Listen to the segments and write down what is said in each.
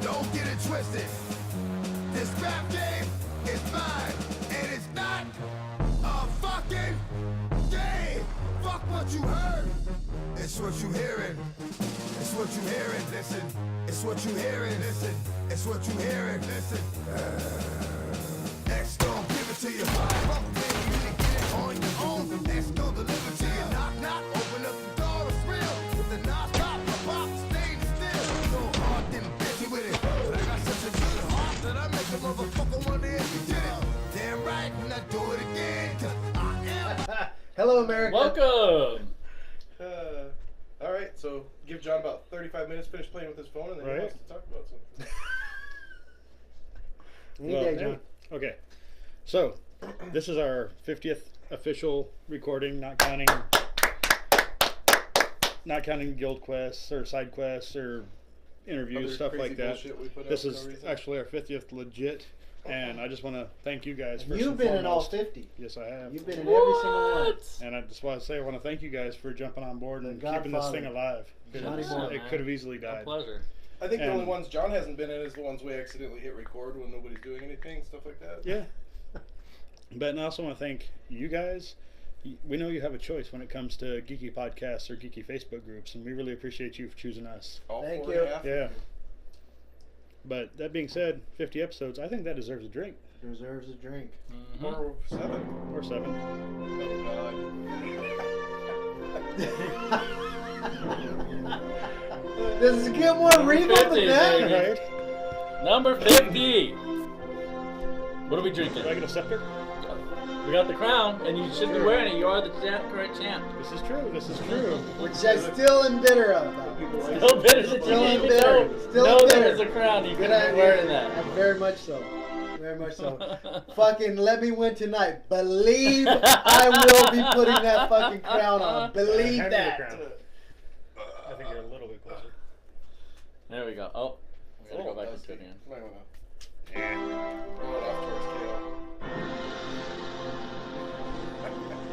Don't get it twisted. This rap game is mine, and it's not a fucking game. Fuck what you heard. It's what you hearing. It's what you hearing. Listen. It's what you hearing. Listen. It's what you hearing. Listen. X gon' give it to you. Fuck baby, you can get it on your own. X gon' deliver to you. Knock, knock. Open up the door. It's real. With the knock, pop, pop, stay still. So hard, then busy with it. But I got such a good heart that I make a motherfucker wonder if you did it. Damn right, and I do it again. 'Cause I am. Hello, America. Welcome. All right, so give John about 35 minutes, finish playing with his phone, and then he wants to talk about something. Any day, John. Okay, so this is our 50th official recording, not counting guild quests or side quests or interviews, Other stuff crazy like that. bullshit we put This out for is no reason. actually our 50th legit, and I just want to thank you guys for. You've been in all 50. Yes, I have. You've been in every single one. What? And I just want to say I want to thank you guys for jumping on board and The keeping this Godfather. thing alive. Johnny Boy. It could have easily My died. pleasure. I think the And- only ones John hasn't been in is the ones we accidentally hit record when nobody's doing anything, stuff like that. Yeah. But I also want to thank you guys. We know you have a choice when it comes to geeky podcasts or geeky Facebook groups, and we really appreciate you for choosing us. All Thank four you. and a half. Yeah. But that being said, 50 episodes, I think that deserves a drink. Deserves a drink. Mhm. Or 7. Or 7. Does it get more regal 50, than that? baby. Right? Number 50. What are we drinking? Do I get a scepter? We got the crown, and you should be wearing it. You are the current champ. This is true. This is true. Which I'm still in bitter of. Still bitter that you Still didn't even bitter. know. Still know bitter. there was a crown. You Good could be idea. wearing that. Very much so. Very much so. Fucking let me win tonight. Believe I will be putting that fucking crown on. Believe Hand me the that. crown. I think you're a little bit closer. There we go. Oh, we gotta go back into it again. Might wanna roll it off towards Kale.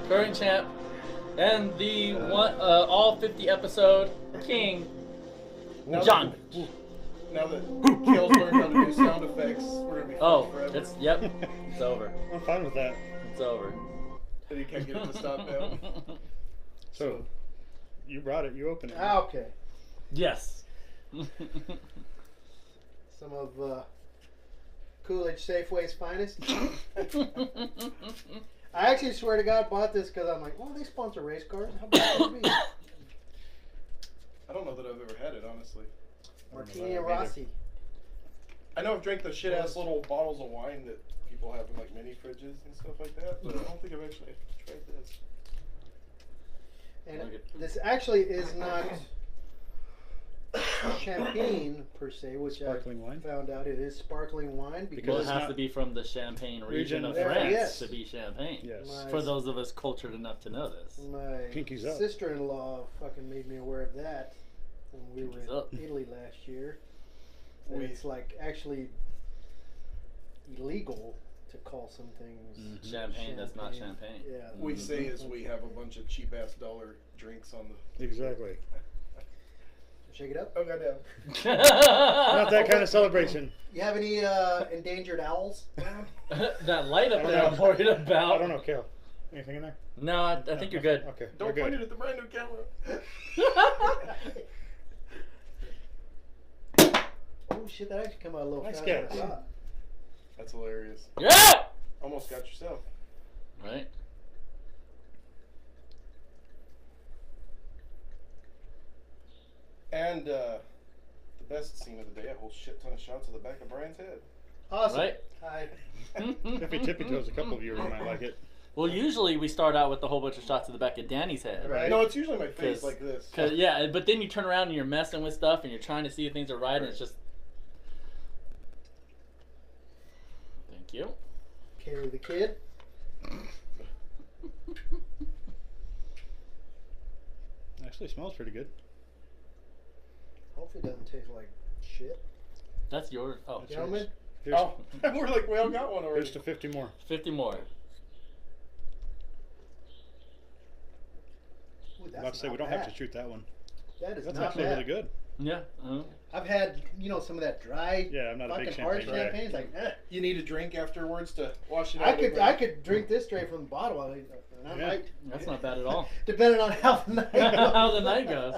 Current champ, and the one all 50 episode king, Now John. Now that Kale's learned how to do sound effects, we're gonna be Oh, forever. it's over. I'm fine with that. It's over. And you can't get it to stop now. So, you brought it. You opened it. Okay. Yes. Some of Coolidge Safeway's finest. I actually swear to God bought this because I'm like, oh, they sponsor race cars. How about this be? I don't know that I've ever had it, honestly. Martini and Rossi. I know I've drank the shit ass little bottles of wine that people have in like mini fridges and stuff like that, but I don't think I've actually tried this. And this actually is not champagne per se, which Sparkling I wine? found out it is sparkling wine Well, because it it's has not- to be from the Champagne region of There, France yes. to be champagne. Yes. My- For those of us cultured enough to know this. my Pinkies up. sister-in-law fucking made me aware of that when we were Pinkies up. in Italy last year. And We- it's like actually illegal to call some things Champagne that's not champagne. Yeah. We say as we have a bunch of cheap ass dollar drinks on the. Exactly. Shake it up. Oh goddamn. Not that kind of celebration. You have any endangered owls? That light up I don't there, know. I'm worried about. I don't know, Kale. Anything in there? No, I think you're good. Okay. Don't we're point good. it at the brand new camera. Oh shit, that actually came out a little Nice faster than guess. I thought. That's hilarious. Yeah! Almost got yourself. Right? And the best scene of the day, a whole shit ton of shots of the back of Brian's head. Awesome. Right? Hi. If we tippy toes a couple of you, might like it. Well, usually we start out with a whole bunch of shots of the back of Danny's head. Right. No, it's usually my face 'Cause- like this. Cause yeah, but then you turn around and you're messing with stuff and you're trying to see if things are right, and it's just. Thank you. Carry the kid. Actually, smells pretty good. Hopefully it doesn't taste like shit. That's yours. Oh, That's Gentlemen, Here's, Oh, we're like, we all got one already. here's to 50 more. 50 more. Ooh, I'm that's about to say we not don't have bad. to shoot that one. That is That's not actually bad. really good. Yeah. I've had, some of that dry, Yeah, I'm not a big fucking hard champagne guy. champagne. It's like, You need a drink afterwards to wash it out. I could drink this straight from the bottle. I mean, and I Yeah. might, That's not bad at all. depending on how the night goes. How the night goes.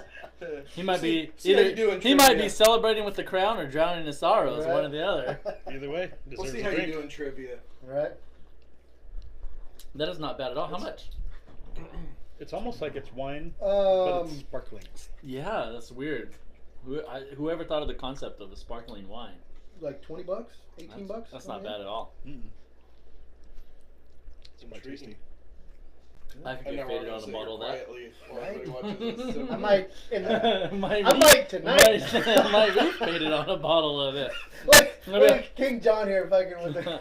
He might be See how you do either in he might trivia. be celebrating with the crown or drowning in his sorrows, Right. one or the other. Either way, We'll deserves see a how drink. you do in trivia. Right? That is not bad at all. How much? It's almost like it's wine, but it's Um, sparkling. Yeah, that's weird. Whoever thought of the concept of a sparkling wine? like $20, 18 bucks. That's not bad at all. Mm. It's quite tasty. intriguing. I could And get now we're faded gonna on sit a bottle of here that. quietly while Right? everybody watches this. I might, I might tonight. might be faded on a bottle of it. like King John here, fucking with the.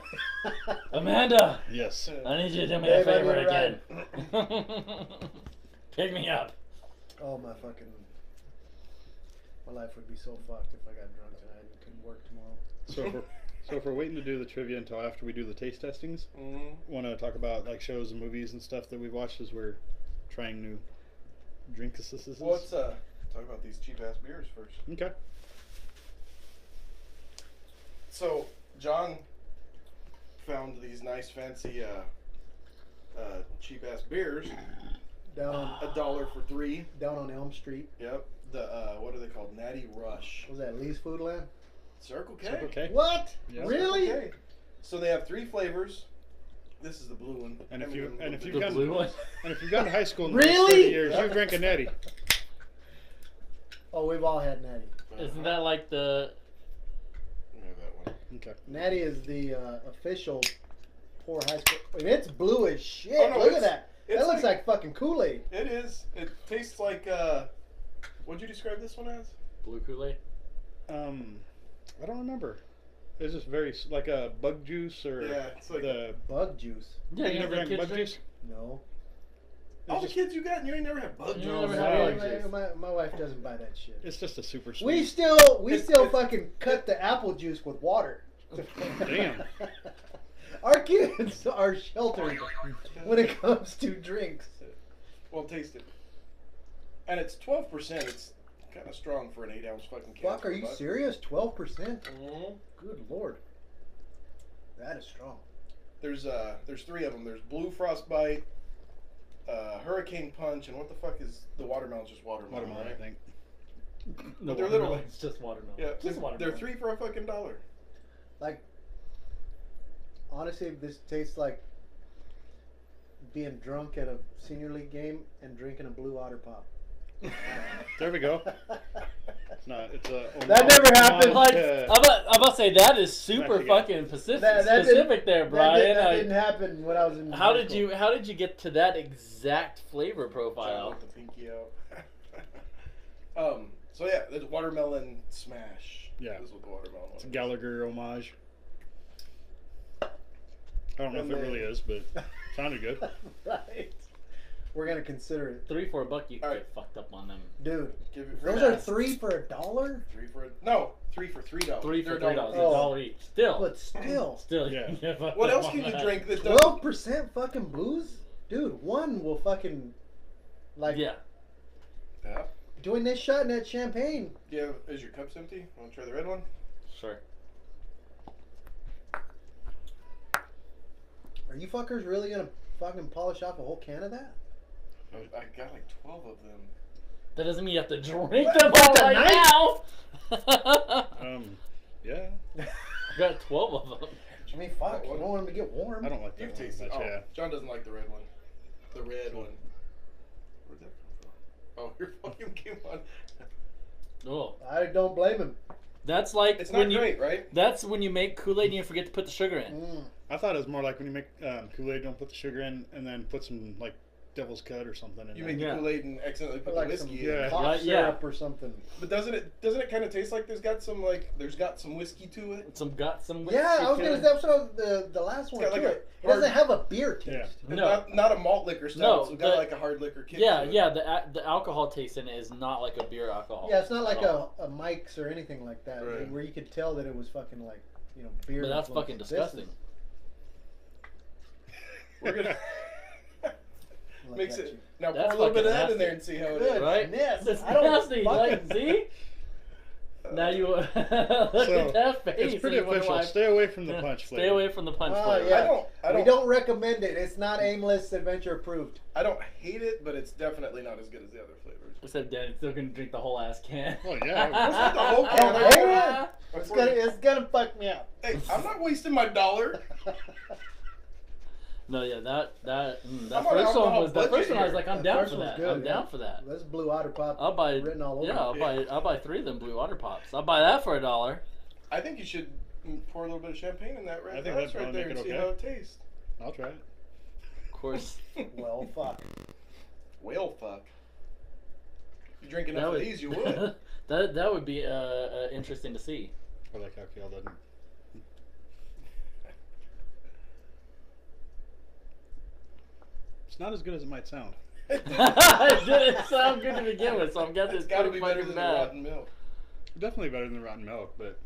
Amanda, Yes. I need you to do me Babe, a I favor did again. Pick me up. Oh my fucking. My life would be so fucked if I got drunk tonight and couldn't work tomorrow. So if we're waiting to do the trivia until after we do the taste testings, want to talk about like shows and movies and stuff that we've watched as we're trying new drinks. Well, let's talk about these cheap ass beers first. Okay. So John found these nice fancy cheap ass beers. Down, $1 for 3. down on Elm Street. Yep. The what are they called? Natty Rush. Was that Lee's Foodland? Circle K. Okay. What? Yeah. Really? Okay. So they have 3 flavors. This is the blue one. And if Everyone you and loves if it. you The got blue one? and if you've gone to high school in the Really? last 30 years, you've drank a natty. Oh, we've all had Natty. Isn't that like the? Yeah, that one. Okay. Natty is the official poor high school. I mean, it's blue as shit. Oh, no, Look at it's- that. it's That looks like- like fucking Kool-Aid. It is. It tastes like what'd you describe this one as? Blue Kool-Aid? I don't remember. It's just very like a bug juice or Yeah, it's like the. Bug juice. Yeah, you never never drank kids bug drink? juice. No. all the just- kids you got, and you ain't never had bug You juice. never No, had my, bug juice. my wife doesn't buy that shit. It's just a super sweet. We still It's- fucking cut the apple juice with water. Damn. Our kids are sheltered when it comes to drinks. Well, taste it. And it's 12%. It's kind of strong for an 8-ounce fucking can. Fuck, are you serious? 12%? Mm-hmm. Good lord. That is strong. There's 3 of them. There's Blue Frostbite, Hurricane Punch, and what the fuck is the watermelon's just watermelon, Watermelon, right? I think. No, They're watermelon. literally- It's just watermelon. Yeah, just they're watermelon. 3 for a fucking $1. Like, honestly, this tastes like being drunk at a senior league game and drinking a Blue Otter Pop. There we go. No, it's a. That never happened. Like, uh, I'm about to say that is super Mexican. fucking specific, That specific there, Brian. That Like, didn't happen when I was in how high did school. you get to that exact flavor John profile? with the pinky out. So yeah, there's watermelon smash. Yeah. This is what the watermelon It's a one is. Gallagher homage. I don't know And if it then- really is, but sounded good. Right. We're gonna consider it, 3 for $1, you could All get right. fucked up on them. dude. Give it Those are 3 for $1, 3 for no 3 for $3. 3 for They're $3, $1. Oh. $1 each. Still, but still, still. Yeah. you get fucked What up else on can you that. drink that doesn't? 12% fucking booze, dude. One will fucking like Yeah. Yeah. doing this shot in that champagne. Is your cups empty? Want to try the red one? Sure. Are you fuckers really gonna fucking polish off a whole can of that? I got like 12 of them. That doesn't mean you have to drink What? them What all the right night? now. Yeah. I got 12 of them. I mean, fuck. You don't want them to get warm. I don't like that You've one tasted much. it. Oh, Yeah. John doesn't like the red one. The red one. Where'd that come from? Oh, your volume came on. Oh, I don't blame him. that's like It's not when you. great, right? That's when you make Kool-Aid and you forget to put the sugar in. Mm. I thought it was more like when you make Kool-Aid, don't put the sugar in, and then put some like Devil's Cut or something in You there. make Yeah. the Kool-Aid and accidentally put Like the some whiskey Yeah. in. cough Right, yeah. syrup or something. But doesn't it kind of taste like there's got some whiskey to it? Some Yeah, I was whiskey gonna. to That's what the last one got too. like a It doesn't hard- have a beer taste. Yeah. It's No. not a malt liquor style. No, It's got the- like a hard liquor kick. Yeah, to it. yeah. The alcohol taste in it is not like a beer alcohol. Yeah, it's not like at all. a Mike's or anything like that, Right. where you could tell that it was fucking like beer. But that's influenced. fucking This disgusting. is- We're gonna. look Mix at it. you. Now That's pour a little bit of fucking that in there nasty. and see how it is. Good. Right? Yes, That's I don't nasty. Like, fucking- see? Now you look So, at that face. It's pretty and you wonder official. why- Stay away from the Yeah, punch Stay flavor. away from the punch Oh, flavor. yeah. I We don't, don't recommend it. It's not aimless adventure approved. I don't hate it, but it's definitely not as good as the other flavors. Except Danny's still gonna drink the whole ass can. Well, yeah. That's not the whole I can. don't hate it. That's It's gonna fuck me up. Hey, I'm not wasting my $1. No, yeah, that I'm first on one alcohol was the first budget one. I was here. like, I'm The down first for one's that. good, I'm yeah. down for that. That's Blue Otter Pop. I'll buy. written all over. Yeah, it. I'll buy 3 of them Blue Water Pops. I'll buy that for $1. I think you should pour a little bit of champagne in that I right think that's that'd right probably there and make see it how okay. it tastes. I'll try it. Of course. Well, fuck. Whale fuck. You drink That enough of would, these, you would. that would be interesting to see. I like how Kale doesn't. It's not as good as it might sound. It didn't sound good to begin with, so I'm guessing It's it's got to pretty be better fucking than the bad. rotten milk. Definitely better than rotten milk, but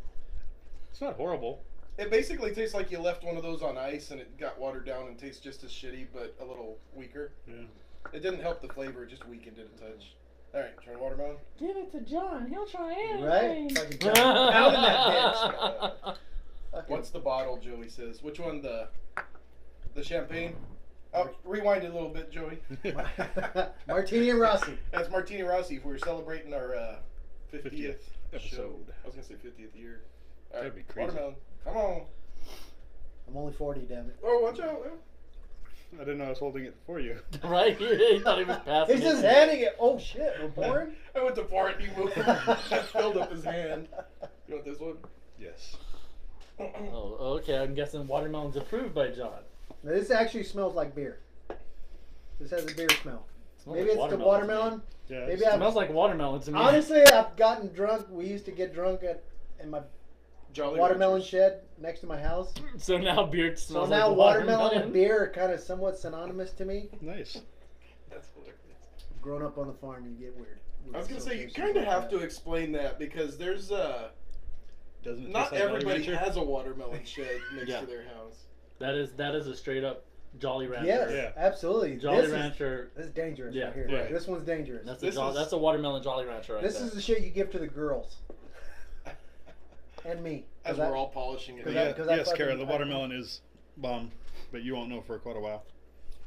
it's not horrible. It basically tastes like you left one of those on ice and it got watered down and tastes just as shitty, but a little weaker. Yeah. It didn't help the flavor; it just weakened it a touch. All right, try watermelon. Give it to John. He'll try anything. Right? Fucking pounding that bitch. Fucking- What's the bottle? Joey says. Which one? The champagne. Oh, rewind it a little bit, Joey. Martini and Rossi. That's Martini Rossi. We're celebrating our 50th 50th episode. show. I was gonna say 50th year. All That'd right, be crazy. watermelon. Come on. I'm only 40, damn it. Oh, watch out. I didn't know I was holding it for you. Right? He thought he was passing He's it. just handing it. Oh shit, we're pouring? I went to pour it and he moved. I filled up his hand. You want this one? Yes. Oh, okay. I'm guessing watermelon's approved by John. Now, this actually smells like beer. This has a beer smell. Smells Maybe like it's the watermelon. watermelon. Yeah. Maybe it's- I've- Smells like watermelon to me. Honestly, I've gotten drunk. We used to get drunk in my Jolly watermelon Ranchers. shed next to my house. So now beer So smells now like watermelon and beer are kind of somewhat synonymous to me. Nice. That's hilarious. Growing up on the farm, you get weird. I was gonna say you associations kind of like have that. to explain that because there's Doesn't it not taste like Jolly everybody Rancher? has a watermelon shed next Yeah. to their house. That is a straight up Jolly Rancher. Yes, Yeah. absolutely. Jolly this Rancher. Is dangerous Yeah, right here. right. This one's dangerous. That's This that's a watermelon Jolly Rancher right This there. is the shit you give to the girls and me. As 'Cause we're I- all polishing it. Cause Yeah, I- 'cause I yes, fucking- Kara, the watermelon is bomb, but you won't know for quite a while.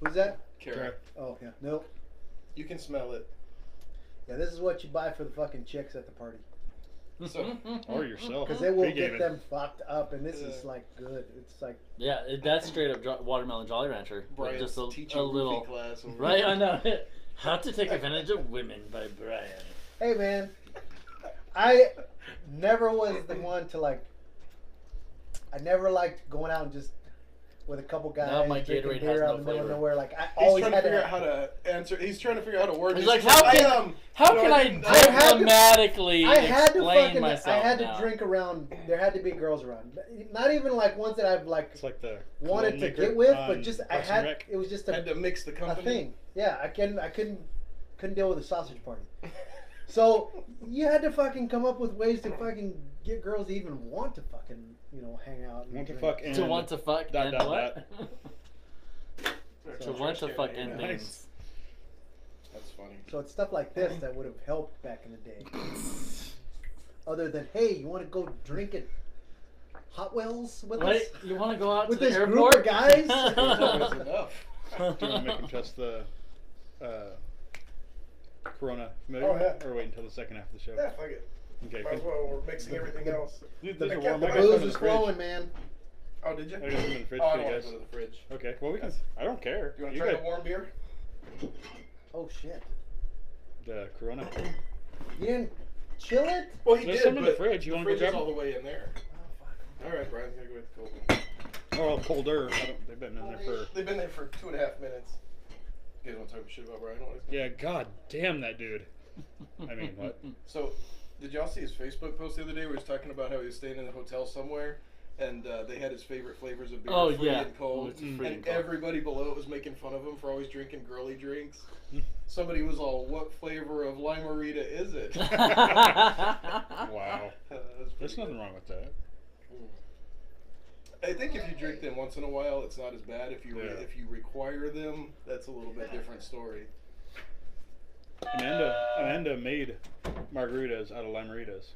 Who's that? Kara, Oh yeah, nope. you can smell it. Yeah, this is what you buy for the fucking chicks at the party. So- Or yourself. Because it will Pre-game get it. them fucked up, and this is Yeah. like good. It's like Yeah, that's straight up watermelon Jolly Rancher. With Brian's just teaching a little. goofy class. Over Right, I know. How to Take Advantage of Women by Brian. hey man, I never was the one to like. I never liked going out and just with a couple guys Now my drinking Gatorade beer has out no in the middle of flavor. nowhere. Like I He's always trying to had figure to. out how to answer. He's trying to figure out how to word He's this. like, He's how I can am. how No, can I I didn't- I had to- diplomatically I had to explain fucking. myself I had to now? drink around. There had to be girls around. Not even like ones that I've like It's like the wanted cologne to maker get with, on but just I Parks and had. Rec. It was just Had a to mix the company. thing. Yeah, I couldn't deal with a sausage party. So you had to fucking come up with ways to fucking get girls to even want to fucking hang out. And Want to drink. fuck and To want to fuck dot, and dot, what? There's To a want trash to can fuck in and here. Nice. things. That's funny. So it's stuff like this that would have helped back in the day. Other than, hey, you want to go drink at Hot Wells with Right? us? You want to go out With to the this group airport? of guys? It's always enough. Do you want to make him test the Corona familiar? Oh, yeah. Or wait until the second half of the show? Yeah, fuck it. Okay. Might as well. We're mixing everything else. These The are kept warm. the I got The some booze in the is fridge. flowing, man. Oh, did you? I got some in the fridge Oh, I for don't you want guys. to go to the fridge. Okay. Well, we can. Yes. I don't care. You want to try got the warm beer? Oh, shit. the Corona. You didn't chill it? Well, he There's did, some in the but fridge. You the wanna go fridge grab is all them? the way in there. Oh, fuck. All right, Brian's gonna go with the cold one. Oh, colder. They've been in there for. They've been there for 2.5 minutes. You guys want to talk shit about Brian? Yeah. God damn that dude. I mean, what? So, did y'all see his Facebook post the other day where he was talking about how he was staying in a hotel somewhere and they had his favorite flavors of beer, Oh, free yeah. and cold, It's free and and cold. everybody below it was making fun of him for always drinking girly drinks. Somebody was all, "What flavor of Limerita is it?" Wow. That was There's pretty nothing wrong with that. good. I think if you drink them once in a while, it's not as bad. If you Yeah. if you require them, that's a little bit different story. Amanda made margaritas out of limeritas.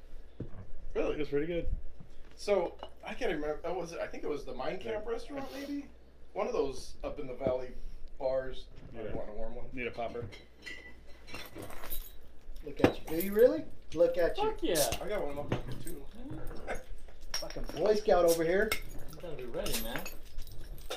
Really? It was pretty good. So I can't remember. I think it was the Mine Camp restaurant, maybe. One of those up in the valley bars. I Yeah. want a warm one. Need a popper. Look at you. Do you really? Look at you. Fuck yeah. I got one up here too. Fucking Boy Scout over here. You gotta be ready, man.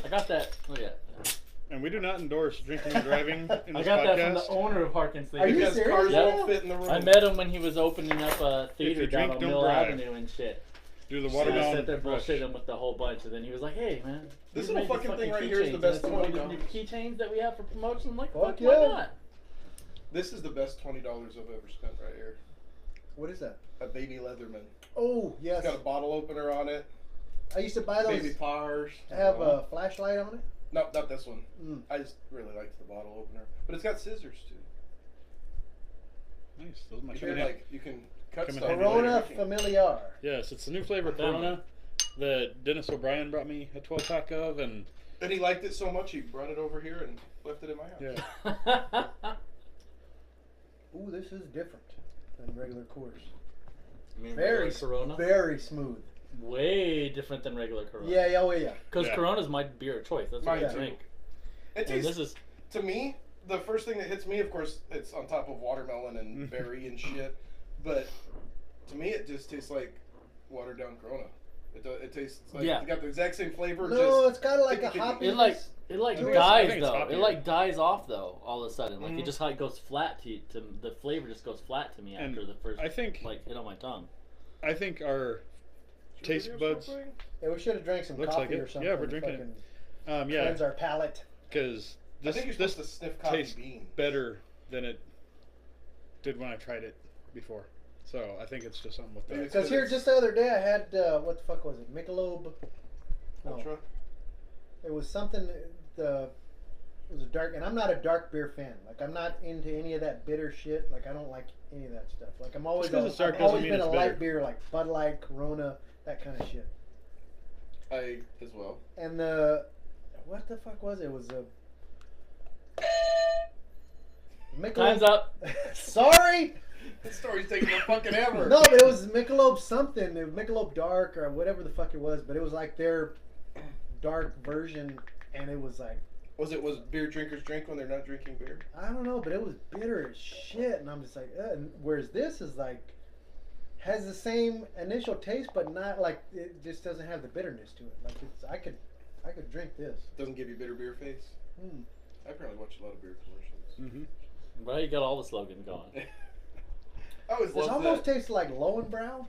I got that. Look at that. And we do not endorse drinking and driving in I this got that podcast. from the owner of Harkins Are you Theater. Because serious? cars Yep. won't fit in the room. I met him when he was opening up a you theater down drink, on don't Mill drive. Avenue and shit. Do the So I watermelon. sat there rush. bullshitting him with the whole bunch, and then he was like, "Hey, man, This we little made fucking thing right here is the keychains." best And I said, $20. "Well, the keychains that we have for promotion." I'm like, Fuck "Fuck, yeah. why not?" This is the best $20 I've ever spent right here. What is that? A baby Leatherman. Oh, yes. It's got a bottle opener on it. I used to buy those. Baby Pars. Have a flashlight on it. No, not this one. Mm. I just really liked the bottle opener, but it's got scissors too. Nice. Those are my You favorite. can like you can cut Come in stuff. handy Corona later. Familiar. Yes, it's the new flavor Damn. Corona that Dennis O'Brien brought me a 12 pack of, and And he liked it so much he brought it over here and left it in my house. yeah, Ooh, this is different than regular Coors. I mean, Very, regular Corona, very smooth. way different than regular Corona. Yeah, yeah, oh yeah. Because Yeah. Corona's my beer of choice. That's what Mine I too. drink. It And tastes this is to me the first thing that hits me. Of course, it's on top of watermelon and Mhm. berry and shit. But to me, it just tastes like watered down Corona. It tastes like Yeah. it got the exact same flavor. No, just it's kind of like a It hoppy. it like I think dies it's though. It hoppier. like dies off though. All of a sudden, like Mhm. it just like goes flat to the flavor just goes flat to me And after the first I think like hit on my tongue. I think our taste buds. Yeah, we should have drank some Looks coffee like it. or something. Yeah, we're drinking it. Fucking Yeah, cleanse our palate. because I think you're this supposed to sniff coffee tastes bean. better than it did when I tried it before. So I think it's just something with Maybe that. it's Because here, just the other day, I had what the fuck was it? Michelob. No, Ultra. it was something. It was a dark, and I'm not a dark beer fan. Like I'm not into any of that bitter shit. Like I don't like any of that stuff. Like I'm always, Just 'cause it's dark I've doesn't always mean been a it's light bitter. beer, like Bud Light, Corona, that kind of shit. I as well. And what the fuck was it? It was a Michelob. Time's up. Sorry. This story's taking a fucking ever. No, but it was Michelob something. It was Michelob Dark or whatever the fuck it was. But it was like their dark version, and it was like Was beer drinkers drink when they're not drinking beer? I don't know, but it was bitter as shit. And I'm just like, and whereas this is like has the same initial taste, but not like it just doesn't have the bitterness to it. Like it's I could drink this. Doesn't give you bitter beer face. Hmm. I apparently watch a lot of beer commercials. Mm-hmm. Well, you got all the slogan going. I always This loved almost that. tastes like Lowenbrau.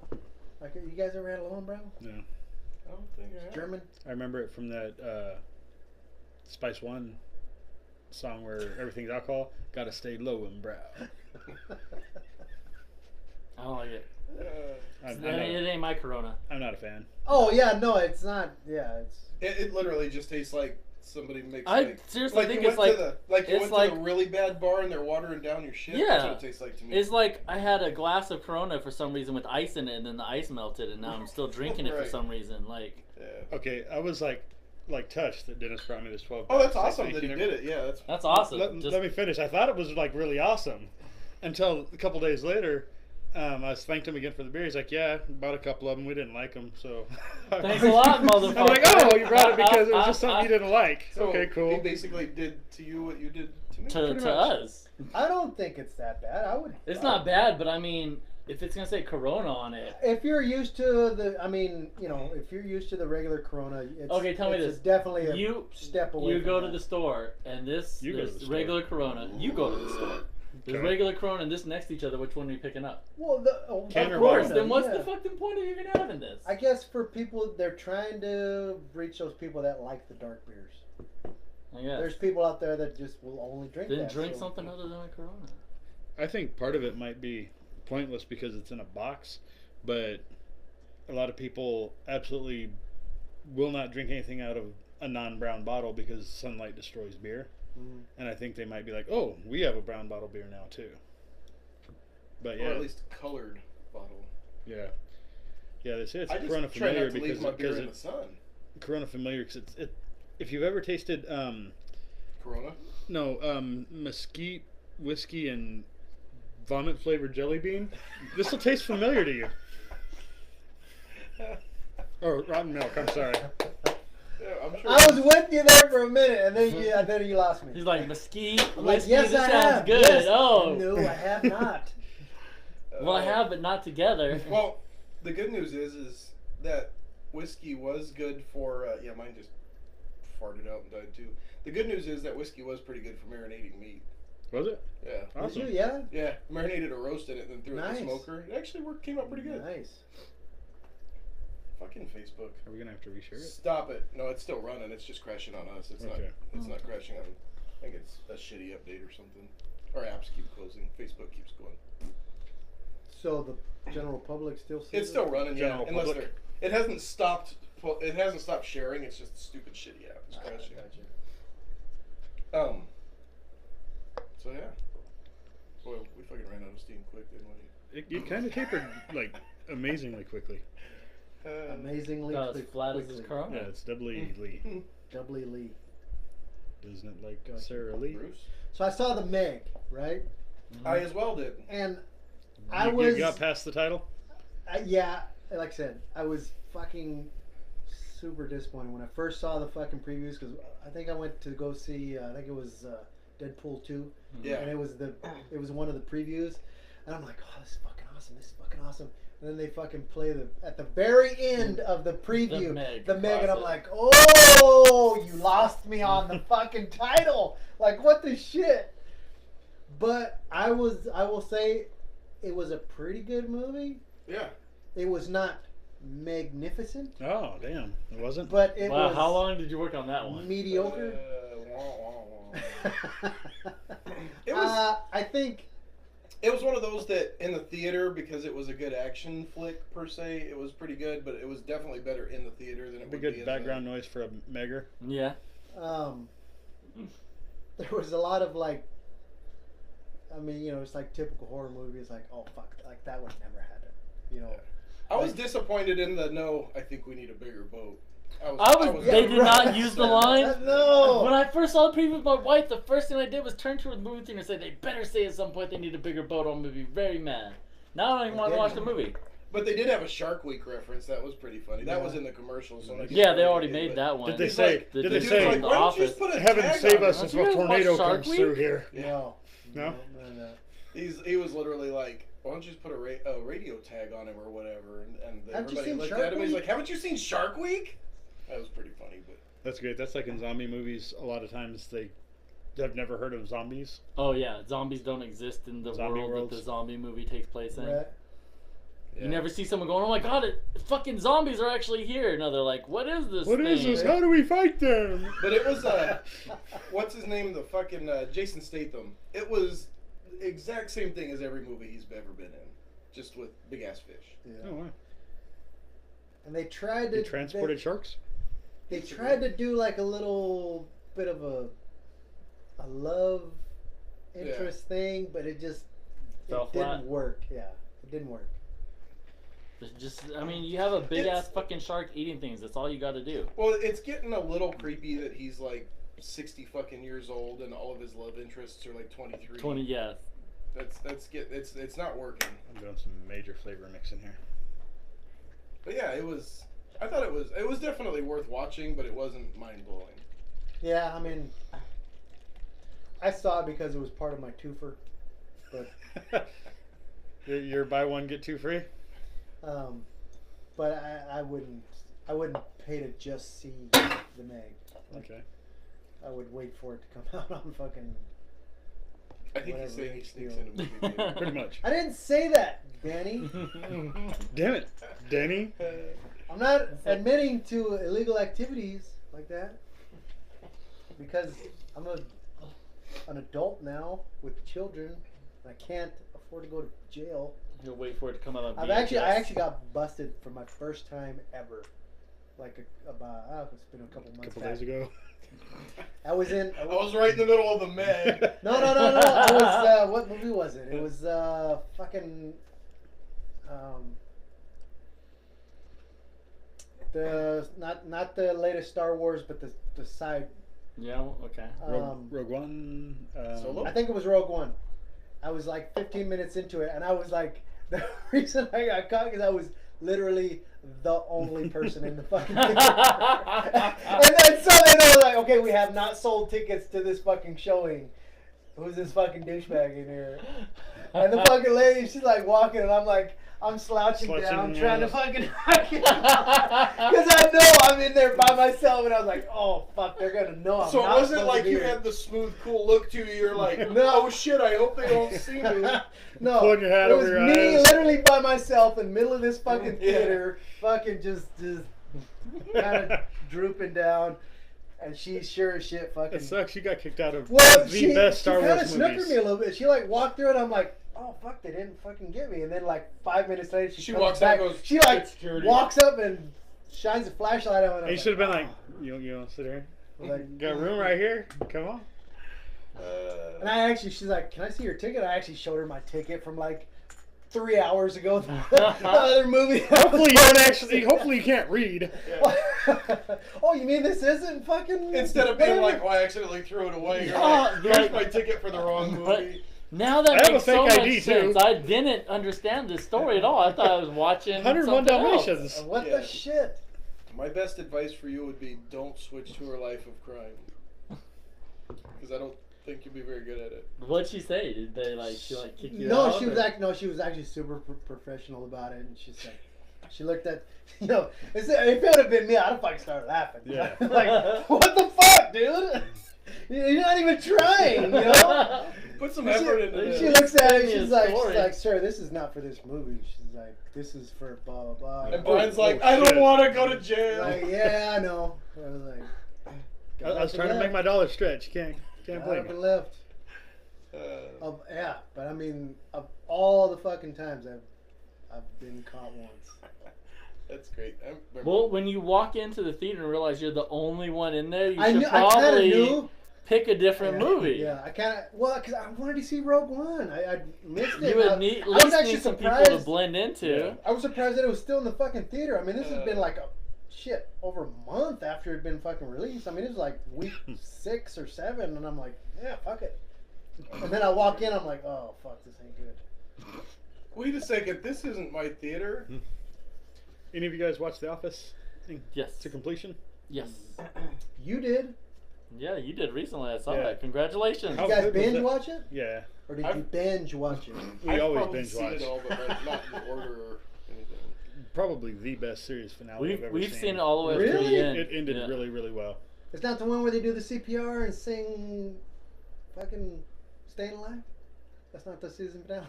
Like you guys ever had a Lowenbrau? Yeah, I don't think I have. German. I remember it from that Spice One song where everything's alcohol. Gotta stay low and brow. I don't like it. I'm It ain't my Corona. not a fan. Oh yeah, no, it's not. Yeah, it's. It literally just tastes like somebody makes. I like, seriously like think you it's went like to the like you it's went like- to a really bad bar and they're watering down your shit. That's Yeah. what it tastes like to me. it's like I had a glass of Corona for some reason with ice in it, and then the ice melted, and now I'm still drinking it for Right. some reason. Like Yeah. Okay, I was like touched that Dennis brought me this 12. Oh, that's pack. Like, awesome thank that he you. did it. Yeah, that's awesome. Let me finish. I thought it was like really awesome until a couple days later. I thanked him again for the beer. He's like, "Yeah, bought a couple of them. We didn't like them, so." Thanks a lot, motherfucker. I'm like, "Oh, you brought it because it was just something you didn't like." So Okay, He cool. basically did to you what you did to me. to much. us. I don't think it's that bad. I would. It's not bad, but I mean, if it's gonna say Corona on it, If you're used to the, I mean, you know, if you're used to the regular Corona, it's, Okay, tell me it's this. definitely a you step away. you from go that. to the store and this You go to the store. regular Corona. You go to the store. There's Okay. regular Corona and this next to each other. Which one are you picking up? Well, of Can or Of course. bottle? Then what's yeah. the fucking point of even having this? I guess for people, they're trying to reach those people that like the dark beers. I guess. There's people out there that just will only drink Then that. drink so- something other than a Corona. I think part of it might be pointless because it's in a box, but a lot of people absolutely will not drink anything out of a non-brown bottle because sunlight destroys beer. Mhm. And I think they might be like, "Oh, we have a brown bottle beer now too." But yeah, Or at least colored bottle. yeah, they say it's I just Corona try familiar not to leave because my beer in it, the sun. Corona familiar because if you've ever tasted Corona. mesquite whiskey and vomit flavored jelly bean, this will taste familiar to you. Or rotten milk. I'm sorry. Yeah, I'm sure. I was with you there for a minute, and then you lost me. He's like mesquite, I'm like, whiskey. yes, This I sounds have. good. Yes. Oh, No, I have not. well, I have, but not together. Well, the good news is that whiskey was good for. Yeah, mine just farted out and died too. The good news is that whiskey was pretty good for marinating meat. Was it? Yeah. Did Awesome. you? Yeah. Yeah, marinated a roast in it, and then threw it in Nice. the smoker. It actually came out pretty good. Nice. Fucking Facebook. Are we gonna have to reshare it? Stop it. No, it's still running. It's just crashing on us. It's not. Okay. It's not crashing on. I think it's a shitty update or something. Our apps keep closing. Facebook keeps going. So the general public still sees It's it? still running. Yeah, General unless public. it hasn't stopped. It hasn't stopped sharing. It's just a stupid shitty app. It's crashing. Gotcha. So yeah. Boy, we fucking ran out of steam quick, didn't we? It kind of tapered like amazingly quickly. Amazingly About as flat as quickly. his Corona. Yeah, it's doubly Lee. Doubly Lee. Isn't it like Gotcha. Sarah Lee? Bruce. So I saw the Meg, right? I as well did. And You got past the title? yeah, like I said, I was fucking super disappointed when I first saw the fucking previews because I think I went to go see I think it was Deadpool 2, Yeah. and it was one of the previews, and I'm like, oh, this is fucking awesome, this is fucking awesome. And then they fucking play at the very end of the preview, Meg, and I'm classic. like, oh, you lost me on the fucking title, like what the shit. But I will say, it was a pretty good movie. Yeah. It was not magnificent, Oh, damn. It wasn't? but it Wow, was how long did you work on that one? mediocre. Wah, wah, wah. It was- I think It was one of those that in the theater, because it was a good action flick per se, it was pretty good, but it was definitely better in the theater than it Be would be good as background noise for a Megger. Yeah. there was a lot of like, I mean, you know, it's like typical horror movies, like, oh fuck, like that would never happen, you know. I was disappointed in the no. I think we need a bigger boat. They did not use the line. No. When I first saw the preview with my wife, the first thing I did was turn to the movie theater and say, they better say at some point they need a bigger boat or I'm going to be very mad. Now I don't even want to watch the movie. But they did have a Shark Week reference. That was pretty funny. That was in the commercial. So I guess Yeah, they already did, made but- that one. Did they He's say? like- Did the they dude's say? like, Why don't you Office. just put a Heaven tag save on us it? if Don't you a guys watch tornado Shark comes Week? through here. No. No? He was literally like, why don't you just put a radio tag on him or whatever? And Haven't you everybody seen looked Shark at him and he's Week? like, haven't you seen Shark Week? That was pretty funny, but That's great. That's like in zombie movies. A lot of times they've never heard of zombies. Oh yeah, zombies don't exist in the Zombie world worlds. that the zombie movie takes place in. Right. yeah. You never see someone going, oh my god, fucking zombies are actually here. No, they're like, what is this What thing? is this? How do we fight them? But it was what's his name? The fucking Jason Statham. It was the exact same thing as every movie he's ever been in, just with big ass fish. Yeah. Oh, wow. And they tried to They transported sharks? They tried to do like a little bit of a love interest thing, but it just Fell didn't flat. work. Yeah, it didn't work. It's just, I mean, you have a big It's- ass fucking shark eating things. That's all you got to do. Well, it's getting a little creepy that he's like 60 fucking years old and all of his love interests are like 23. 20, yeah. It's not working. I'm doing some major flavor mixing here. But yeah, I thought it was definitely worth watching, but it wasn't mind blowing. Yeah, I mean, I saw it because it was part of my twofer, but Your buy one get two free? but I wouldn't pay to just see the Meg. Okay. I would wait for it to come out on fucking. I think he's saying he sneaks in a movie theater. Pretty much. I didn't say that, Danny. Damn it, Danny. I'm not admitting to illegal activities like that because I'm an adult now with children. And I can't afford to go to jail. You'll wait for it to come out on I VHS. actually got busted for my first time ever. Like it's been a couple A months couple back. days ago. I was in. I was right in the middle of the Meg. No. I was. What movie was it? It was fucking. The not the latest Star Wars, but the side. Yeah. Okay. Rogue One. Solo? I think it was Rogue One. I was like 15 minutes into it, and I was like, the reason I got caught because I was literally the only person in the fucking theater. And then suddenly they were like, okay, we have not sold tickets to this fucking showing. Who's this fucking douchebag in here? And the fucking lady, she's like walking, and I'm slouching down, Slouching, trying to yeah. fucking because I know I'm in there by myself, and I was like, oh fuck, they're gonna know I'm So it not wasn't supposed like to be you here. had the smooth, cool look to you. You're like, No. oh shit, I hope they don't see me. No, Pulling your hat it over was your me eyes. literally by myself in the middle of this fucking Yeah. theater, fucking just kind of drooping down, and she sure as shit fucking. It sucks. You got kicked out of Well, the best Star she kind Wars of movies. snookered me a little bit. She like walked through it. I'm like, oh fuck, they didn't fucking get me. And then like 5 minutes later, she comes walks back. out and goes, she like "Get security." walks up and shines a flashlight on. And you should have been like, you want to sit here? Like, Got room right here? Come on. and I actually, she's like, can I see your ticket? I actually showed her my ticket from like 3 hours ago. The other movie. Hopefully you don't actually. Hopefully you can't read. Oh, you mean this isn't fucking? Instead of being like, well, I accidentally threw it away. You're Yeah, like, here's like- my ticket for the wrong But movie. now that I have makes a so fake much ID, sense. too. I didn't understand this story at all. I thought I was watching 101 something else. Dalmatians. What Yeah. the shit? My best advice for you would be don't switch to her life of crime. Because I don't think you'll be very good at it. What'd she say? Did they like she like kick you No, out? she was or- she was actually super professional about it, and she's like, she looked at, if it would have been me, I'd have fucking started laughing. Yeah. Like, what the fuck, dude? You're not even trying, you know? Put some effort into this. She looks at it, Tell me she's a like, story. sir, this is not for this movie. She's like, this is for blah blah blah. And Brian's like, oh, I don't shit. want to go to jail. Like, yeah, I know. I was like, I was trying to make my dollar stretch. Can't got blame up and it. left. Uh, Yeah, but I mean, of all the fucking times I've been caught once. that's great. I remember- Well, when you walk into the theater and realize you're the only one in there, you I should knew. I kind of probably knew. pick a different Yeah, movie. Yeah, I kind of because I wanted to see Rogue One. I missed it. You would I need, at was least actually need some people surprised. to blend into. Yeah. I was surprised that it was still in the fucking theater. I mean, this has been like over a month after it had been fucking released. I mean, it was like week 6 or 7, and I'm like, yeah, fuck it. And then I walk in, I'm like, oh fuck, this ain't good. Wait a second. This isn't my theater. Any of you guys watch The Office Yes. to completion? Yes. You did? Yeah, you did recently. I saw Yeah. that. Congratulations. You How guys good was binge that? watch it, Yeah. or did I've- you binge watch it? We I've always probably binge seen watch. it all, but not in order or anything. Probably the best series finale I've ever We've seen. seen it all the way up to Really? the end. It ended Yeah. really, really well. It's not the one where they do the CPR and sing, fucking, "Staying Alive." That's not the season finale.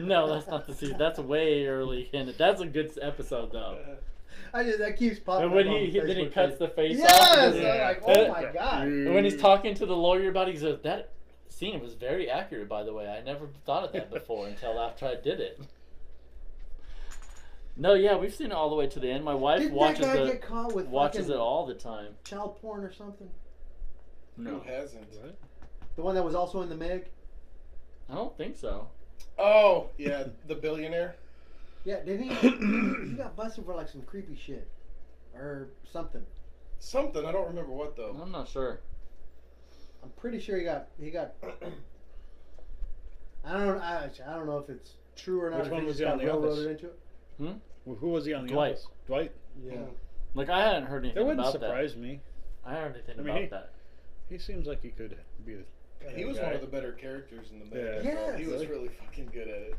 No, that's not the season. That's way early in it. That's a good episode though. That keeps popping. And when up on he then he Facebook cuts page. the face Yes, off. I'm Yeah. like, oh my Yeah. god. And when he's talking to the lawyer about it, he says, that scene was very accurate, by the way. I never thought of that before until after I did it. No, yeah, we've seen it all the way to the end. My wife Did that watches guy it get caught with watches fucking it all the time. child porn or something? No, Who hasn't? What? The one that was also in the Meg. I don't think so. Oh, yeah, the billionaire. Yeah, did he? He got busted for like some creepy shit or something. Something. I don't remember what, though. I'm not sure. I'm pretty sure he got. I don't know if it's true or not. Which if one he was just he on got The Office? railroaded into it. Who was he on The Dwight. Office? Dwight? Yeah. Like I hadn't heard That anything wouldn't about that. surprise me. I heard anything I mean, about he- that. He seems like he could be the He was guy. one of the better characters in the movie. Yeah. He was Yes. really fucking good at it.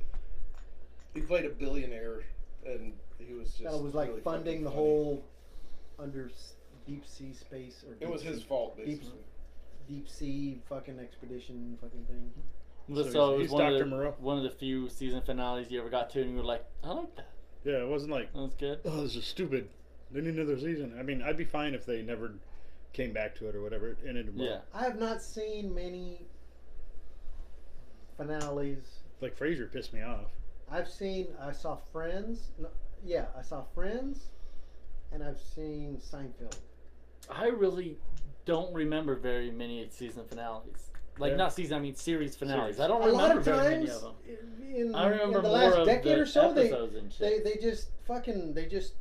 He played a billionaire, and he was just. That was like really funding fucking the funny. whole deep sea space or It was his fault, basically. deep sea fucking expedition fucking thing. So, it was he's one Dr. of, the, Moreau. one of the few season finales you ever got to, and you were like, I like that. Yeah, it wasn't like, That was good. oh, this is stupid. They need another season. I mean, I'd be fine if they never came back to it or whatever. It ended well. Yeah. I have not seen many finales. Like Frasier pissed me off. I saw Friends. No, yeah, I saw Friends, and I've seen Seinfeld. I really don't remember very many season finales. Like Yeah. not season, I mean series finales. Series. I don't A lot remember of very many times, of them. in I remember the more last of decade the or so, episodes and shit. they just fucking they just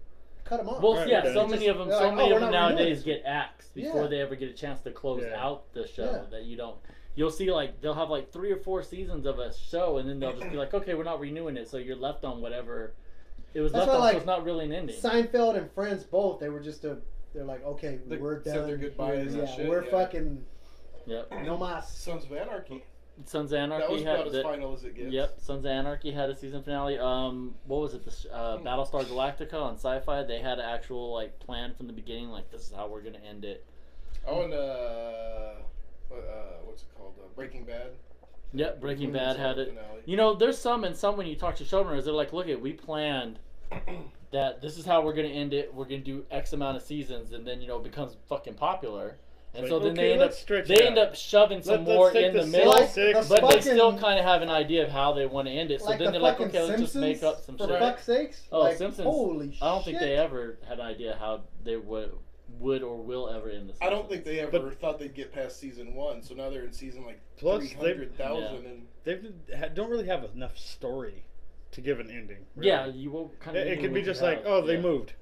cut them off. Well, Right, yeah, right. so Just- many of them, they're like, "Oh, we're not nowadays renewing get axed before Yeah. they ever get a chance to close Yeah. out the show. Yeah. That you don't. You'll see like they'll have like 3 or 4 seasons of a show, and then they'll just be like, okay, we're not renewing it, so you're left on whatever it was That's left why, on. like, So it's not really an ending. Seinfeld and Friends both. They were just they're like, okay, They we're said done. their goodbyes and yeah, shit, we're yeah. fucking Yep. no mas. Sons of Anarchy. Sons of That Anarchy was had about as the, final as it gets. Yep, Sons of Anarchy had a season finale. What was it? Battlestar Galactica on Sci-Fi. They had an actual like plan from the beginning. Like this is how we're gonna end it. Oh, and what's it called? Breaking Bad. Yep, Breaking When Bad was had the it. finale? You know, there's some when you talk to showrunners, they're like, look it, we planned that this is how we're gonna end it. We're gonna do X amount of seasons, and then it becomes fucking popular. And Like, so then okay, they end up let's stretch they it end out. up shoving some Let's more take in the the middle. Like six, the But they still fucking- kind of have an idea of how they want to end it. So like then the they're like, fucking okay, let's just Simpsons, make up some for shit. fuck's sakes. Oh, like, Simpsons. Holy I don't think shit. they ever had an idea how they would or will ever end the season. I don't think they ever But- thought they'd get past season 1, so now they're in season like Plus, 300,000 and They don't really have enough story to give an ending. really. Yeah, you will kind of. It could be just like, oh, they moved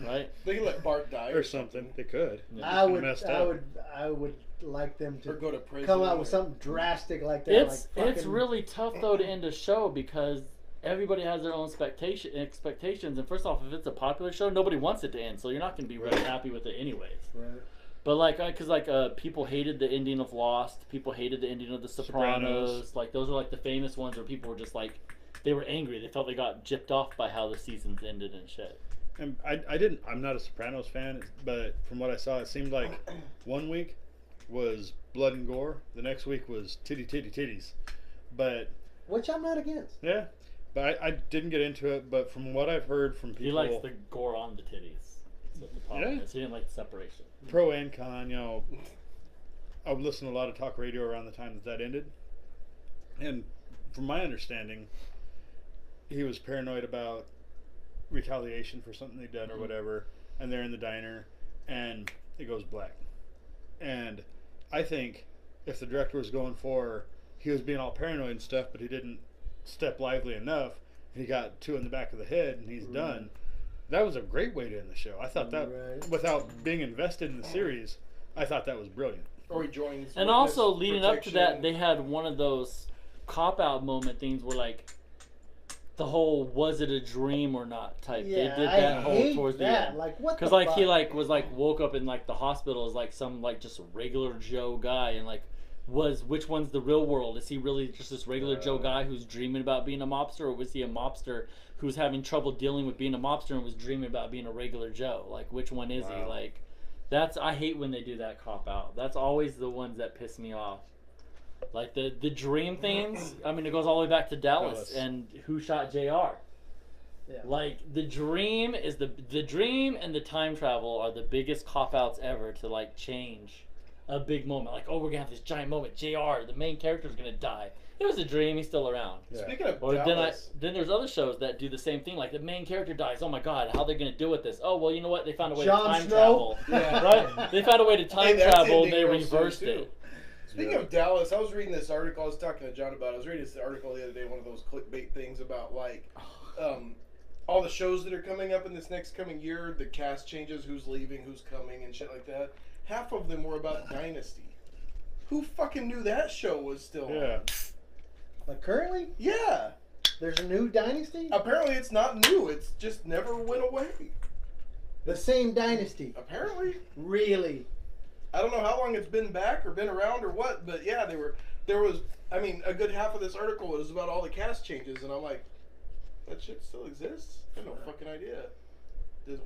right? they can let Bart die or something. They could. Yeah. I would like them or to go to prison. come out with or- something drastic like that. It's like it's fucking- really tough though to end a show because everybody has their own expectations. And first off, if it's a popular show, nobody wants it to end, so you're not going to be really happy with it anyways. Right. But people hated the ending of Lost, people hated the ending of The Sopranos. Sopranos. Like those are like the famous ones where people were just like, they were angry. They felt they got gypped off by how the seasons ended and shit. And I'm not a Sopranos fan, but from what I saw, it seemed like one week was blood and gore, the next week was titties. But Which I'm not against. yeah, but I didn't get into it. But from what I've heard from He people, likes the gore on the titties. That's what the problem Yeah. is. He didn't like the separation. pro and con, I would listen to a lot of talk radio around the time that ended. And from my understanding, he was paranoid about retaliation for something they'd done or whatever. And they're in the diner and it goes black. And I think if the director was going for, he was being all paranoid and stuff, but he didn't step lively enough, and he got 2 in the back of the head and he's done. That was a great way to end the show. I thought that, Right. without being invested in the series, I thought that was brilliant. Or he joins. And witness also leading up to that, protection. they had one of those cop out moment things where like the whole was it a dream or not type. Yeah, they did I that whole hate towards the that. end. Like what? Because the like fuck? he like was like woke up in like the hospital as like some like just regular Joe guy and like which one's the real world? Is he really just this regular Joe guy who's dreaming about being a mobster, or was he a mobster who's having trouble dealing with being a mobster and was dreaming about being a regular Joe? Like which one is he? Wow. Like I hate when they do that cop out. That's always the ones that piss me off. Like the dream things. I mean, it goes all the way back to Dallas. And who shot JR. Yeah. Like the dream is the dream and the time travel are the biggest cop outs ever to like change a big moment. Like, oh, we're gonna have this giant moment. JR, the main character's gonna die. It was a dream. He's still around. Yeah. Speaking of Or Dallas, then there's other shows that do the same thing. Like the main character dies. Oh my god, how are they gonna deal with this? Oh well, you know what? They found a way Jon to time Snow? travel. Yeah. Right? They found a way to time Hey, that's travel. ending They real soon, reversed too. it. Speaking of Dallas, I was reading this article. I was talking to John about it. I was reading this article the other day, one of those clickbait things about like all the shows that are coming up in this next coming year, the cast changes, who's leaving, who's coming, and shit like that. Half of them were about Dynasty. Who fucking knew that show was still on? Yeah. Like currently, Yeah. there's a new dynasty. Apparently it's not new. It's just never went away. The same dynasty. Apparently. Really? I don't know how long it's been back or been around or what, but yeah, there was a good half of this article was about all the cast changes, and I'm like, that shit still exists? I had no fucking idea.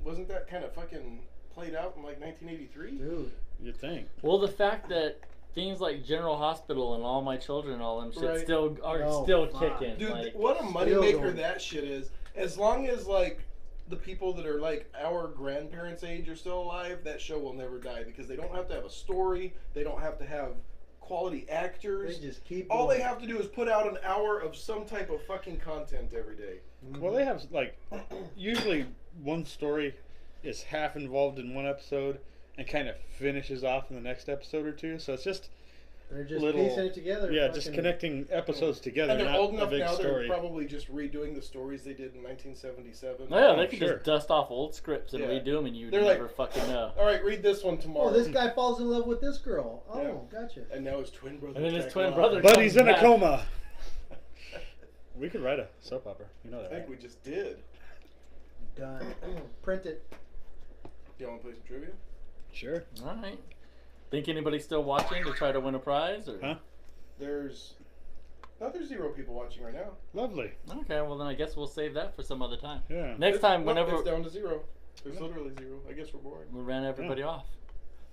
Wasn't that kind of fucking played out in like 1983? Dude. You'd think. Well, the fact that things like General Hospital and All My Children, all them shit Right. still are Oh, still fuck. kicking. Dude, like, what a Still moneymaker going. that shit is. As long as like the people that are like our grandparents' age are still alive, that show will never die because they don't have to have a story. They don't have to have quality They actors. just keep. All going. they have to do is put out an hour of some type of fucking content every day. Well, they have like usually one story is half involved in one episode and kind of finishes off in the next episode or two. So it's just They're just little, piecing it together. yeah, just fucking- connecting episodes together, And they're not old a enough big now. story. They're probably just redoing the stories they did in 1977. Oh, yeah, they could sure. just dust off old scripts and Yeah. redo them, and you'd They're never like- fucking know. All right, read this one tomorrow. Oh, this guy falls in love with this girl. Oh, Yeah. gotcha. And now his twin brother. And then his back twin alive. brother- But he's in a back. coma. We could write a soap opera. You know I that, think right? we just did. Done. Print it. You want to play some trivia? Sure. All right. Think anybody's still watching to try to win a prize? Or? Huh? There's 0 people watching right now. Lovely. Okay, well then I guess we'll save that for some other time. Yeah. Next time, No, whenever it's down to 0. There's literally 0. I guess we're boring. we ran everybody off,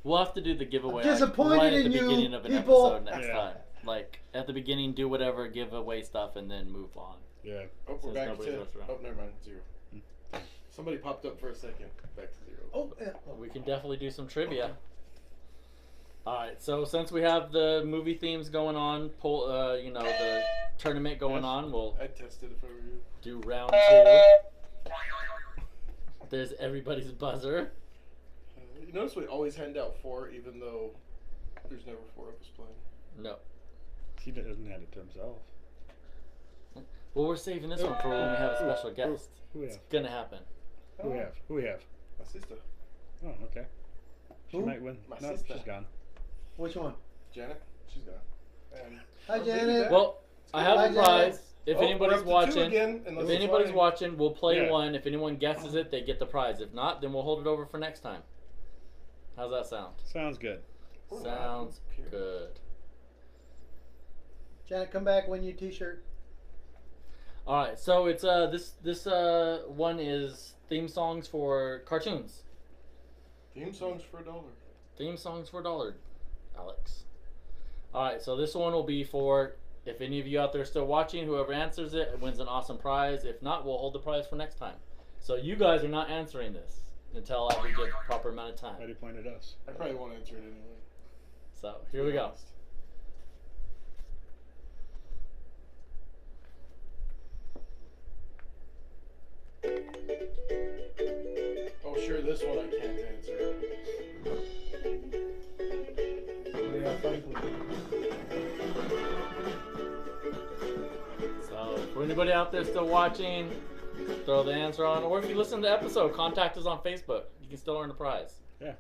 we'll have to do the giveaway I'm disappointed right at in the you, beginning of an people. episode next Yeah. time. Like at the beginning, do whatever, give away stuff, and then move on. Yeah. Oh, we're Since back nobody to. goes around. Oh, never mind. 0. Somebody popped up for a second. Back to 0. Oh, yeah. We can definitely do some trivia. All right, so since we have the movie themes going on, the tournament going on, we'll I'd test it if I were you. do round 2. There's everybody's buzzer. You notice we always hand out 4, even though there's never 4 of us playing. No. He doesn't hand it to himself. Well, we're saving this one for when we have a special guest. Who we It's have? gonna happen. Who we have? Who we have? My sister, Oh, okay. She Who? might win. My No, sister. she's gone. Which one? Janet. She's gone. And Hi, Oh, Janet. baby, Well, I have Hi, a prize. If Oh, we're anybody's up to 2 watching, again, unless if it's anybody's flying. watching, we'll play Yeah. one. If anyone guesses it, they get the prize. If not, then we'll hold it over for next time. How's that sound? Sounds good. Sounds good. Janet, come back, win you a t-shirt. All right, so it's this one is theme songs for cartoons. Theme songs for $1. Theme songs for $1, Alex. All right, so this one will be for if any of you out there are still watching, whoever answers it wins an awesome prize. If not, we'll hold the prize for next time. So you guys are not answering this until we get the proper amount of Why do time. you point at us? I probably won't answer it anyway. So here we go. Oh, sure, this one I can't answer. Yeah, frankly. So for anybody out there still watching, throw the answer on. Or if you listen to the episode, contact us on Facebook. You can still earn a prize. Yeah.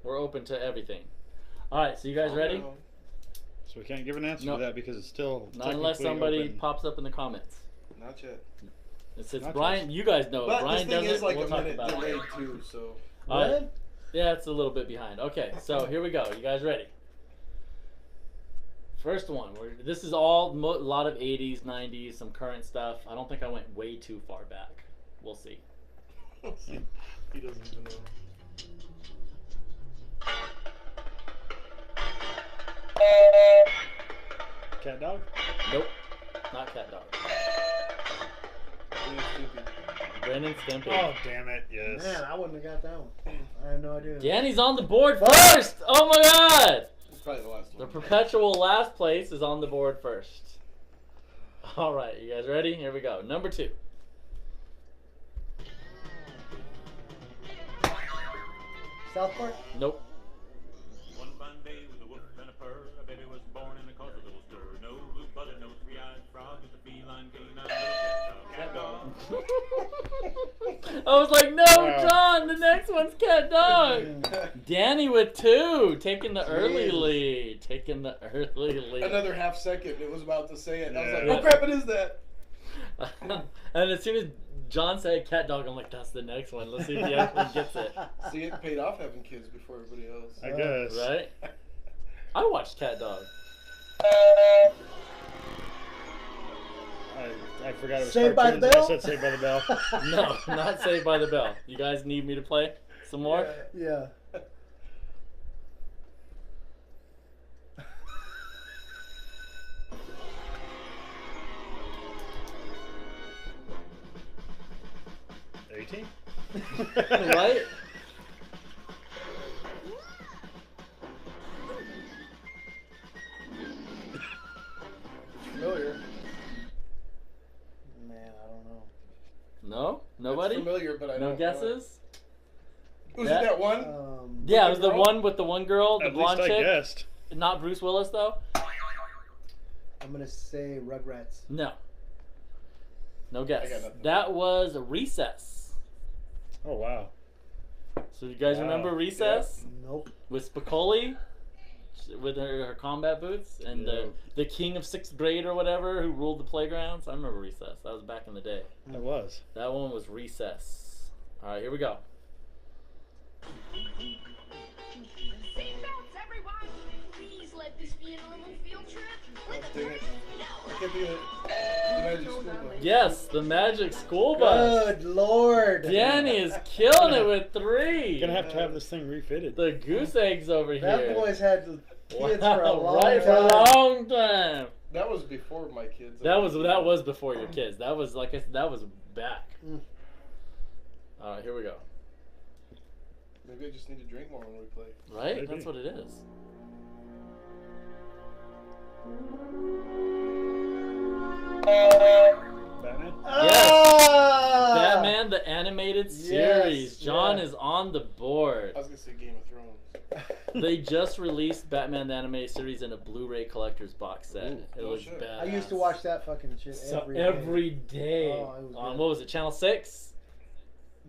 We're open to everything. All right, so you guys ready? So we can't give an answer No. to that because it's still Not unless technically somebody open. pops up in the comments. Not yet. It's Not Brian. You guys know. But Brian this thing does is it. like We'll a talk minute about it. delayed too, so. All right. What? Yeah, it's a little bit behind. Okay, so here we go. You guys ready? First one. This is all a lot of 80s, 90s, some current stuff. I don't think I went way too far back. We'll see. He doesn't even know. Cat dog? Nope. Not Cat Dog. Ren and Stimpy. Oh, damn it. Yes. Man, I wouldn't have got that one. I had no idea. Danny's on the board first! Oh my god! It's probably the last The one. perpetual last place is on the board first. Alright, you guys ready? Here we go. Number 2. South Park? Nope. One fine day with a whoop and a purr, a baby was born and it caused a little stir. No blue buzzard, no three-eyed frog, just a feline canine cat dog. I was like, no, Wow. John, the next one's Cat Dog. Danny with 2, taking the early Jeez. lead. Taking the early lead. Another half second, it was about to say it. I was like, Yeah. oh crap, it is that. And as soon as John said Cat Dog, I'm like, that's the next one. Let's see if he actually gets it. See, it paid off having kids before everybody else. I guess. Right? I watched Cat Dog. I forgot it was Saved by the cartoons, and Bell? I said Saved by the Bell. No, not Saved by the Bell. You guys need me to play some more? Yeah. Right? Familiar. Man, I don't know. No? Nobody? It's familiar, but I No don't know it. guesses? Was That- it that one? Yeah, it the was the girl? one with the one girl, the At least blonde I chick. guessed. not Bruce Willis though? I'm gonna say Rugrats. No. No guess. I got nothing. That was Recess. Oh wow. So you guys Wow. remember Recess Nope. with Spicoli, with her combat boots, and Yeah. the king of sixth grade or whatever who ruled the playgrounds? I remember Recess. That was back in the day. It was. That one was Recess. All right, here we go. Seatbelts, everyone! Please let this be a normal field trip. God Let dang the it. I can't think of it. The Magic School Bus. Yes, the Magic School Bus. Good lord. Danny is killing it with 3. Gonna have to have this thing refitted. The goose eggs over That here. boy's had kids Wow, for a long right, time. for a long time. That was before my kids. That was before your kids. That was like I said, that was back. Mm. All right, here we go. Maybe I just need to drink more when we play. Right? Maybe. That's what it is. Batman? Ah! Batman the animated series. Yes, John yeah. is on the board. I was gonna say Game of Thrones. They just released Batman the animated series in a Blu-ray collector's box set. Ooh. It Oh, looks shit. bad. I used to watch that fucking shit so every day. every day. Oh, it was On good. what was it? Channel 6?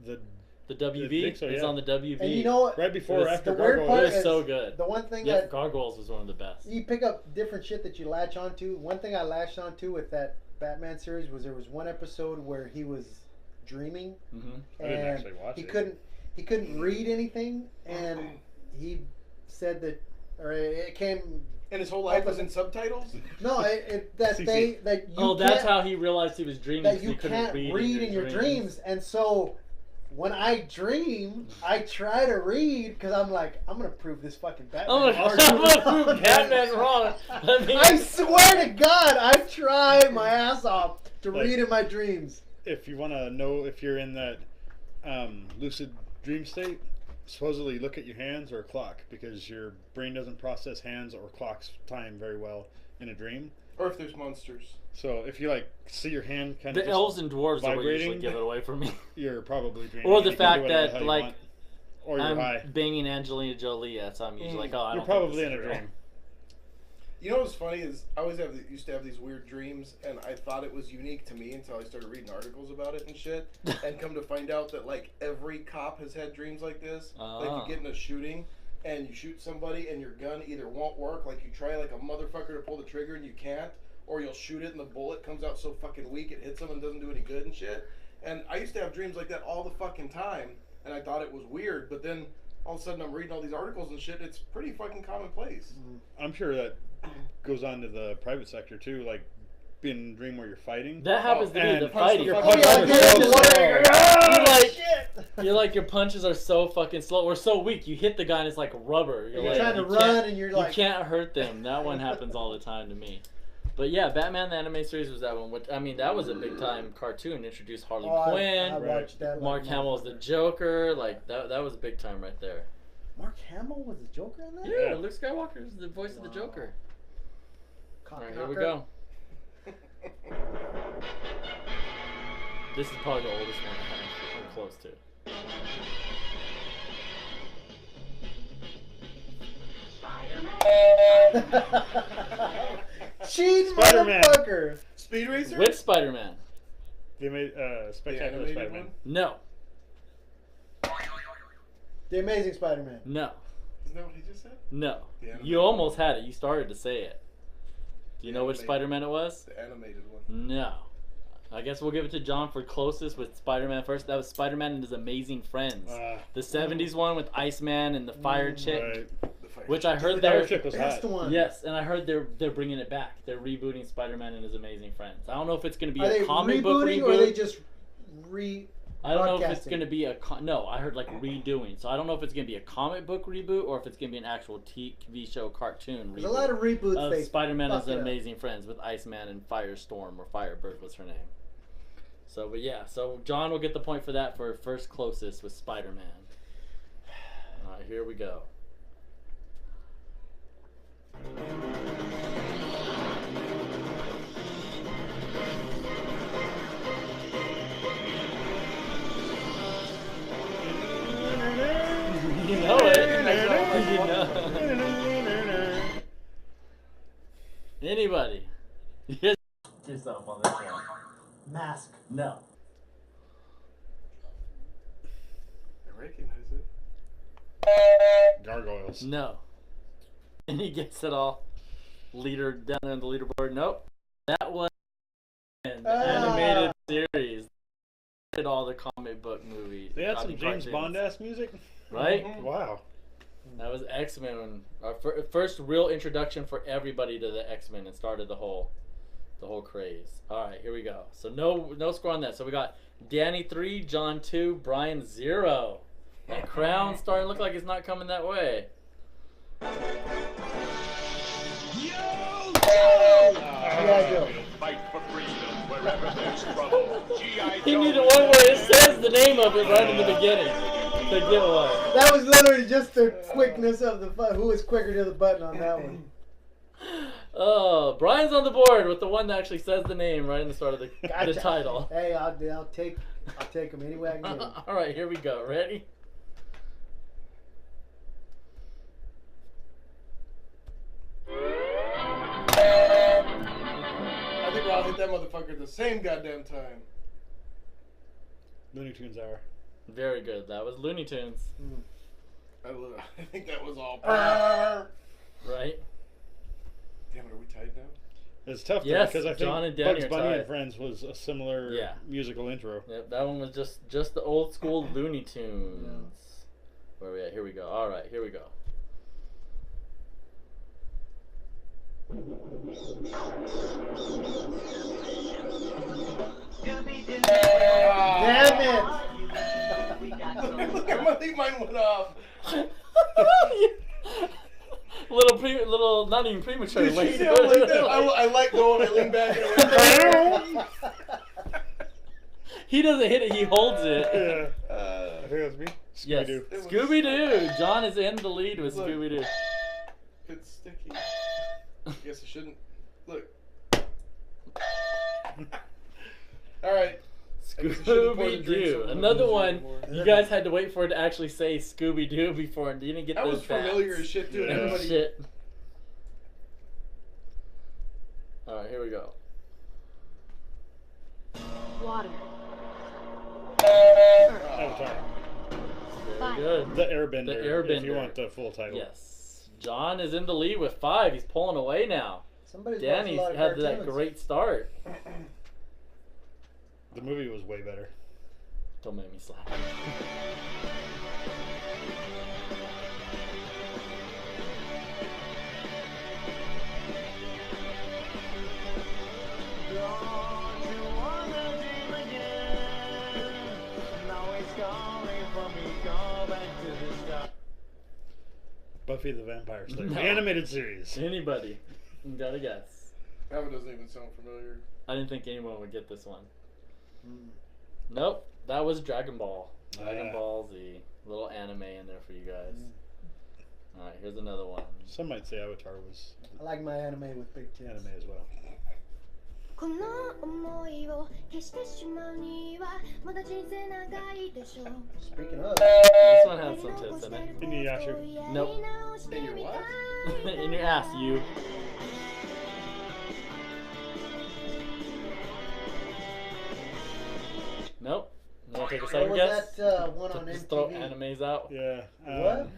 The The WB? think so, It's yeah. on the WB. And you know what? right before It or was after the weird it part Gargoyles. was so is- good. The one thing Yeah, that Gargoyles was one of the best. you pick up different shit that you latch onto. One thing I latched onto with that Batman series was there was one episode where he was dreaming Hmm I didn't and actually watch he it. couldn't read anything, and he said that, or it came. And his whole life was in subtitles. No, that CC. they that you Oh, that's can't- how he realized he was dreaming. that 'cause you he couldn't can't read in your dreams. And so when I dream, I try to read because I'm like, I'm gonna prove this fucking Batman. Oh my god, I'm gonna prove Batman's wrong. I mean, I swear to God, I try my ass off to Like- read in my dreams. If you want to know if you're in that lucid dream state, supposedly look at your hands or a clock because your brain doesn't process hands or clocks time very well in a dream. Or if there's monsters. So if you like see your hand kind the of elves and dwarves are what usually vibrating. give it away from me. you're probably dreaming. Or the You can do fact whatever the that, hell you like, want. or you're I'm high. banging Angelina Jolie. That's how I'm usually like, oh, I You're don't probably think in this a is real. dream. You know what's funny is I always used to have these weird dreams, and I thought it was unique to me until I started reading articles about it and shit, and come to find out that like every cop has had dreams like this. Like Ah. you get in a shooting and you shoot somebody and your gun either won't work, like you try like a motherfucker to pull the trigger and you can't, or you'll shoot it and the bullet comes out so fucking weak it hits them and doesn't do any good and shit. And I used to have dreams like that all the fucking time, and I thought it was weird, but then all of a sudden I'm reading all these articles and shit. It's pretty fucking commonplace. I'm sure that goes on to the private sector too, like being in a dream where you're fighting. That happens to be and the punch fighting. the Your fuck punches out are of yeah, so yeah, slow. You're like, Shit! you're like, your punches are so fucking slow or so weak. You hit the guy and it's like rubber. You're like, trying to you run can't- and you're you like, can't hurt them. That one happens all the time to me. But yeah, Batman the anime series was that one. Which, I mean, that was a big time cartoon. Introduced Harley oh, Quinn. I watched that. Mark like, Hamill was the Joker. Like that was a big time right there. Mark Hamill was the Joker in that? Yeah, Luke Skywalker is the voice of the Wow. Joker. All Cock right, here we knocker. go. This is probably the oldest one I have. I'm close to. Cheat Spider-Man. motherfucker. Speed Racer? Which Spider-Man? The Spectacular animated Spider-Man. one? No, The Amazing Spider-Man. no, Isn't that what he just said? no. The animated You almost had it. You started to say it. Do you The know which animated- Spider-Man it was? The animated one. No. I guess we'll give it to John for closest with Spider-Man first. That was Spider-Man and His Amazing Friends. The 70s one with Iceman and the fire chick. Right. The fire Which I chick. heard The they're fire chick was Best hot. one. yes, and I heard they're bringing it back. They're rebooting Spider-Man and His Amazing Friends. I don't know if it's going to be Are a they comic book rebooting reboot. or are they just re? I don't know if it's broadcasting? going to be a no. I heard like redoing, so I don't know if it's going to be a comic book reboot or if it's going to be an actual TV show cartoon reboot. There's a lot of reboots. of they Spider-Man and fuck His it up. Amazing Friends with Iceman and Firestorm or Firebird was her name. So, but yeah, so John will get the point for that for first closest with Spider-Man. All right, here we go. You know it. You know. Anybody? Yes. Yourself on this one. Mask. No. I recognize it. Gargoyles. No. Any guess at all? Leader down there on the leaderboard? Nope. That was an animated series. Did all the comic book movies. They had some comic James cartoons. Bond-ass music? Right? Wow. That was X-Men. Our first real introduction for everybody to the X-Men and started the whole craze. All right, here we go. So no score on that. So we got Danny 3, John 2, Brian 0. That crown starting to look like it's not coming that way. Yeah, Joe. Fight for freedom wherever there's trouble. G.I. He needed one where it says the name of it right in the beginning to get one. That was literally just the quickness of the who was quicker to the button on that one. Oh, Brian's on the board with the one that actually says the name right in the start of the Gotcha. title. Hey, I'll take them any way I can get them. All right, here we go. Ready? I think we all hit that motherfucker at the same goddamn time. Looney Tunes Hour. Very good. That was Looney Tunes, I think that was all. right? Damn it, are we tied now? It's tough though, Yes, because I think John and Danny Bugs are Bunny tied. and Friends was a similar Yeah. musical intro. Yep, that one was just the old school Looney Tunes. Where are we at? Here we go. All right, here we go. Damn it! Look, I think mine went off. little, not even premature. Did you Wait, see how like that? I let go and I lean back and I went, he doesn't hit it. He holds it. Yeah. I think that's me. Yes, Scooby-Doo. It was- Scooby Doo. John is in the lead with Look. Scooby Doo. It's sticky. Guess I shouldn't. Look. All right. I guess I shouldn't pour the Scooby drinks Doo. over the Another booze one. anymore. You guys had to wait for it to actually say Scooby Doo before, and you didn't get That those was familiar facts. as shit too. Yeah. Everybody. Shit. All right, here we go. Water. Avatar. Very good. The Airbender. The Airbender. If you want the full title. Yes. John is in the lead with 5. He's pulling away now. Somebody's Danny's watched a lot had of that cartoons. great start. The movie was way better. Don't make me slap. Buffy the Vampire Slayer. No. The animated series. Anybody? You gotta guess. That one doesn't even sound familiar. I didn't think anyone would get this one. Nope. That was Dragon Ball. Dragon Ah. Ball Z. Little anime in there for you guys. Alright, here's another one. Some might say Avatar was I like my anime with big tits. anime as well. この想いを消してしまうにはまだ人生長いでしょう Speaking of, This one has some tits in it. Inuyasha. Nope. In your what? In your ass, you. Nope. You wanna take a what second was guess? that one on Just throw MTV? animes out. Yeah. What?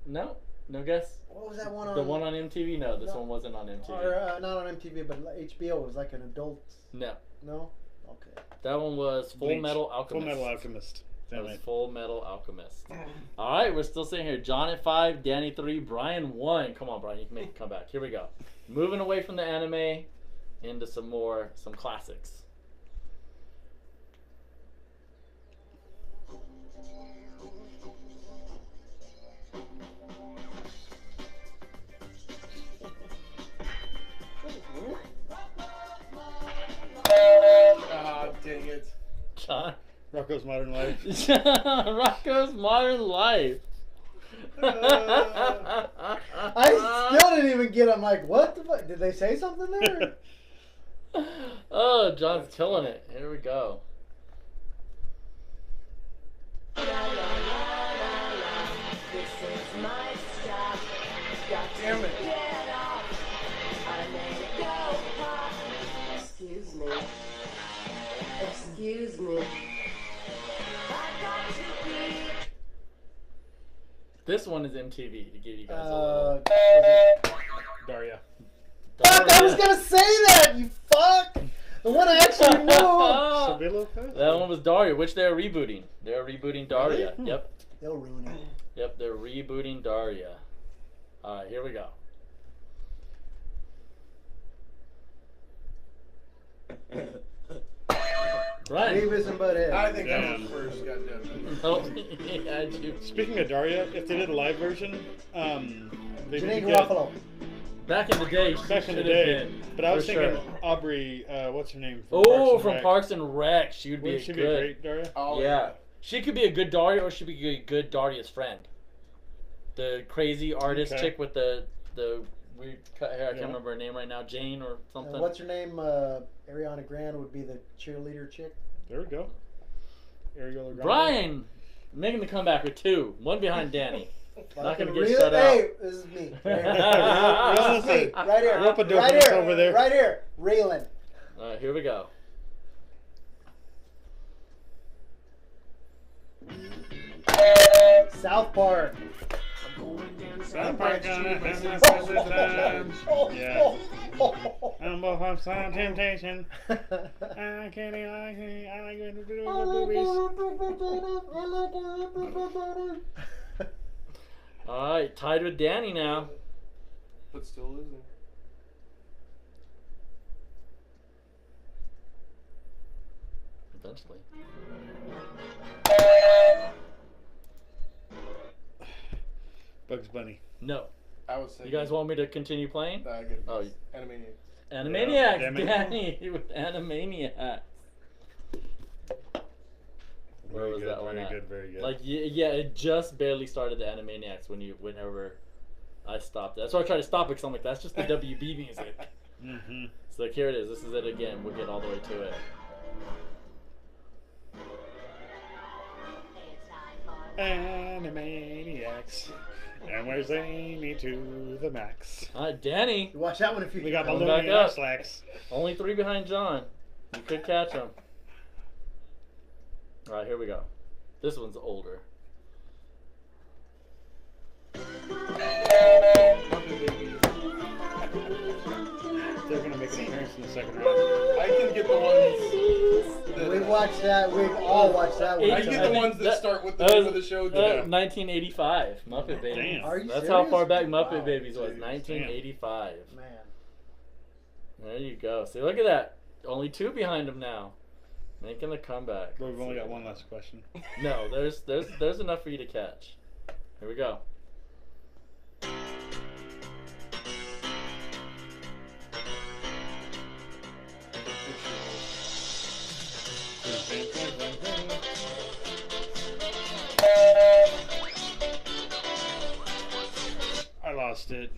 No? No guess? What was that one on? The one on MTV? No, this No. one wasn't on MTV. Or, not on MTV, but HBO. It was like an adult. No. No. Okay. That one was Full Bleach. Metal Alchemist. Full Metal Alchemist. That Damn was it. Full Metal Alchemist. Alright, we're still sitting here. John at 5, Danny 3, Brian 1. Come on, Brian, you can make a comeback. Here we go. Moving away from the anime into some classics. Ah, dang it. John? Rocco's Modern Life. Rocco's Modern Life. I still didn't even get. I'm like, what the fuck? Did they say something there? Oh, John's killing it. Here we go. Damn it. This one is MTV to give you guys a was little. it- Daria. Fuck! I was gonna say that. You fuck. The one I actually knew. Sylvia Lopez? That one was Daria, which they're rebooting. They're rebooting Daria. Really? Yep. They'll ruin it. Yep, they're rebooting Daria. Alright, here we go. Right. Beavis and Butthead. I think that Damn. was first. Goddamn. Oh, he had you. Speaking of Daria, if they did a live version, they Janine would get Garofalo. Back in the day, she back in the should have day. been. But I was for thinking sure. Aubrey, what's her name? Oh, and from Rec. Parks and Rec, she would be Wouldn't a she good. be a great Daria? Oh, Yeah. She could be a good Daria, or she could be a good Daria's friend. The crazy artist Okay. chick with the weird cut hair. I Yeah. can't remember her name right now. Jane or something. What's her name? Ariana Grande would be the cheerleader chick. There we go. Ariel Grande. Brian making the comeback with 2, 1 behind Danny. Not gonna get Real- shut out. Hey, this is me. Right here. This is me. Right here. Rope-a-dope Right is here. over there. Right here. Raylan. All right, here we go. South Park. South Park gonna have a special time. Yeah. I'm both on Silent Temptation. I can't eat I like it with boobies. All right, tied with Danny now. But still losing. Eventually. Bugs Bunny. No. I was You saying. guys want me to continue playing? Nah, I get it. Oh, Animaniacs. Animaniacs, damn it. Danny with Animaniacs. Where Very was good, that one very at? good, very good. Like yeah, it just barely started the Animaniacs whenever I stopped. That's why I tried to stop it because I'm like, that's just the WB music. Mm-hmm. So like, here it is. This is it again. We'll get all the way to it. Animaniacs. And where's Amy to the max? All right, Danny. You watch that one if you We got Coming Baloney back and up. Slacks. Only 3 behind John. You could catch him. All right, here we go. This one's older. They're gonna make an appearance in the second round. I can get the ones. That, We've watched that. We've all watched that one. I get I the think ones that start with the that name was- of the show. 1985, Muppet Babies. Damn. Are you That's serious? how far back Muppet Wow. Babies was. Jeez. 1985. Man. There you go. See, look at that. Only 2 behind him now, making the comeback. But we've only got one last question. No, there's enough for you to catch. Here we go. I lost it.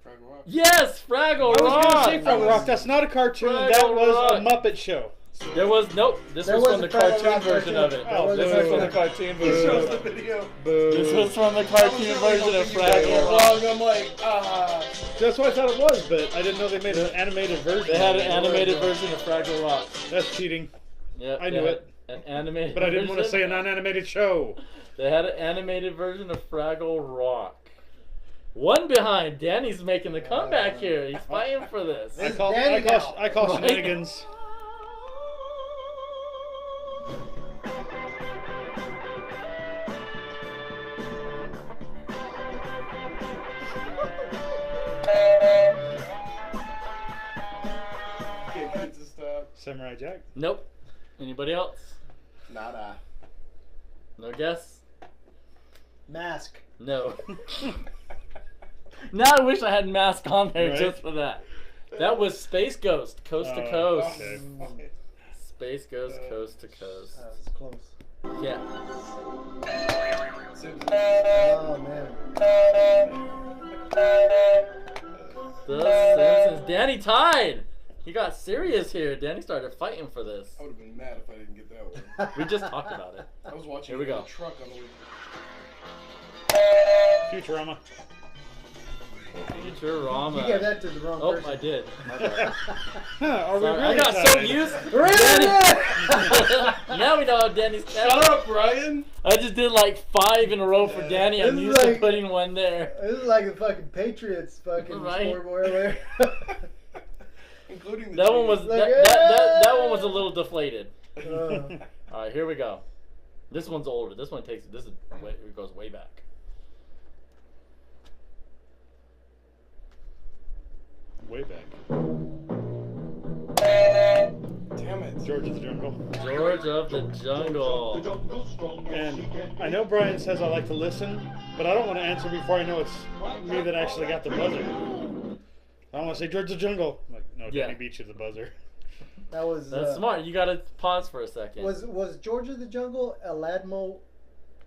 Fraggle Rock. Yes, Fraggle I was Rock. gonna say Fraggle Rock. That's not a cartoon. Fraggle That was Rock. a Muppet show. There was nope. This There was was from a the Fraggle cartoon Rock version of it. Oh, This boo. was from the cartoon He shows version. the video. Boo. This was from the I was cartoon really version of hoping you got it Fraggle Rock. wrong. I'm like, ah. That's what I thought it was, but I didn't know they made an animated version. They had of an it. animated version of Fraggle Rock. That's cheating. Yep, I they knew had it. An animated. But I didn't want to version. say a non-animated show. They had an animated version of Fraggle Rock. 1 behind. Danny's making the comeback here. He's fighting for this. This is Danny now. I call Right. shenanigans. Can't get it to stop. Samurai Jack. Nope. Anybody else? Nada. No guess? Mask. No. Now I wish I had Mask on there Right. just for that. That was Space Ghost, Coast to Oh, Coast. okay. Space Ghost, Coast to Coast. That was close. Yeah. Simpsons. Oh man. The Simpsons. Danny tied. He got serious here. Danny started fighting for this. I would have been mad if I didn't get that one. We just talked about it. I was watching Here we it in go. the truck on the way. Futurama. Futurama. You gave that to the wrong Oh, person. I did. My bad. Are we Sorry, really I got so tired? used. Really? Now we know how Danny's. Shut up, Brian. I just did like 5 in a row for Danny. I'm This is used to like- putting one there. This is like the fucking Patriots fucking Right. scoreboard there. Including the That one was cheese. that one was a little deflated. Uh, All right, here we go. This one's older. This one takes. This is way, it goes way back. Way back. Damn it. George of the Jungle. George of the Jungle. And I know Brian says I like to listen, but I don't want to answer before I know it's me that actually got the buzzer. I want to say George of the Jungle. I'm like, no, Yeah. Danny beat you to the buzzer. that was That's smart. You gotta pause for a second. Was George of the Jungle a Ladmo?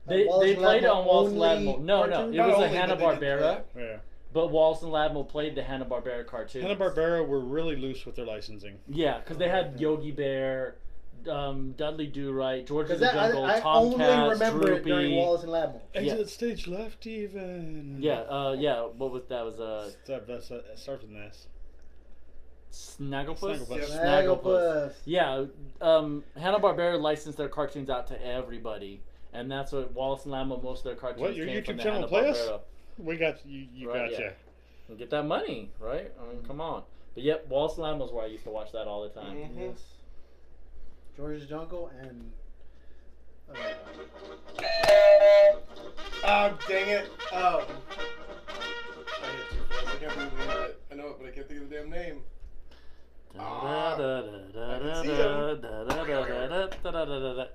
They played it on Wallace and Ladmo. No, cartoon? it was Not a only, Hanna but they did Barbera. Yeah. But Wallace and Ladmo played the Hanna Barbera cartoons. Hanna-Barbera were really loose with their licensing. Yeah, because they had Yogi Bear, Dudley Do-Right, George of Because the Jungle, I only Tomcats, remember Droopy. it during Wallace and Ladmo. Exit stage left even. Yeah. What was that? Was That starts with an S. Snagglepuss? Snagglepuss. Snagglepuss. Yeah, Hanna-Barbera licensed their cartoons out to everybody, and that's what Wallace and Lammo, most of their cartoons What, your came from YouTube the channel play us? Hanna-Barbera. We got you. You Right, gotcha. yeah. And get that money, right? I mean, come on. But yep, Wallace and Lammo's where I used to watch that all the time. Mhm. Yes. George's Jungle and. Oh, dang it. I hit too fast. I can't believe the name of it. I know it, but I can't think of the damn name.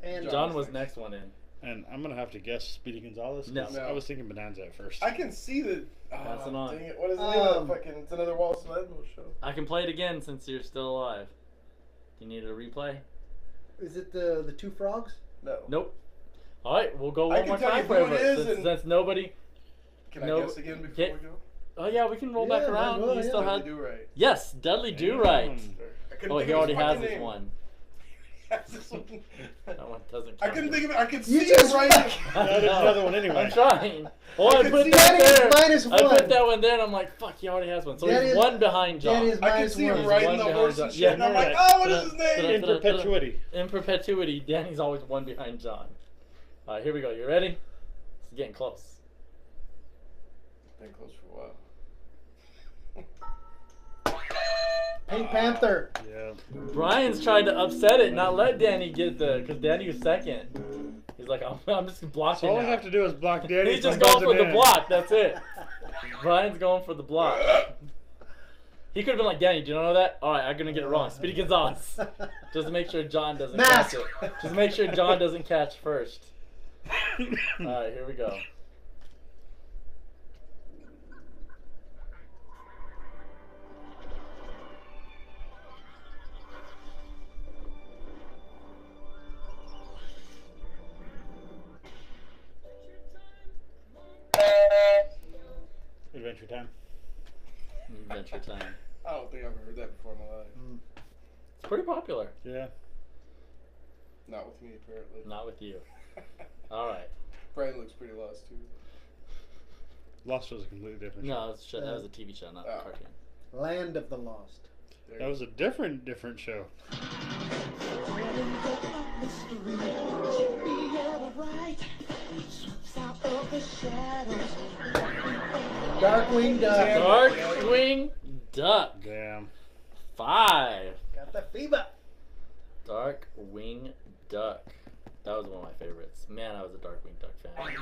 And John was next one in. And I'm gonna have to guess Speedy Gonzalez. 'cause No. I was thinking Bonanza at first. I can see the. That's an Oh, on. dang it. What is the name of that fucking. It's another Wallace and Ladmo show. I can play it again since you're still alive. Do you need a replay? Is it the two frogs? No. Nope. All right, we'll go I one can more tell time you for who it everyone, is since, and- since nobody. Can I No. guess again before Get- we go? Oh yeah, we can roll Yeah, back might around. as well, You yeah. still Dudley had Do Right. yes, Dudley Do Right. I couldn't Oh, think he of already his has fucking his name. one. This one. That one doesn't. I Count. couldn't think of it. I could You see just it right. I There's know. another one anyway. I'm trying. Oh, I can put see that Danny is there. minus I one. put that one there, and I'm like, fuck, he already has one. So Danny he's is- one behind John. Danny is I can minus see him one. riding One the behind horse John. and shit, Yeah, and I'm like, right. oh, what is his name? In perpetuity. In perpetuity, Danny's always one behind John. All right, here we go. You ready? It's getting close. Been close for a while. Pink Panther. Yeah. Brian's trying to upset it, not let Danny get because Danny was second. He's like, I'm just blocking. So all I now. have to do is block Danny. He's just from going for buzzing the in. block. That's it. Brian's going for the block. He could have been like, Danny, do you know that? All right, I'm gonna get it wrong. Speedy Gonzalez. Just to make sure John doesn't Mask. catch it. Just make sure John doesn't catch first. All right, here we go. Adventure Time. Adventure Time. I don't think I've heard that before in my life. It's pretty popular. Yeah. Not with me, apparently. Not with you. All right. Brian looks pretty lost, too. Lost was a completely different show. No, that was a TV show, not a Oh. cartoon. Land of the Lost. There That was a different show. Darkwing Duck. Darkwing Duck. Damn. 5. Got the fever. Darkwing Duck. That was one of my favorites. Man, I was a Darkwing Duck fan. Alright,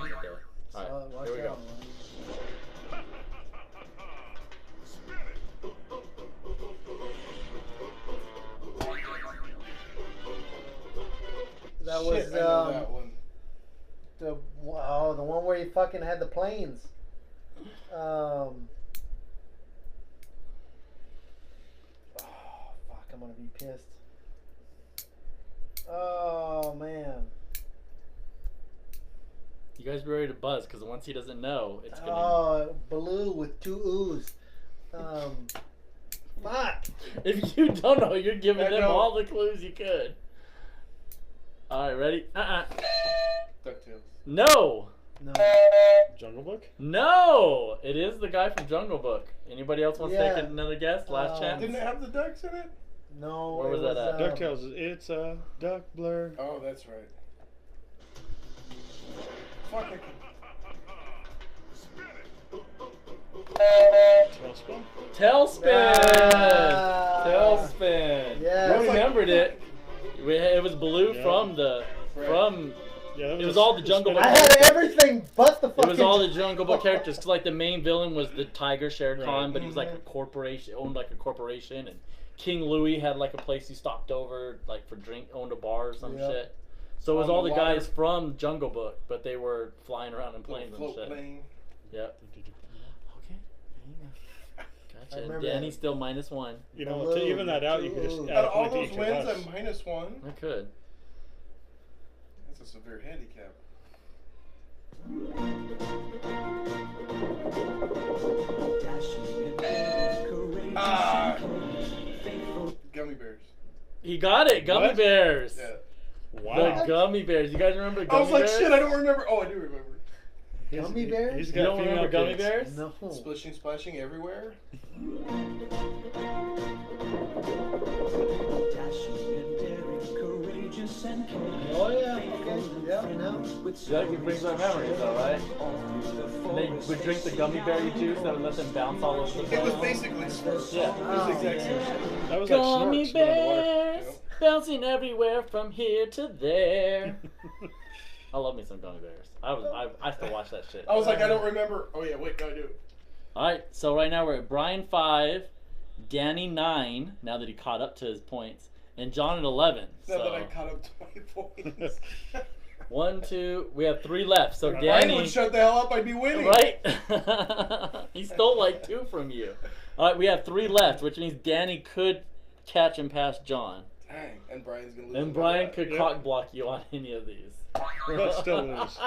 Watch here we go. out, man. That was Shit, I know that one. the one where he fucking had the planes. Oh fuck! I'm gonna be pissed. Oh man. You guys be ready to buzz, because once he doesn't know, it's gonna. Oh, blue with two O's. Fuck. If you don't know, you're giving I them know. all the clues you could. Alright, ready? DuckTales. No! No. Jungle Book? No, it is the guy from Jungle Book. Anybody else want to Yeah. take another guess? Last chance. Didn't it have the ducks in it? No. Where was that at? DuckTales. It's a duck blur. Oh, that's right. Fuck, I can... Tailspin? Tailspin. Ah. Tailspin. Yeah. You remembered it. It was blue Yeah. from the Right. from. Yeah, that It was all the Jungle Book. I had everything but the It fucking. was all the Jungle Book characters. Cause like the main villain was the tiger Shere Khan, Right. but he was like a corporation, owned like a corporation, and King Louis had like a place he stopped over, like for drink, owned a bar or some Yep. shit. So it was On all the the water. guys from Jungle Book, but they were flying around in planes and Float shit. plane. Yep. Okay. I Gotcha. remember Danny's that. still -1. You know, to even that out, you could just Out add Out a of all point to those each wins, of us. I'm -1. I could. That's a severe handicap. Ah! Gummy bears. He got it. Gummy What? bears. Yeah. Wow. The gummy bears. You guys remember the I gummy was like, bears? shit, I don't remember. Oh, I do remember. Gummy bears? He's You got don't female remember gummy kids. bears? No. Splishing, splashing everywhere. Oh yeah. Okay. Yeah. No. Yeah, it brings back memories, though, right? And they would drink the gummy berry juice that would let them bounce all over the It was place. basically Smurfs. Yeah. It was the exact same shit. That was like Gummy Snorks, but underwater. bears bouncing everywhere from here to there. I love me some gummy bears. I still watch that shit. I was like, I don't remember. Oh yeah, wait, no, I do. All right, so right now we're at Brian 5, Danny 9. Now that he caught up to his points, and John at 11. Now So that I caught up to my points. 1, 2. We have 3 left. So Brian Danny, would shut the hell up. I'd be winning. right? He stole like 2 from you. All right, we have 3 left, which means Danny could catch and pass John, Dang, and Brian's gonna lose. and another Brian one. could Yep. cock block you on any of these. But still lose.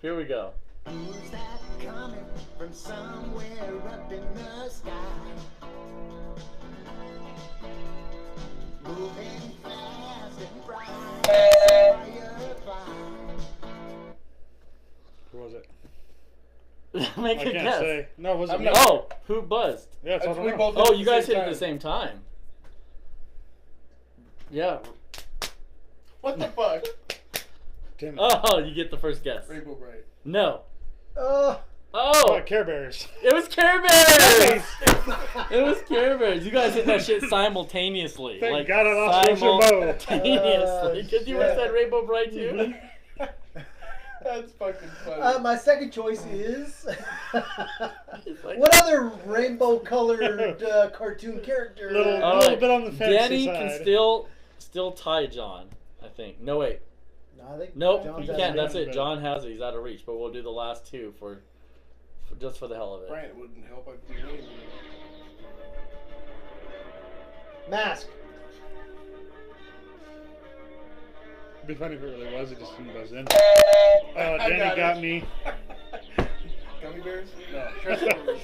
Here we go. Who's that coming from somewhere up in the sky? Moving fast and bright. Firefly. Who was it? Make I a can't guess. say. No, was it I'm me? not- Oh, who buzzed? Yeah, it's That's- all we around. both- Oh, at you the guys same hit it at time. the same time. Yeah. What the fuck? Damn it. Oh, you get the first guess. Rainbow Bright. No. Oh. Oh, Care Bears. it was Care Bears. It was Care Bears. You guys hit that shit simultaneously. Thank like God I lost Rainbow Bow. simultaneously. Because you would have shit. said Rainbow Bright too. That's fucking funny. My second choice is. It's like- What other rainbow-colored cartoon character? Little- All little right. bit on the fancy Danny side. can still tie John, I think. No, wait. No, I think Nope, John's you out can't. of That's reach. it. John has it. He's out of reach. But we'll do the last 2 for just for the hell of it. Brian, it wouldn't help. I'd be winning. Mask. It'd be funny if it really was. It just didn't buzz in. I Danny got it. me. Gummy bears? No. Transformers.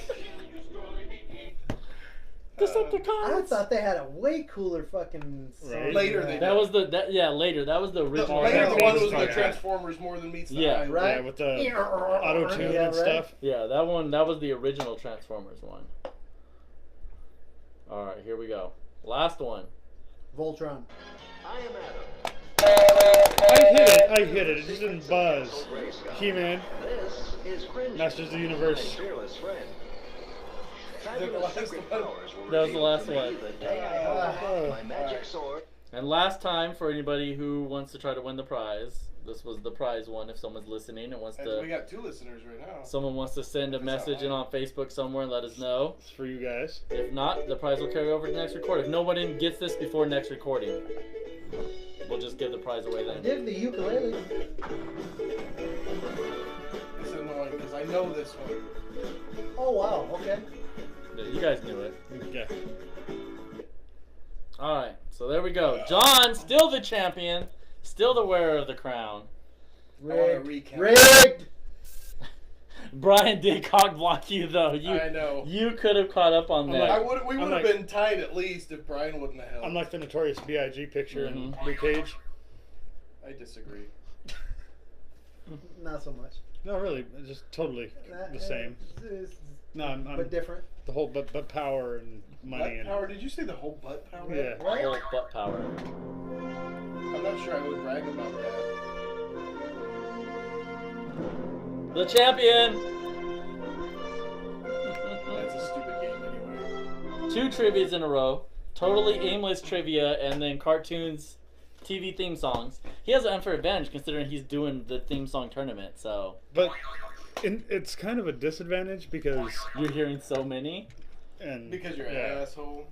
I Decepticons. thought they had a way cooler fucking. song Right. than Later that. they That was later. That was the original. Later, the one was the Transformers. Transformers more than meets the Yeah, eye. right. Yeah, with the auto tune Yeah, and right. stuff. Yeah, that one. That was the original Transformers one. All right, here we go. Last one. Voltron. I hit it. It just didn't buzz. He-Man. Masters of the Universe. That was the last one. Oh. And last time for anybody who wants to try to win the prize, this was the prize one. If someone's listening and wants And we to, got 2 listeners right now. someone wants to send a message in on Facebook somewhere and let us know. It's for you guys. If not, the prize will carry over to the next recording. If nobody gets this before next recording, we'll just give the prize away I then. did the ukulele. It's annoying because I know this one. Oh wow. Okay. Yeah, you guys knew it. Okay. All right, so there we go. John, still the champion, still the wearer of the crown. I want to recount. Rigged. Brian did cock block you though. I know. You could have caught up on I'm that. like- We would have like- been tied at least if Brian wouldn't have helped. I'm like the Notorious B.I.G. picture in Mhm. Luke Cage. I disagree. Not so much. No, really, it's just totally the same. No, I'm but different. the whole but power and money Butt and power? Did you say the whole butt power? Yeah. Whole butt power. I'm not sure I would brag about that. The champion. That's a stupid game anyway. 2 trivias in a row. Totally aimless trivia, and then cartoons, TV theme songs. He has an unfair advantage considering he's doing the theme song tournament. So but it's kind of a disadvantage because you're hearing so many. and Because you're an yeah, asshole.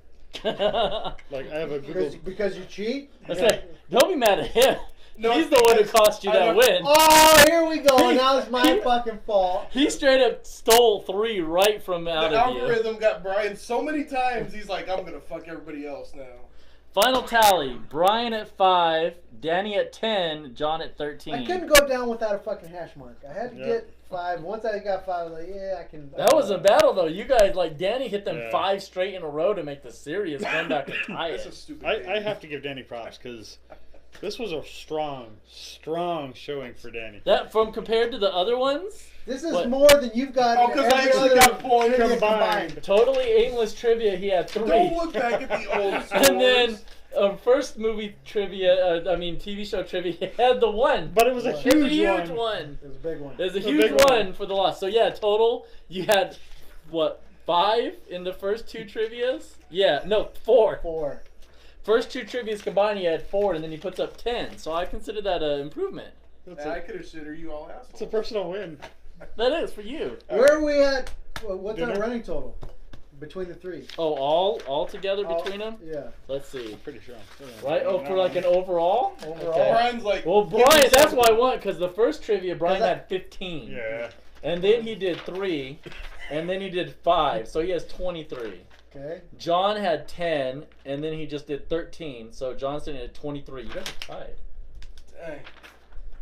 like I have a Google. Because you cheat. I say, don't be mad at him. No, He's the one who because cost you I that don't- win. Oh, here we go. He- Now it's my he- fucking fault. He straight up stole 3 right from out The of you. algorithm got Brian so many times, he's like, I'm gonna fuck everybody else now. Final tally: Brian at 5, Danny at 10, John at 13. I couldn't go down without a fucking hash mark. I had to Yeah. get 5. Once I got 5, I was like, yeah, I can. That was a battle though. You guys like Danny hit them Yeah. 5 straight in a row to make the serious comeback to tie That's a it. stupid I game. have to give Danny props because this was a strong showing for Danny. That from compared to the other ones, This is What? more than you've got. Oh, 'cause I every actually other got points trivia combined. totally aimless trivia. He had 3. Don't look back at the old scores. And then first movie trivia, TV show trivia, he had the 1. But it was a It was It was a huge, huge one. It was a big one. It was a A huge big one one. for the loss. So yeah, total you had what 5 in the first 2 trivias? Yeah, no 4. 4. First 2 trivias combined, he had 4, and then he puts up 10. So I consider that an improvement. It's I a, consider you all assholes. it's a personal win. That is for you. Where are we at? What's our Dinner? running total between the 3? Oh, all together between them? Yeah. Let's see. I'm pretty sure. Right? Oh, for like an overall? Overall. Okay. Brian's like, Well, give me Brian, that's something. why I won, because the first trivia, Brian 'Cause I- had 15. Yeah. And then he did 3, and then he did 5, so he has 23. Okay. John had 10, and then he just did 13, so John's sitting at 23. You guys are tied. Dang.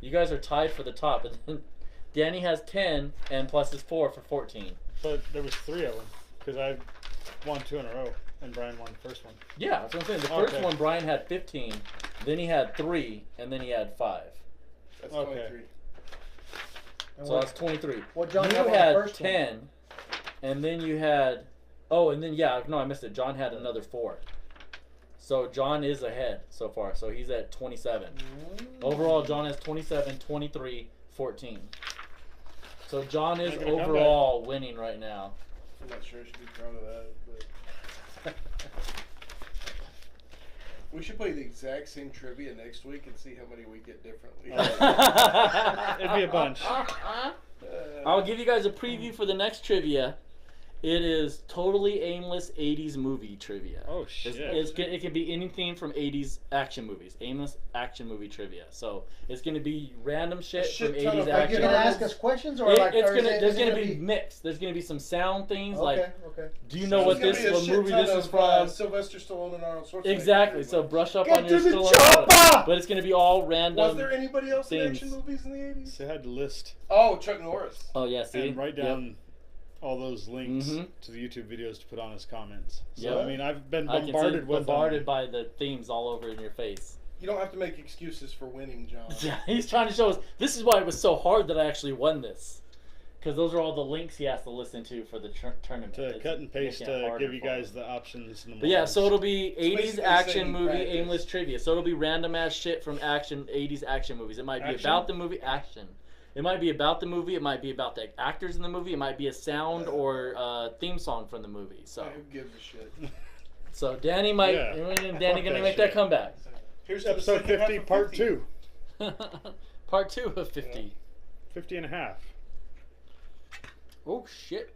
You guys are tied for the top, and then Danny has 10, and plus his 4 for 14. But there was 3 of them because I won 2 in a row and Brian won the first one. Yeah, that's what I'm saying. The first Okay. one, Brian had 15, then he had 3, and then he had 5. That's Okay. 23. And So what- that's 23. What John You have on the had first 10, and then you had... Oh, and then, yeah, no, I missed it. John had another 4. So John is ahead so far. So he's at 27. Overall, John has 27, 23, 14. So John is Making a comeback. overall winning right now. I'm not sure I should be proud of that, but we should play the exact same trivia next week and see how many we get differently. It'd be a bunch. I'll give you guys a preview for the next trivia. It is totally aimless 80s movie trivia. Oh, shit. It can be anything from 80s action movies. Aimless action movie trivia. So it's going to be random shit, shit from ton 80s of Are you action gonna movies. ask us questions or It- like? it's or is gonna, it- there's is it gonna be mixed. There's gonna be some sound things Okay. like, Okay. do you know So what it's gonna this be a what shit movie ton this is of, from? Sylvester Stallone and Arnold Schwarzenegger. Exactly. So But brush up Get on your to the Stallone. chopper! But it's gonna be all random. was there anybody else in things. action movies in the 80s? So I had to list Oh, Chuck Norris. Oh yeah, see. and write Yep. down all those links Mhm. to the YouTube videos to put on as comments. So, Yep. I mean, I've been I can see bombarded with bombarded them. by the themes all over in your face. You don't have to make excuses for winning, John. Yeah, he's trying to show us. This is why it was so hard that I actually won this, because those are all the links he has to listen to for the tournament. To It's cut and paste making it to harder give you for guys him. the options. And the But yeah, models. so it'll be 80s basically action saying movie practice. aimless trivia. So it'll be random ass shit from 80s action movies. It might be Action? about the movie action. It might be about the movie. It might be about the actors in the movie. It might be a sound or theme song from the movie. So, Who gives a shit? so Danny might. Yeah. Danny Fuck gonna that make that shit. comeback. Here's to the Episode second half 50, of part 50. 2. Part 2 of 50. 50 and a half. Oh shit,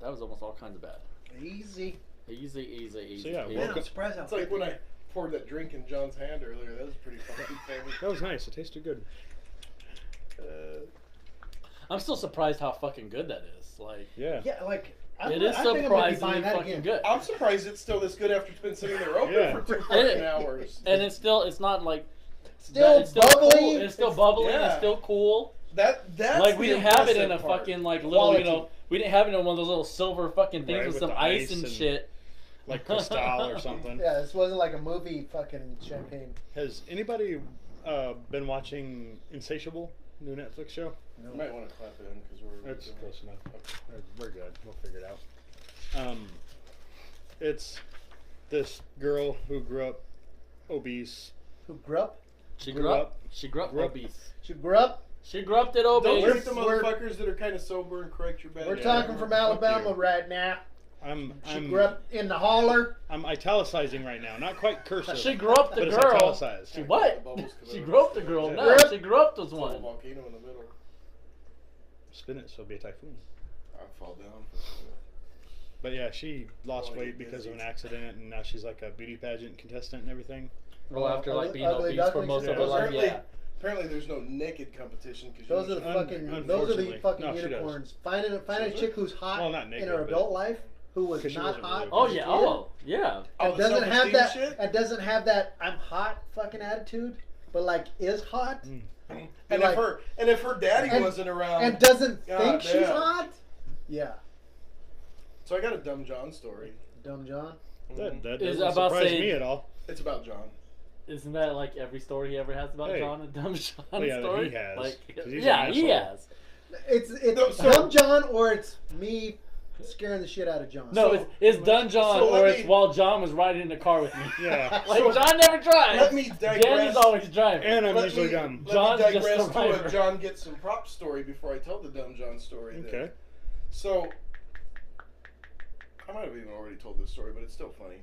that was almost all kinds of bad. Easy. Easy. So yeah, easy. Man, welcome. I'm surprised how It's like when I poured that drink in John's hand earlier. That was pretty fucking funny. That was nice. It tasted good. I'm still surprised how fucking good that is. Like, Yeah. Yeah, like it is I think I'm gonna be surprisingly buying that fucking again. good. I'm surprised it's still this good after it's been sitting there open Yeah. for 2 And fucking it- hours. And it's not like Still it's still bubbly. Cool. It's still bubbly. yeah. It's still cool. That's Like we the didn't have it in a impressive part. fucking like little, you Quality. know, we didn't have it in one of those little silver fucking things Right, with with some the ice ice and and- shit. Like Cristal or something. Yeah, this wasn't like a movie fucking champagne. Has anybody been watching Insatiable, new Netflix show? You might want to clap it in because we're. It's close enough. We're good. We'll figure it out. It's this girl who grew up obese. Who grew up? She Grew grew up. up. She grew up Grew up. obese. She grew up. She grew up that Don't obese. treat the We're- motherfuckers that are kind of sober and correct your bad. We're Yeah. talking from Alabama you. right now. She grew up in the holler. I'm italicizing right now, not quite cursive. She grew up the but it's girl. italicized. She what? Bubbles come She out. grew up the girl. No, Yep. she grew up this It's a one. volcano in the middle. Spin it so it'll be a typhoon. I'd fall down. But yeah, she lost Oh, weight you're because of busy. an accident, and now she's like a beauty pageant contestant and everything. Well, after like being Ugly obese for ducklings? most of her Yeah. life, Apparently, yeah. apparently there's no naked competition because Those are the fucking. Those are the unfortunately. fucking No, she does. unicorns. Find a Does chick who's hot Well, not naked, in her but- adult life who was 'Cause she not wasn't hot. really Oh as a yeah. kid, Oh yeah. and doesn't have self-esteem that. shit? And doesn't have that I'm hot fucking attitude, but like is hot And like- if her daddy and- wasn't around, and doesn't God think she's damn. hot. Yeah, so I got a dumb John story. dumb John. That Is doesn't about surprise say- me at all. It's about John. Isn't that like every story he ever has about Hey. John, a dumb John Well, yeah, that story? he has, Like, 'cause he's yeah, an he asshole. has. It's No, so- dumb John or it's me scaring the shit out of John. No, So- it's done John, so let or me- it's while John was riding in the car with me. Yeah. Like So- John never drives. Let me digress. Danny's always driving. And I'm Let usually me, dumb. let John's me just digress the to driver. a John gets some prop story before I tell the dumb John story. then. Okay. So, I might have even already told this story, but it's still funny.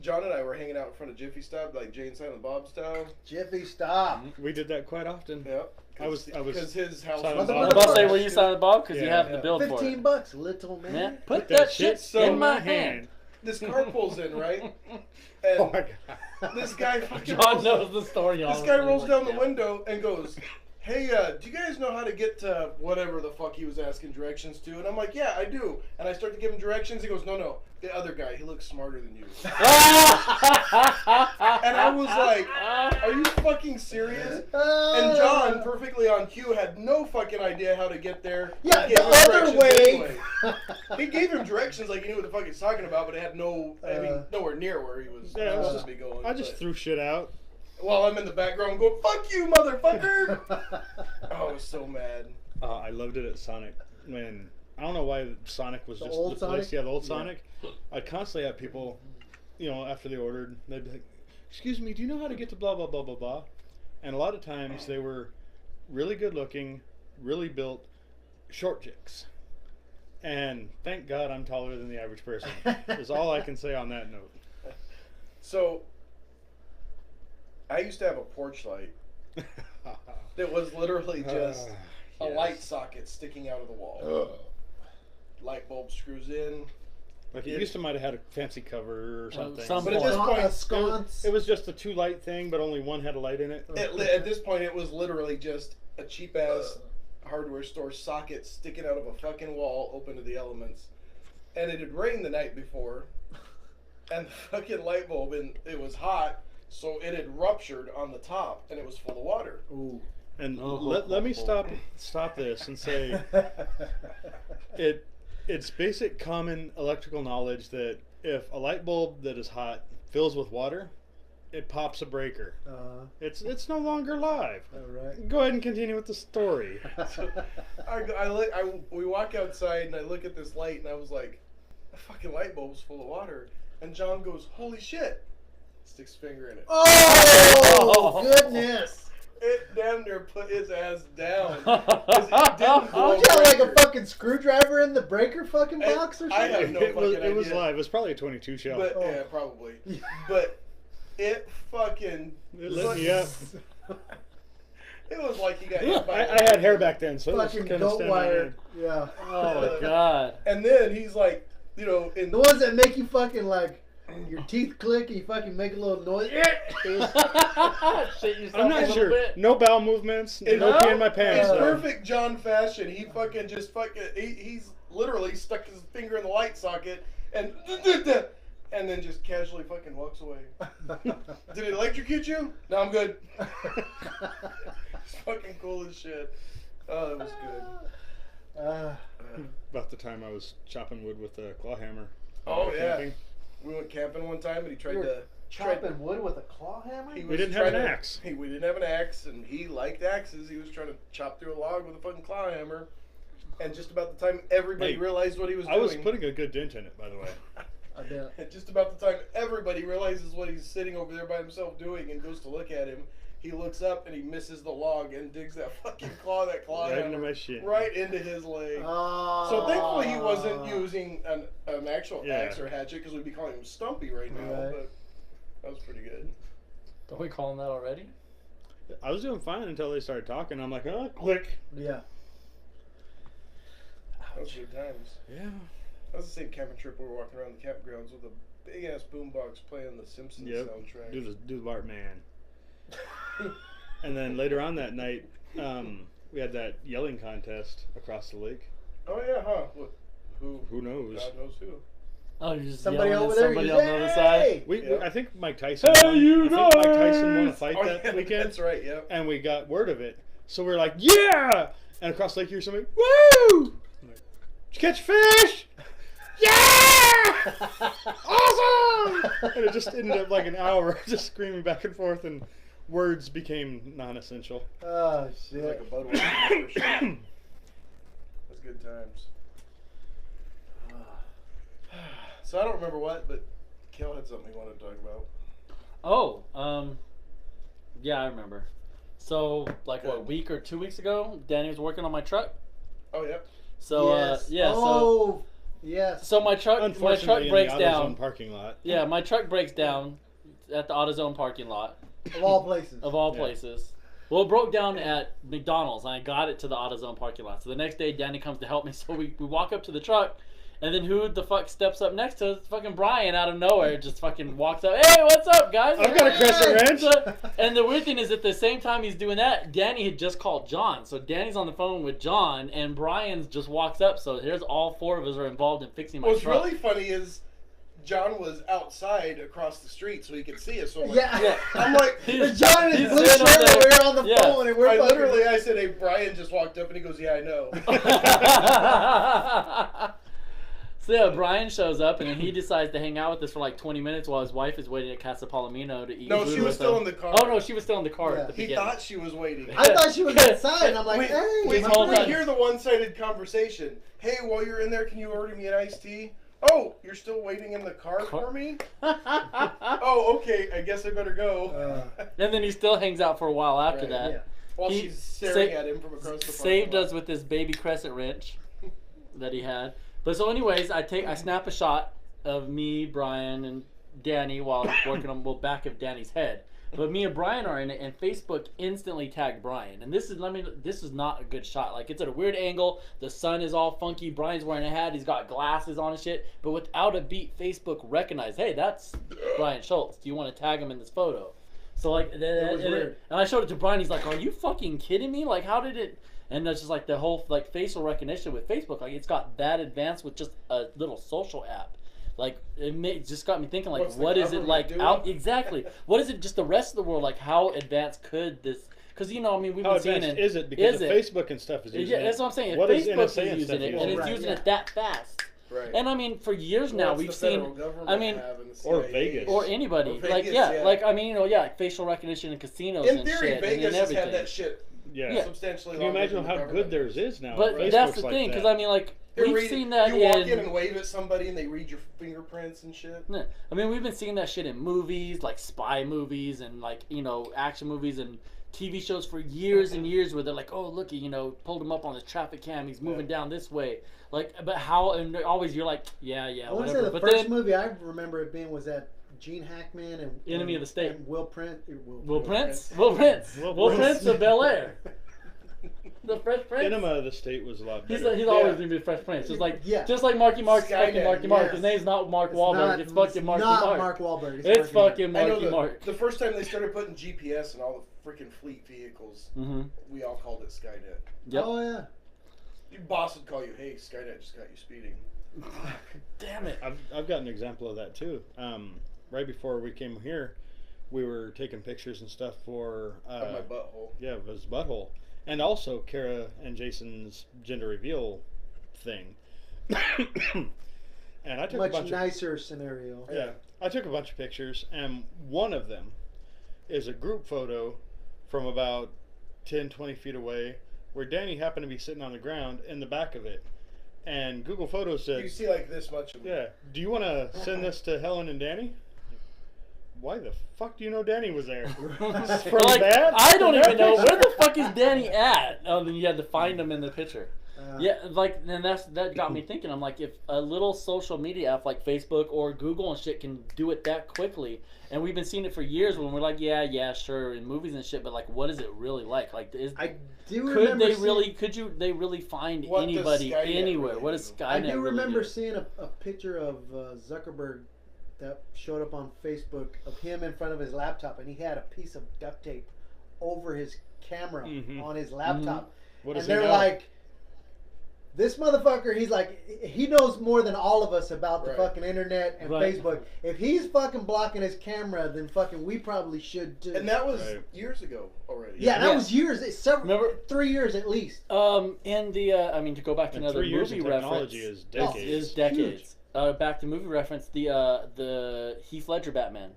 John and I were hanging out in front of Jiffy Stop, like Jay and Silent Bob style. Jiffy, stop. We did that quite often. Yep. I was- because his house Silent was Bob. I was about to say, Motherfucker. were you Silent Bob? Because you Yeah. have the Yeah. build for $15, it. little man. Man, put that shit in my hand. This car pulls in, right? Oh And my god. this guy fucking John rolls, knows the story. this honestly, guy rolls like, down the yeah. window and goes, "Hey, do you guys know how to get to whatever the fuck he was asking directions to?" And I'm like, "Yeah, I do." And I start to give him directions. He goes, "No, the other guy. He looks smarter than you." and And I was like, "Are you fucking serious?" And John, perfectly on cue, had no fucking idea how to get there. Yeah, He the gave him other directions way. anyway. He gave him directions like he knew what the fuck he's talking about, but it had no, I mean, nowhere near where he was Yeah, it was supposed to be going. I just but- threw shit out. while I'm in the background going, "Fuck you, motherfucker!" Oh, I was so mad. I loved it at Sonic when I don't know why Sonic was The just old the place. Sonic? Yeah, the old Yeah. Sonic. I'd constantly have people, you know, after they ordered, they'd be like, "Excuse me, do you know how to get to blah blah blah blah blah?" And a lot of times they were really good looking, really built, short chicks. And thank God I'm taller than the average person. Is all I can say on that note. So, I used to have a porch light that was literally just a Yes. light socket sticking out of the wall. Light bulb screws in. Like it used to might have had a fancy cover or something. some But at this point, a sconce. It was just a 2-light thing, but only one had a light in it. At this point, it was literally just a cheap ass hardware store socket sticking out of a fucking wall, open to the elements. And it had rained the night before, and the fucking light bulb, and it was hot, so it had ruptured on the top, and it was full of water. Ooh. And Oh, let me stop this and say it's basic common electrical knowledge that if a light bulb that is hot fills with water, it pops a breaker. It's no longer live. All right. Go ahead and continue with the story. We walk outside, and I look at this light, and I was like, "The fucking light bulb's full of water." And John goes, "Holy shit!" Sticks his finger in it. Oh goodness! It damn near put his ass down. 'Cause it didn't blow Don't you have like a breaker. fucking screwdriver in the breaker fucking Hey, box or I something? have no it was fucking idea. live. It was probably a 22 shell. But Oh. yeah, probably. But it fucking. It lit me up. It was like he got hit by. I had hair back then, so it was Fucking kind of goat wire. Yeah. Oh my god. And then he's like, you know, in The ones that make you fucking like your teeth click and you fucking make a little noise. Shit yourself I'm a not little sure. bit. No bowel movements. In- No pee in my pants. in though. perfect John fashion, he fucking just fucking. He's literally stuck his finger in the light socket and then just casually fucking walks away. Did it electrocute you? No, I'm good. It's fucking cool as shit. Oh, that was good. About the time I was chopping wood with a claw hammer. Oh, yeah. Camping. We went camping one time and he tried You were to. chopping wood with a claw hammer. He We was didn't have trying an to- axe. we didn't have an axe, and he liked axes. He was trying to chop through a log with a fucking claw hammer. And just about the time everybody Hey, realized what he was I doing. was putting a good dent in it, by the way. I bet. And just about the time everybody realizes what he's sitting over there by himself doing and goes to look at him, he looks up and he misses the log and digs that fucking claw Right into hammer my shit. right into his leg. Oh. So thankfully he wasn't using an actual Yeah. axe or hatchet because we'd be calling him Stumpy right now. Right. But that was pretty good. Don't we call him that already? I was doing fine until they started talking. I'm like, oh, click. Yeah. That was good times. Yeah. That was the same camping trip we were walking around the campgrounds with a big ass boombox playing the Simpsons Yep. soundtrack. Do the Bartman. And then later on that night, we had that yelling contest across the lake. Oh yeah, huh? What, Who knows? God knows who. Oh, you're just Somebody yelling at over there. somebody goes, on the other side. "Hey!" We, Yeah. I think Mike Tyson. Hey, won. you I think Mike Tyson won a guys! fight Oh, that yeah, weekend, that's right. Yep. and we got word of it. So we are like, yeah! And across the lake, you hear somebody, woo! I'm like, did you catch fish? Yeah! Awesome! And it just ended up like an hour just screaming back and forth, and words became non-essential. Oh It's shit. like a Budweiser. for sure. That's good times. So I don't remember what, but Kel had something he wanted to talk about. Oh, yeah, I remember. So, like, what, a Good. week or 2 weeks ago, Danny was working on my truck. Oh yep. So, Yes. yeah, Oh, yes. so my truck Unfortunately, breaks in the AutoZone down. parking lot. Yeah, my truck breaks down at the AutoZone parking lot, Of all places. of all Yeah. places. Well, it broke down at McDonald's, and I got it to the AutoZone parking lot. So the next day, Danny comes to help me. So we walk up to the truck, and then who the fuck steps up next to us? Fucking Brian out of nowhere just fucking walks up. Hey, what's up, guys? I've got a crescent wrench. So- and the weird thing is, at the same time he's doing that, Danny had just called John. So Danny's on the phone with John, and Brian just walks up. So here's all four of us are involved in fixing my What's truck. really funny is John was outside across the street so he could see us. So I'm like, Yeah. I'm like, He's- John and he's his blue sitting shirt on the- over here on the yeah. phone, and we're I fucking- literally, I said, hey, Brian just walked up, and he goes, yeah, I know. So yeah, Brian shows up and then he decides to hang out with us for like 20 minutes while his wife is waiting at Casa Palomino to eat No, food she was with still him. in the car. Oh no, she was still in the car Yeah. at the He beginning. thought she was waiting. I thought she was outside, and I'm like, we, hey, we, my whole we time. hear the one-sided conversation. Hey, while you're in there, can you order me an iced tea? Oh, you're still waiting in the car for me? Oh, okay. I guess I better go. And then he still hangs out for a while after Right, that. yeah. While he she's staring sa- at him from across the parking Saved lot. us with this baby crescent wrench that he had. But so anyways, I snap a shot of me, Brian, and Danny while I'm working on the back of Danny's head. But me and Brian are in it, and Facebook instantly tagged Brian. And this is not a good shot. Like, it's at a weird angle. The sun is all funky. Brian's wearing a hat. He's got glasses on and shit. But without a beat, Facebook recognized, hey, that's Brian Schultz. Do you want to tag him in this photo? So like, was and weird. I showed it to Brian. He's like, "Are you fucking kidding me? Like, how did it?" And that's just like the whole like facial recognition with Facebook. Like, it's got that advanced with just a little social app. Like, it just got me thinking. Like, What's the what is it government like doing? out exactly? What is it? Just the rest of the world? Like, how advanced could this? Because you know, I mean, we've How been seeing advanced it. is it? Because Is of it? Facebook and stuff is using Yeah, it. that's what I'm saying. What is Facebook NSA is and using stuff it, using? and it's Right, using yeah. it that fast. Right. And I mean, for years now, What's we've the seen. federal government I mean, have in the or CIA? Vegas. or anybody, Or like Vegas, yeah, yeah. like I mean, you know, yeah, like facial recognition in casinos In and theory, shit, Vegas and has everything. had that shit Yeah. substantially Can you longer imagine than the how government good theirs has. is now? But Facebook's that's the like thing, that. because I mean, like They we've read- seen that you walk in in. and wave at somebody and they read your fingerprints and shit. Yeah, I mean, we've been seeing that shit in movies, like spy movies, and like action movies and TV shows for years and years, where they're like, oh look, pulled him up on the traffic cam, he's moving down this way, like, but how? And always you're like, yeah, I want to whatever. say the But first then movie I remember it being was that Gene Hackman and Enemy of the State. and Will Prince. Will Prince of Bel Air, the Fresh Prince. Enema of the State was a lot He's, better. he's always gonna be the Fresh Prince, just like Yeah. Marky Mark's Skynet, fucking Marky Mark. yes. His name's not Mark It's Wahlberg. not- It's fucking Marky not Mark. Mark Wahlberg. It's Marky Mark. fucking I know Marky Mark. the first time they started putting GPS in all the freaking fleet vehicles, Mm-hmm. we all called it Skynet. Yep. Oh yeah. Your boss would call you, hey, Skynet just got you speeding. Damn it. I've got an example of that too. Right before we came here, we were taking pictures and stuff for Of my butthole. yeah, it was butthole, and also Kara and Jason's gender reveal thing. And I took a Much bunch nicer scenario. of I took a bunch of pictures, and one of them is a group photo from about 10, 20 feet away where Danny happened to be sitting on the ground in the back of it. And Google Photos said, You see like this much of me. yeah, do you want to send this to Helen and Danny? Why the fuck do you know Danny was there? From Like, that? I don't From even that know picture? where the fuck is Danny at. Oh, then you had to find him in the picture. Yeah, like then that got me thinking. I'm like, if a little social media app like Facebook or Google and shit can do it that quickly, and we've been seeing it for years when we're like, yeah, sure, in movies and shit, but like, what is it really like? Like, I do could remember they seeing- really? They really find What does anybody Skynet anywhere? really What does do? Skynet? I do really remember do? seeing a picture of Zuckerberg that showed up on Facebook of him in front of his laptop, and he had a piece of duct tape over his camera Mhm. on his laptop. What And does he they're know? like, this motherfucker, he's like, he knows more than all of us about the Right. fucking internet and Right. Facebook. If he's fucking blocking his camera, then fucking we probably should too. And that was Right. years ago already. yeah, that Yeah. was years. It's several, Remember- 3 years at least. And the I mean, to go back to And another 3 years movie in technology reference, is decades. is decades. Back to movie reference, the Heath Ledger Batman.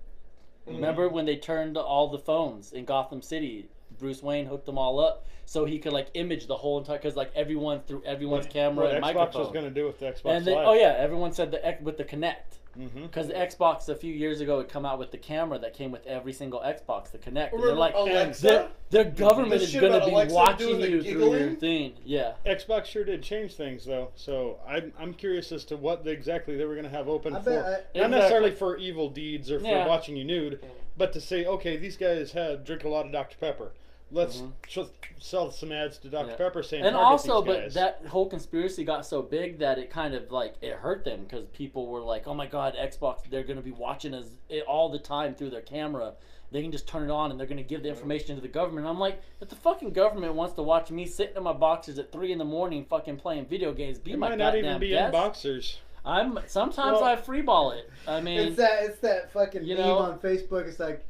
Remember when they turned all the phones in Gotham City? Bruce Wayne hooked them all up so he could like image the whole entire, because like everyone through everyone's camera What and Xbox microphone. was going to do with the Xbox And then, Live. oh yeah, everyone said with the Kinect. Mm-hmm. Because the Xbox a few years ago had come out with the camera that came with every single Xbox, the Kinect. And they're Remember like, Alexa? their government The is shit going to about be Alexa watching doing the you through your giggling? thing. Yeah. Xbox sure did change things though, so I'm curious as to what exactly they were going to have open I for. bet Not Exactly. necessarily for evil deeds or for Yeah. watching you nude, but to say, okay, these guys drink a lot of Dr. Pepper. Let's sell some ads to Dr. Yeah. Pepper saying And target also, these but guys. that whole conspiracy got so big that it kind of like it hurt them because people were like, "Oh my God, Xbox! They're going to be watching us all the time through their camera. They can just turn it on and they're going to give the information to the government." And I'm like, if the fucking government wants to watch me sitting in my boxers at 3 a.m. fucking playing video games, be It my might not goddamn even be guest. in boxers. Sometimes Well- I freeball it. I mean, It's that fucking you meme know- on Facebook. It's like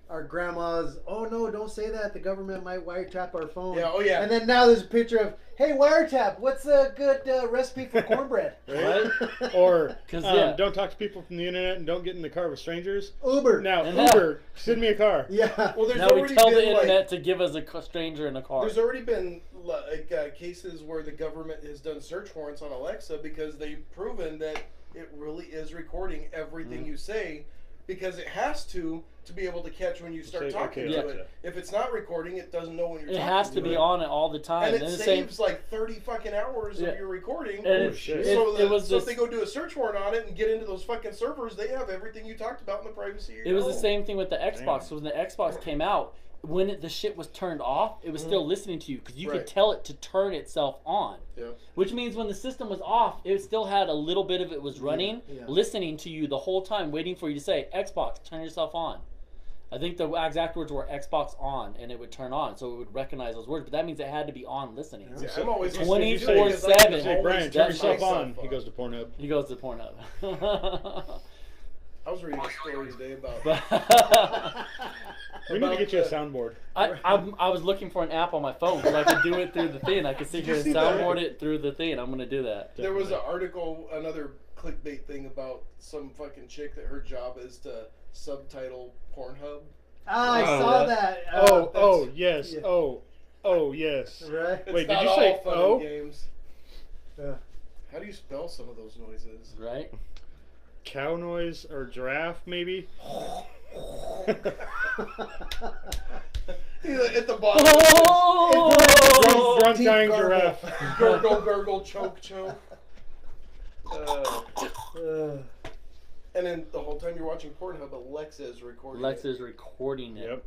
our grandmas. Oh no, don't say that. The government might wiretap our phone. Yeah, oh yeah. And then now there's a picture of, hey, wiretap. What's a good recipe for cornbread? Right? Or 'Cause, yeah. don't talk to people from the internet and don't get in the car with strangers. Uber. Now, And Uber, send me a car. Yeah. Well, there's now we already tell been the like, internet to give us a stranger in a car. there's already been like cases where the government has done search warrants on Alexa because they've proven that it really is recording everything Mm-hmm. you say, because it has to be able to catch when you start Say, talking okay, to Alexa. it. If it's not recording, it doesn't know when you're It talking has to be it. on it all the time. And it the saves like 30 fucking hours Yeah. of your recording. And it- shit. So, it was so if this- they go do a search warrant on it and get into those fucking servers, they have everything you talked about in the privacy of It your was the home. same thing with the Xbox. Damn. So when the Xbox came out, when the shit was turned off, it was still listening to you because you could Right. tell it to turn itself on. Yeah. Which means when the system was off, it still had a little bit of it was running, yeah. listening to you the whole time, waiting for you to say, Xbox, turn yourself on. I think the exact words were Xbox on, and it would turn on, so it would recognize those words. But that means it had to be on listening. Yeah, I'm always 24/7. Say, Brian, turn That's yourself my on. He goes to Pornhub. He goes to Pornhub. I was reading a story today about. We need to get you a About soundboard. I was looking for an app on my phone because I could do it through the thing. I could sit Did here you and see that? soundboard it through the thing. I'm gonna do that. There was an article, another clickbait thing about some fucking chick that her job is to subtitle Pornhub. I Oh, saw yeah. that. Oh, yes. yeah. Oh, yes. Right. It's Wait, did not you all say fun oh? and games. Yeah. How do you spell some of those noises? Right? Cow noise or giraffe, maybe? At the bottom. Oh! Drunk Teeth dying gargle. giraffe. Gurgle, gurgle, choke, choke. And then the whole time you're watching Pornhub, Alexa is recording. Alexa's recording it. Yep.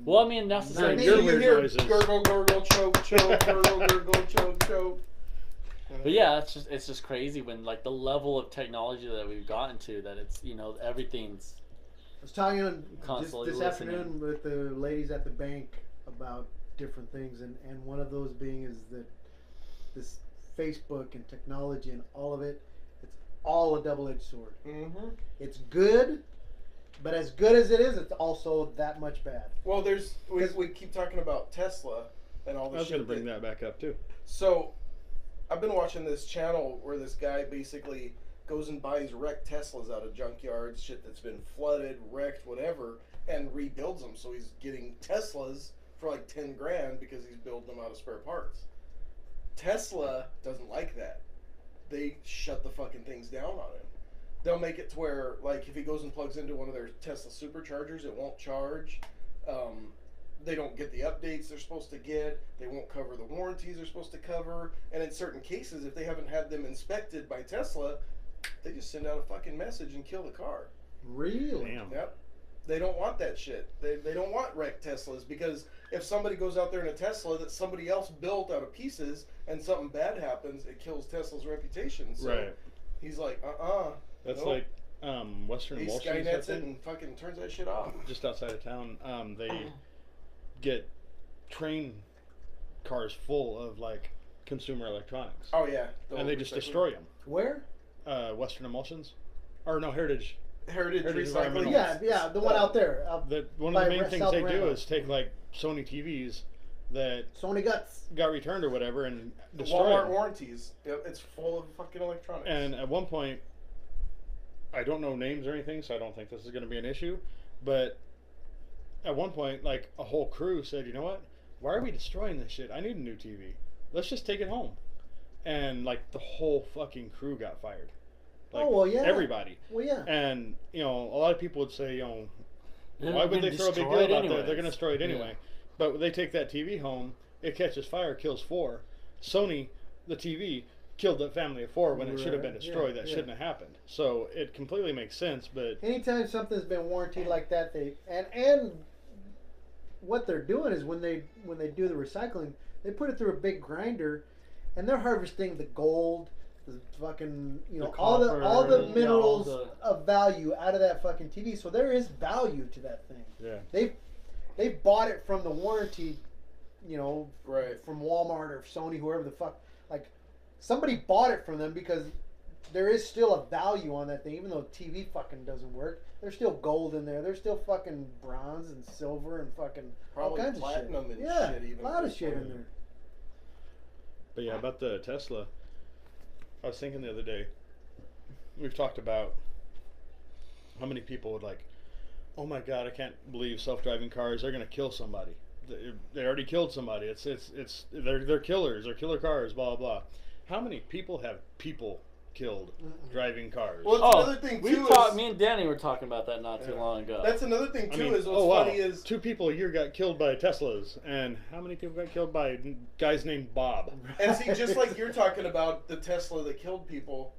Well, I mean, that's the During same your thing. You weird hear noises. gurgle, gurgle, choke, choke, gurgle, gurgle, choke, choke. But yeah, it's just crazy when like the level of technology that we've gotten to that it's everything's I was talking on Constantly this listening. afternoon with the ladies at the bank about different things, and one of those being is that this Facebook and technology and all of it, it's all a double-edged sword. Mm-hmm. It's good, but as good as it is, it's also that much bad. Well, we keep talking about Tesla and all I the was shit. going to bring that back up, too. So, I've been watching this channel where this guy basically goes and buys wrecked Teslas out of junkyards, shit that's been flooded, wrecked, whatever, and rebuilds them. So he's getting Teslas for like 10 grand because he's building them out of spare parts. Tesla doesn't like that. They shut the fucking things down on him. They'll make it to where, like, if he goes and plugs into one of their Tesla superchargers, it won't charge. They don't get the updates they're supposed to get. They won't cover the warranties they're supposed to cover. And in certain cases, if they haven't had them inspected by Tesla, they just send out a fucking message and kill the car. Really? Damn. Yep. They don't want that shit. They don't want wrecked Teslas, because if somebody goes out there in a Tesla that somebody else built out of pieces and something bad happens, it kills Tesla's reputation. So Right. he's like, That's nope. like Western He Emulsions, I Skynets it think, and fucking turns that shit off. just outside of town. They get train cars full of like consumer electronics, Oh yeah. and they just destroy them. Where? Western Emulsions, or no, Heritage. Heritage Heritage Recycling. Environmental. Yeah, the one out there. One By of the main Re- things South they do Randall. is take like Sony TVs that Sony Guts. got returned or whatever and destroy Walmart them. warranties. Yep, it's full of fucking electronics. And at one point, I don't know names or anything, so I don't think this is going to be an issue. But at one point, like a whole crew said, "You know what? Why are we destroying this shit? I need a new TV. Let's just take it home." And like the whole fucking crew got fired. Like, Oh, well, yeah. everybody. Well, yeah. And a lot of people would say, They're why would gonna they throw a big destroy it deal out there? anyways. They're going to destroy it Yeah. anyway. But they take that TV home, it catches fire, kills 4. Sony, the TV, killed a family of 4 when it should have been Right, destroyed. yeah, That yeah. shouldn't have happened. So it completely makes sense. But Anytime something's been warranted like that, and what they're doing is when they do the recycling, they put it through a big grinder, and they're harvesting the gold, the fucking all the copper, yeah, minerals all of value out of that fucking TV. So there is value to that thing. yeah, They bought it from the warranty, right. from Walmart or Sony, whoever the fuck. Like somebody bought it from them because there is still a value on that thing, even though TV fucking doesn't work. There's still gold in there. There's still fucking bronze and silver and fucking Probably all kinds platinum of shit. and Yeah, shit even a lot at of this shit in point. there. but yeah, about the Tesla. I was thinking the other day. We've talked about how many people would like, oh my god, I can't believe self-driving cars. They're gonna kill somebody. They already killed somebody. They're killers. They're killer cars. Blah blah blah. How many people have people killed driving cars? Well, that's Oh, another thing we too. talked. Is, Me and Danny were talking about that not too Yeah. long ago. that's another thing I too. mean, Is what's oh wow, funny is 2 people a year got killed by Teslas, and how many people got killed by guys named Bob? And see, just like you're talking about the Tesla that killed people,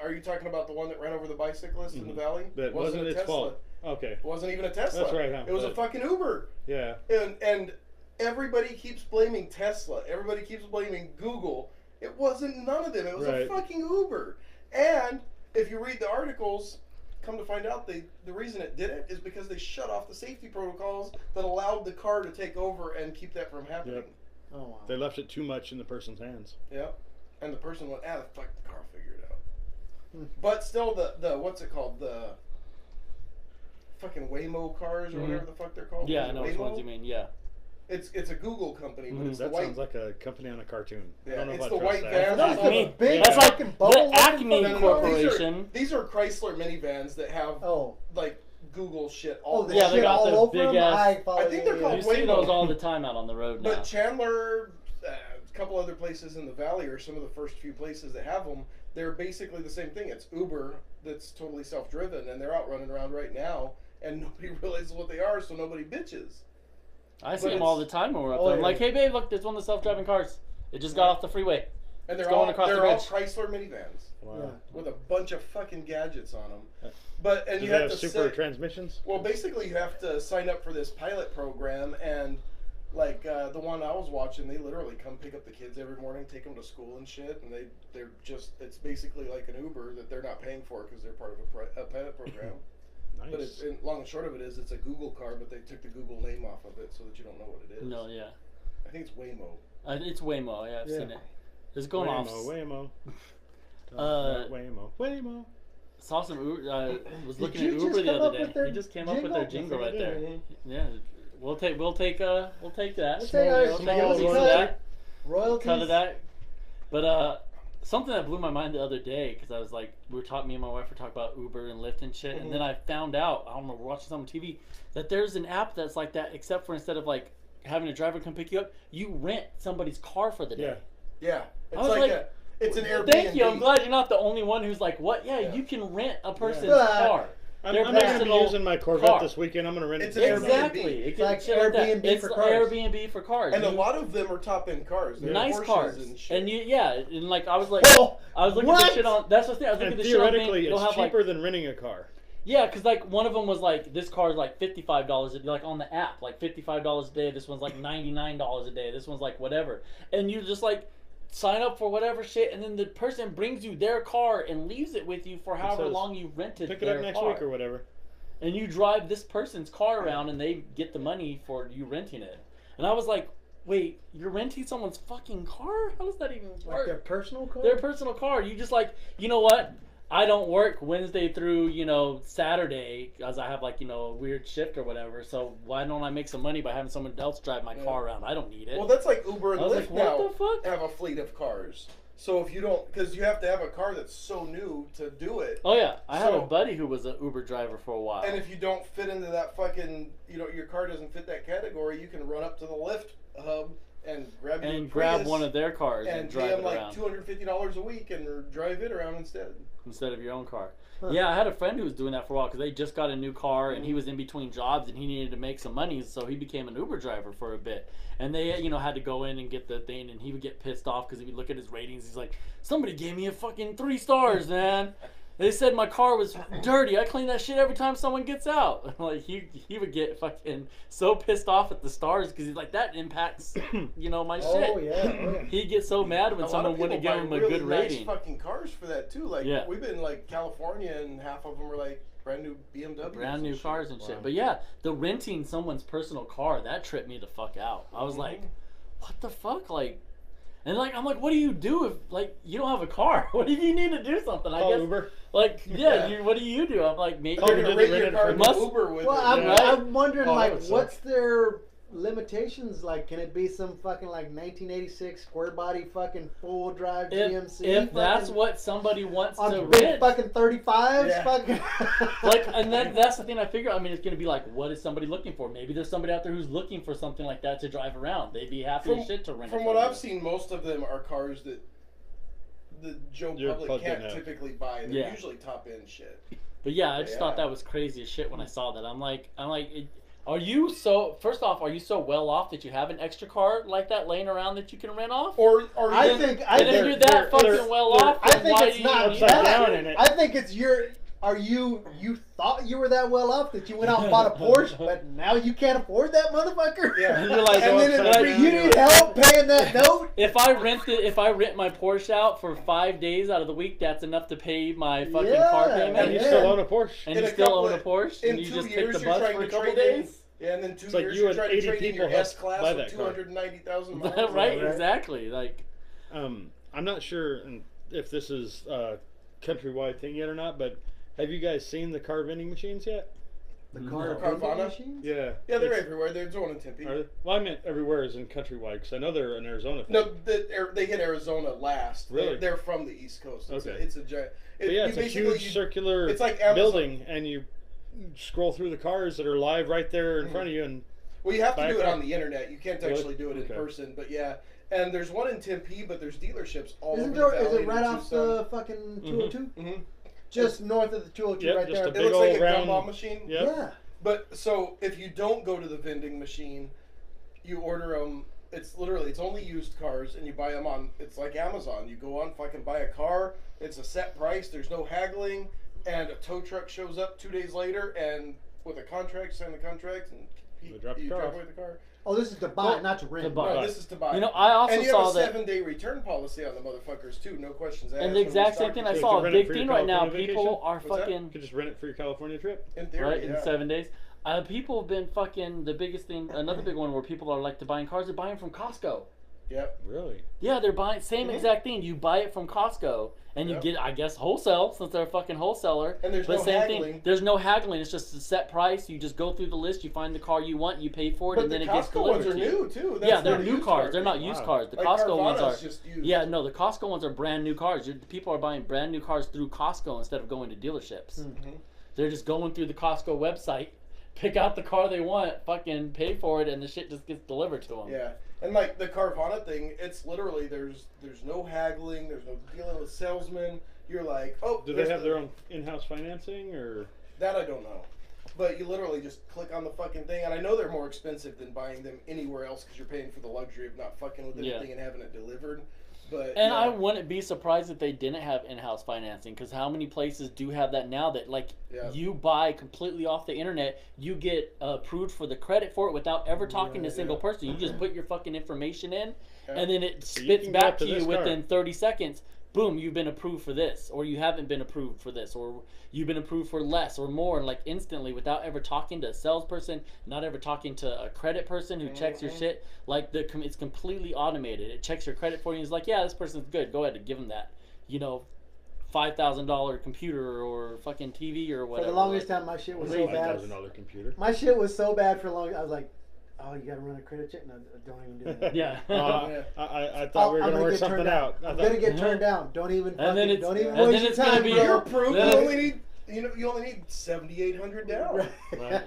are you talking about the one that ran over the bicyclist in the valley? That wasn't a its Tesla. fault. Okay, It wasn't even a Tesla. That's right, huh? It was a But- fucking Uber. yeah, And everybody keeps blaming Tesla. Everybody keeps blaming Google. It wasn't none of them. It was a Right. fucking Uber. And if you read the articles, come to find out the reason it did it is because they shut off the safety protocols that allowed the car to take over and keep that from happening. Yep. Oh wow. they left it too much in the person's hands. Yep. And the person went, the fuck, the car figured it out. Hmm. But still, the what's it called? The fucking Waymo cars or Mhm. whatever the fuck they're called. yeah, Was I it know which Waymo? ones you mean. Yeah. It's a Google company, but Mhm. it's That the white. sounds like a company on a cartoon. I Yeah, don't know it's if the I trust white that. van. That's Acme. a big That's like fucking bubble the looking Acme fucking Corporation. These are Chrysler minivans that have Oh. like Google shit Oh, all the over. Yeah, they shit got all the over big them. ass- follow I think they're you. called You see Waymo. those all the time out on the road now. But Chandler, a couple other places in the valley, are some of the first few places that have them. They're basically the same thing. It's Uber that's totally self-driven, and they're out running around right now, and nobody realizes what they are, so nobody bitches. I see but them all the it's- time when we're up Oh, there. I'm yeah. like, hey babe, look, there's one of the self-driving cars. It just got Right. off the freeway. And It's they're going all across the they're all bridge. Chrysler minivans Wow. Yeah. with a bunch of fucking gadgets on them. Uh, But Do you they have have to super sit- transmissions? Well, basically, you have to sign up for this pilot program, and like the one I was watching, they literally come pick up the kids every morning, take them to school and shit, and they're just it's basically like an Uber that they're not paying for because they're part of a pilot program. Nice. But it's long and short of it is it's a Google car, but they took the Google name off of it so that you don't know what it is. No, yeah. I think it's Waymo. It's Waymo. Yeah, I've Yeah. seen it. It's going off. Waymo. Uh, Waymo. Saw some. Was Did looking you at Uber just the come other up day. with their He just came up with their jingle right there. Yeah, we'll take that. We'll take our We'll take small a piece of royalty. that. Royalties. Cut of that. But something that blew my mind the other day because I was like, me and my wife were talking about Uber and Lyft and shit, and then I found out, I don't know, we're watching something on TV, that there's an app that's like that, except for instead of like having a driver come pick you up, you rent somebody's car for the day. Yeah. It's was like, like, it's an Airbnb. Thank you. I'm glad you're not the only one who's like, what? Yeah, you can rent a person's Yeah. car. I'm Their not going to be personal using my Corvette car. this weekend. I'm going to rent It's it. an Airbnb. Exactly. It Like shit like that. Airbnb It's for cars. Airbnb for cars. And a You- lot of them are top end cars. They're nice Porsches cars, and shit. and and like I was like, Well, I was looking what? at the shit on. That's the thing. I was looking And at the shit on. theoretically, It'll it's have cheaper like, than renting a car. yeah, because like one of them was like this car's like $55 like on the app, like $55 a day. This one's like $99 a day. This one's like whatever, and you just like sign up for whatever shit, and then the person brings you their car and leaves it with you for however says, long you rented Pick it their up next car. week or whatever. And you drive this person's car around and they get the money for you renting it. And I was like, wait, you're renting someone's fucking car? How does that even Like work? their personal car? Their personal car. You just like, you know what? I don't work Wednesday through, Saturday because I have like, a weird shift or whatever. So why don't I make some money by having someone else drive my car around? I don't need it. Well, that's like Uber and I was Lyft like, what now the fuck? have a fleet of cars. So if you don't, because you have to have a car that's so new to do it. Oh yeah, I had a So- buddy who was an Uber driver for a while. And if you don't fit into that fucking, your car doesn't fit that category, you can run up to the Lyft hub and grab your grab Prius one of their cars and and pay drive them it like around $250 a week and drive it around instead. instead of your own car. Huh. Yeah, I had a friend who was doing that for a while because they just got a new car and he was in between jobs and he needed to make some money, so he became an Uber driver for a bit. And they, had to go in and get the thing, and he would get pissed off because he would look at his ratings. He's like, somebody gave me a fucking 3 stars, man. They said my car was dirty. I clean that shit every time someone gets out. Like he would get fucking so pissed off at the stars because he's like, that impacts, my shit. Oh, yeah. He'd get so mad when A lot someone of wouldn't people give buy him a really good nice rating. fucking cars for that too. Like Yeah. we've been like California and half of them were like brand new BMWs. Brand new and cars and Wow. shit. But yeah, the renting someone's personal car, that tripped me the fuck out. I was like, what the fuck? Like, and like, I'm like, what do you do if like you don't have a car? What if you need to do something? I Call guess Uber. like Yeah. what do you do? I'm like, maybe They're Call gonna Uber, rate rent your it car for to must- Uber with Well, it. I'm wondering, Oh, that like, would suck. what's their limitations? Like, can it be some fucking, like, 1986 square body fucking full drive GMC? if that's fucking- what somebody wants on to big rent, fucking 35s? Yeah. Fucking. like, and that's the thing I figure. I mean, it's gonna be like, what is somebody looking for? Maybe there's somebody out there who's looking for something like that to drive around. They'd be happy as shit to rent. From it what you. I've seen, most of them are cars that the Joe Your public public can't can't have. typically buy. They're Yeah. usually top end shit. But yeah, I just Yeah. thought that was crazy as shit when I saw that. I'm like, are you so? First off, are you so well off that you have an extra car like that laying around that you can rent off? Or I then- think and if they're- you're that they're- fucking they're- well they're- off, I then think why it's do not you need upside that. down in it. I think it's you thought you were that well off that you went out and bought a Porsche, but now you can't afford that motherfucker? Yeah. And you're like, And then upside it's, down. you need help paying that note? If I rent my Porsche out for 5 days out of the week, that's enough to pay my fucking Yeah, car payment. And you Yeah. still own a Porsche. And In you a still couple own a of- Porsche, in and you 2 just years, take the you're bus trying for a to couple trade in- days. Yeah, and then 2 It's like years you you're and trying to 80 trade in your people have S class buy with that car. 290,000 miles. Right? Right. Exactly. Like, I'm not sure if this is a countrywide thing yet or not, but have you guys seen the car vending machines yet? The car No. vending Carvana? machines? Yeah. Yeah, they're It's- everywhere. There's one in Tempe. Are they? Well, I meant everywhere is in countrywide because I know they're in Arizona. No, they hit Arizona last. Really? They're from the East Coast. It's Okay. it's a giant. But yeah, you it's a basically- huge circular it's like Amazon. building, and you scroll through the cars that are live right there in front of you, and Well, you have to Buy a do it car. on the internet. You can't Really? actually do it in Okay. person. But yeah, and there's one in Tempe, but there's dealerships all Isn't over there, the is valley. it right off the fucking 202? Mm-hmm. Just north of the 202 Yep, right just there. a It big looks like old a round- gumball machine. Yep. Yeah. But so if you don't go to the vending machine, you order them. It's only used cars, and you buy them on. It's like Amazon. You go on, fucking buy a car. It's a set price. There's no haggling, and a tow truck shows up 2 days later, and with a contract, sign the contract, and They drop the you car drive off. away the car. Oh, this is to buy, Well, not to rent. to buy. No, this is to buy. I also and you saw have a that. 7-day return policy on the motherfuckers too. No questions asked. And the when exact we same thing I start So saw, you a rent it big for your thing right now. California People vacation? are What's that? fucking you could just rent it for your California trip. in theory, right yeah. in 7 days. People have been fucking the biggest thing. Another big one where people are like to buying cars. They're buying from Costco. Yep. Really? Yeah, they're buying same Mhm. exact thing. You buy it from Costco, and you Yep. get, I guess, wholesale since they're a fucking wholesaler. And there's but no same haggling. thing. There's no haggling. It's just a set price. You just go through the list. You find the car you want. You pay for it, But and the then it gets Costco delivered ones are to you. new too. That's Yeah, they're not a new used cars. car They're not thing. used Wow. cars. The Like Costco ones Carvana's are. just used. Yeah, no, the Costco ones are brand new cars. People are buying brand new cars through Costco instead of going to dealerships. Mhm. They're just going through the Costco website, pick out the car they want, fucking pay for it, and the shit just gets delivered to them. Yeah, and like the Carvana thing, it's literally there's no haggling, there's no dealing with salesmen. You're like, oh, Do there's they have the- their own in-house financing or? That I don't know, but you literally just click on the fucking thing, and I know they're more expensive than buying them anywhere else because you're paying for the luxury of not fucking with Yeah. anything and having it delivered. But And yeah. I wouldn't be surprised if they didn't have in-house financing, because how many places do have that now that like Yeah. you buy completely off the internet, you get approved for the credit for it without ever talking to a single yeah. person. You just put your fucking information in, Yeah. and then it you spits can go back up to to you this car. within 30 seconds. Boom, you've been approved for this, or you haven't been approved for this, or you've been approved for less or more, like instantly without ever talking to a salesperson, not ever talking to a credit person who checks your Mhm. shit. Like it's completely automated. It checks your credit for you. It's like, yeah, this person's good. Go ahead and give them that, $5,000 computer or fucking TV or For whatever. the longest like- time, my shit was What's so a bad. $5,000 computer? My shit was so bad for long. I was like, oh, you gotta run a credit check? No, don't even do that. Yeah. Yeah. I thought we were I'm gonna work get something turned out. down. I I'm thought- gonna get Mhm. turned down. Don't even And then fucking, it's- don't even and then waste your it's gonna time, be- bro. You're approved. Then You it's- only need you only need $7,800 down. Right.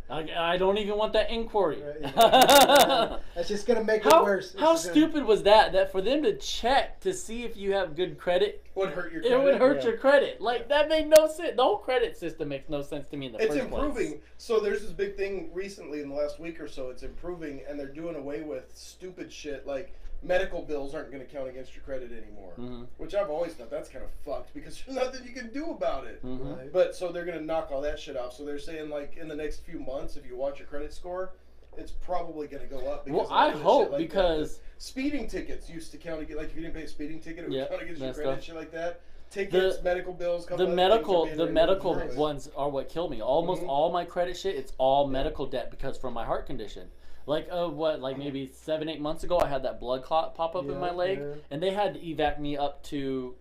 I don't even want that inquiry. Right, yeah. That's just gonna make it worse. It's How just gonna- stupid was that? That for them to check to see if you have good credit, Would hurt your it credit. would hurt Yeah. your credit. Like that made no sense. The whole credit system makes no sense to me in the It's first improving. place. So there's this big thing recently in the last week or so. It's improving, and they're doing away with stupid shit like medical bills aren't going to count against your credit anymore. Mhm. Which I've always thought that's kind of fucked because there's nothing you can do about it. Mhm. Right. But so they're going to knock all that shit off. So they're saying like in the next few months, if you watch your credit score, it's probably going to go up. Well, of I all this hope shit like that. because Speeding tickets used to count against, like if you didn't pay a speeding ticket, it would Yeah, count against your that credit, stuff. shit like that. Tickets, medical bills, couple the other things are medical being the raised. medical Right. ones are what kill me. Almost Mhm. all my credit shit, it's all medical debt because from my heart condition. Like maybe 7-8 months ago, I had that blood clot pop up in my Yeah, leg, yeah. and they had to evac me up to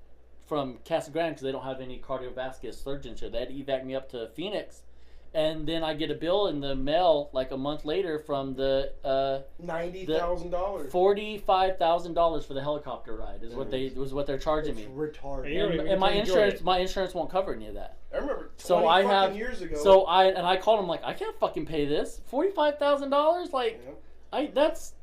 from Casa Grande because they don't have any cardiovascular surgeons here. They had to evac me up to Phoenix, and then I get a bill in the mail like a month later from the $90,000. $45,000 for the helicopter ride is what they're charging It's me. retarded. And you don't even And my enjoy insurance, it. my insurance won't cover any of that. I remember 20 So I fucking have, years ago. so I called him like I can't fucking pay this $45,000. Like Yeah. that's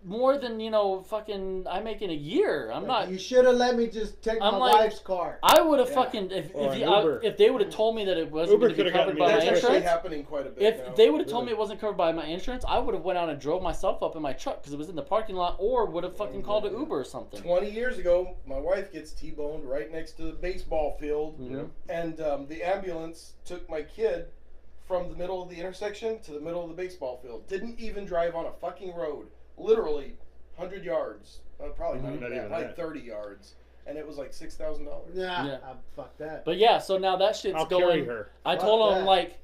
more than fucking I make in a year. I'm not. You should have let me just take I'm my like- wife's car. I would have Yeah. fucking Or an Uber. if they would have told me that it wasn't Uber going to be coulda gotten covered me by that my That's actually insurance. happening quite a bit If now. they would have told Really? me it wasn't covered by my insurance, I would have went out and drove myself up in my truck because it was in the parking lot, or would have fucking called an Uber or something. 20 years ago, my wife gets T-boned right next to the baseball field, Mhm. and the ambulance took my kid from the middle of the intersection to the middle of the baseball field. Didn't even drive on a fucking road. Literally 100 yards. Probably not Mhm. even Not that. even Like that. 30 yards. And it was like $6,000. Nah, Yeah. fuck that. But yeah, so now that shit's I'll going. carry her. I Fuck told them that. like,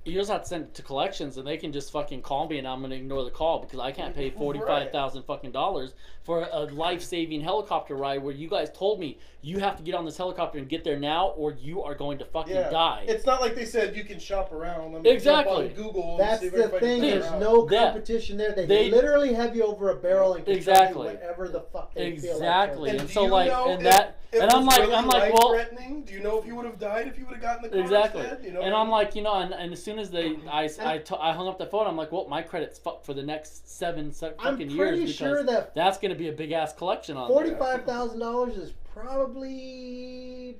you just have to send it to collections, and they can just fucking call me, and I'm gonna ignore the call because I can't pay $45,000 fucking dollars for a life-saving helicopter ride where you guys told me you have to get on this helicopter and get there now, or you are going to fucking Yeah. die. It's not like they said you can shop around. Let me Exactly. jump on Google. That's and see if the everybody thing. can There's figure it no out. Yeah. competition there. They They- literally have you over a barrel and can Exactly. charge you whatever the fuck they Exactly. feel like. And do so, you like, know and if that- it and I'm was like- really I'm like, well- life-threatening? Do you know if you would have died if you would have gotten the car Exactly. instead? You know And what I I'm mean? like, and as soon as I hung up the phone, I'm like, well, my credit's fucked for the next seven I'm fucking years pretty because sure that that's gonna be a big ass collection on there. $45,000 is probably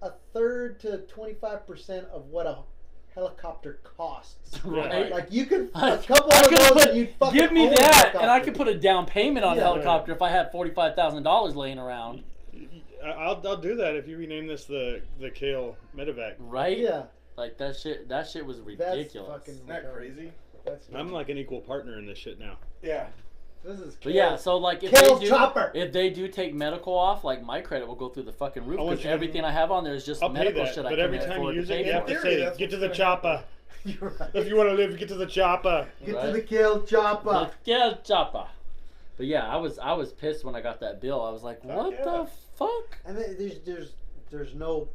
a third to 25% of what a helicopter costs. Right. Like you could I a couple I of could those put- and you'd fucking give me own a that, and I helicopter. could put a down payment on a Yeah. helicopter if I had $45,000 laying around. I'll do that if you rename this the Kale Medevac. Right? Yeah, Like that shit was that's ridiculous. fucking Isn't that crazy? That's I'm like an equal partner in this shit now. Yeah. This is But yeah, so like Kale's chopper. if they do take medical off, like my credit will go through the fucking roof I want because you to- everything I have on there is just I'll pay medical that, shit I but can every time afford you use to it, pay you have for. to In theory, say, that's "Get to what's the gonna chopper." You're right. If you want to live, get to the chopper. Get to Right. the kill chopper. Let's get chopper. But yeah, I was pissed when I got that bill. I was like, what yeah. the fuck? And then there's no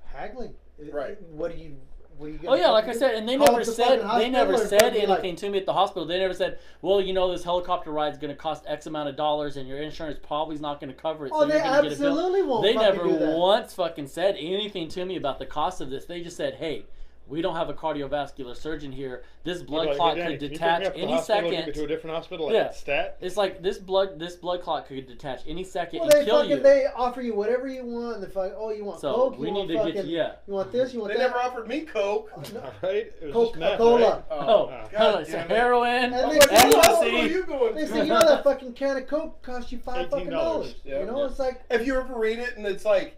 haggling. Right. What are you gonna Oh yeah, like I fucking said, and they Call never up the said fucking they hospital never and said fucking be like- anything to me at the hospital. They never said, well, you know, this helicopter ride's going to cost X amount of dollars, and your insurance probably is not going to cover it. Oh, so they you're going to get a bill. absolutely won't. They fucking never do that. once fucking said anything to me about the cost of this. They just said, hey, we don't have a cardiovascular surgeon here. This blood Like, clot hey, Danny, could can you pick me detach up at the any hospital and second. Get me to a different hospital. Like Yeah. Stat. It's like this blood clot could detach any second Well, and they kill fucking you. they offer you whatever you want, and they fucking you want So, Coke, we you need want to get fucking, you- yeah. you want this, you want They that. never offered me Coke. No. All right. It was just meth, Coca-Cola. right? Oh, God it's damn it. heroin, And I'm they like, say, what oh, hospital are ecstasy. you going They to? say, you know that fucking can of Coke costs you $5 fucking $18. dollars. Yeah. You know, Yeah. it's like If you ever read it and it's like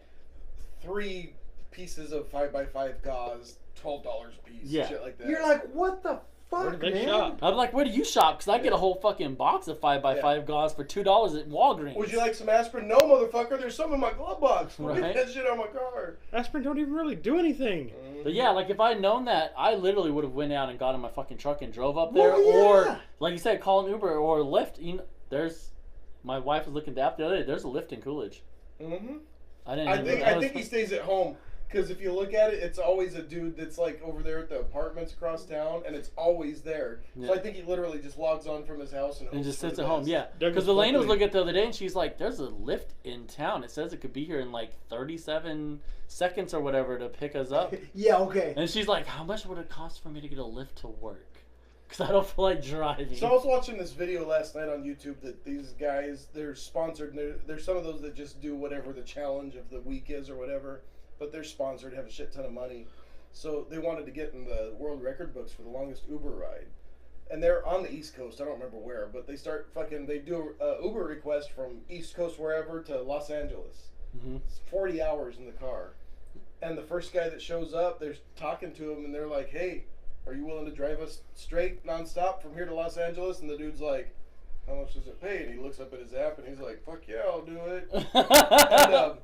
3 pieces of 5x5 gauze, $12 a piece, Yeah. shit like that. you're like, what the fuck, Where did they man? shop? I'm like, where do you shop? Because I get a whole fucking box of 5x5 gauze for $2 at Walgreens. Would you like some aspirin? No, motherfucker. There's some in my glove box. We'll Right. Get that shit on my car. Aspirin don't even really do anything. But yeah, like if I'd known that, I literally would have went out and got in my fucking truck and drove up Well, there, yeah. or like you said, call an Uber or Lyft. You know, there's my wife was looking at the app the other day. There's a Lyft in Coolidge. Mm-hmm. I didn't. I even think know that I was- think he stays at home because if you look at it, it's always a dude that's like over there at the apartments across town, and it's always there. So Yeah. I think he literally just logs on from his house and and hopes just for sits the at home. best. Yeah, Douglas because Elena was Buckley. looking at it the other day, and she's like, "There's a Lyft in town. It says it could be here in like 37 seconds or whatever to pick us up." Yeah, okay. And she's like, "How much would it cost for me to get a Lyft to work? Because I don't feel like driving." So I was watching this video last night on YouTube that these guys, they're sponsored. And there's some of those that just do whatever the challenge of the week is or whatever, but they're sponsored, have a shit ton of money. So they wanted to get in the world record books for the longest Uber ride. And they're on the East Coast, I don't remember where, but they do a Uber request from East Coast wherever to Los Angeles. Mhm. It's 40 hours in the car. And the first guy that shows up, they're talking to him and they're like, hey, are you willing to drive us straight nonstop from here to Los Angeles? And the dude's like, how much does it pay? And he looks up at his app and he's like, fuck yeah, I'll do it. And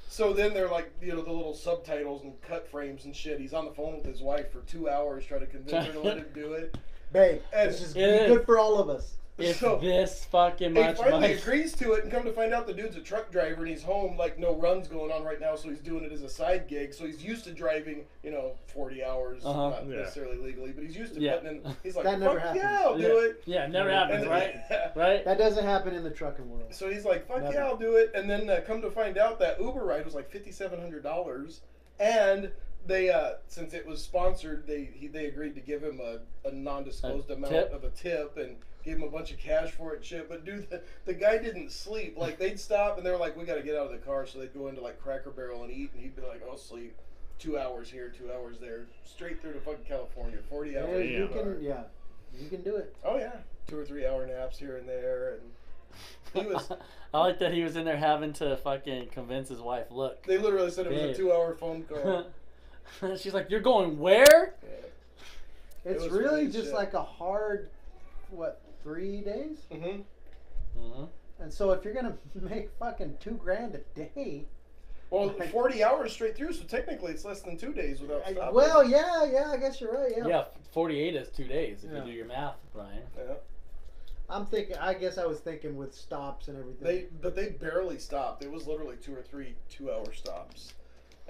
so then they're like, you know, the little subtitles and cut frames and shit. He's on the phone with his wife for 2 hours trying to convince her to let him do it. Babe, And this is Yeah. good for all of us. It's So- this fucking He much finally money. agrees to it and come to find out the dude's a truck driver and he's home, like no runs going on right now, so he's doing it as a side gig. So he's used to driving, 40 hours, Uh-huh. not Yeah. necessarily legally, but he's used to Yeah. putting in, he's like, That never fuck happens. yeah, I'll do Yeah. it. Yeah, it never Yeah. happens, And- right? Right? That doesn't happen in the trucking world. So he's like, fuck Never. yeah, I'll do it. And then come to find out that Uber ride was like $5,700. And they, since it was sponsored, they agreed to give him a non-disclosed A amount tip? of a tip and gave him a bunch of cash for it and shit. But dude, the guy didn't sleep. Like they'd stop and they were like, we got to get out of the car. So they'd go into like Cracker Barrel and eat. And he'd be like, I'll sleep 2 hours here, 2 hours there. Straight through to fucking California. 40 Yeah, hours. you in the car. can, yeah, you can do it. Oh yeah. 2 or 3 hour naps here and there. And he was... I like that he was in there having to fucking convince his wife. Look, They literally said it was Babe. a 2 hour phone call. she's like, "You're going where?" Yeah. It's was really funny as just shit. like a hard, 3 days? Mm-hmm. Mhm. And so if you're gonna make fucking $2,000 a day, Well, Like- 40 hours straight through, so technically it's less than 2 days without stopping. well, yeah, I guess you're right. Yeah. Yeah, 48 is 2 days if Yeah. you do your math, Brian. Yeah. I'm thinking. I guess I was thinking with stops and everything. But they barely stopped. It was literally 2 or 3 2-hour stops,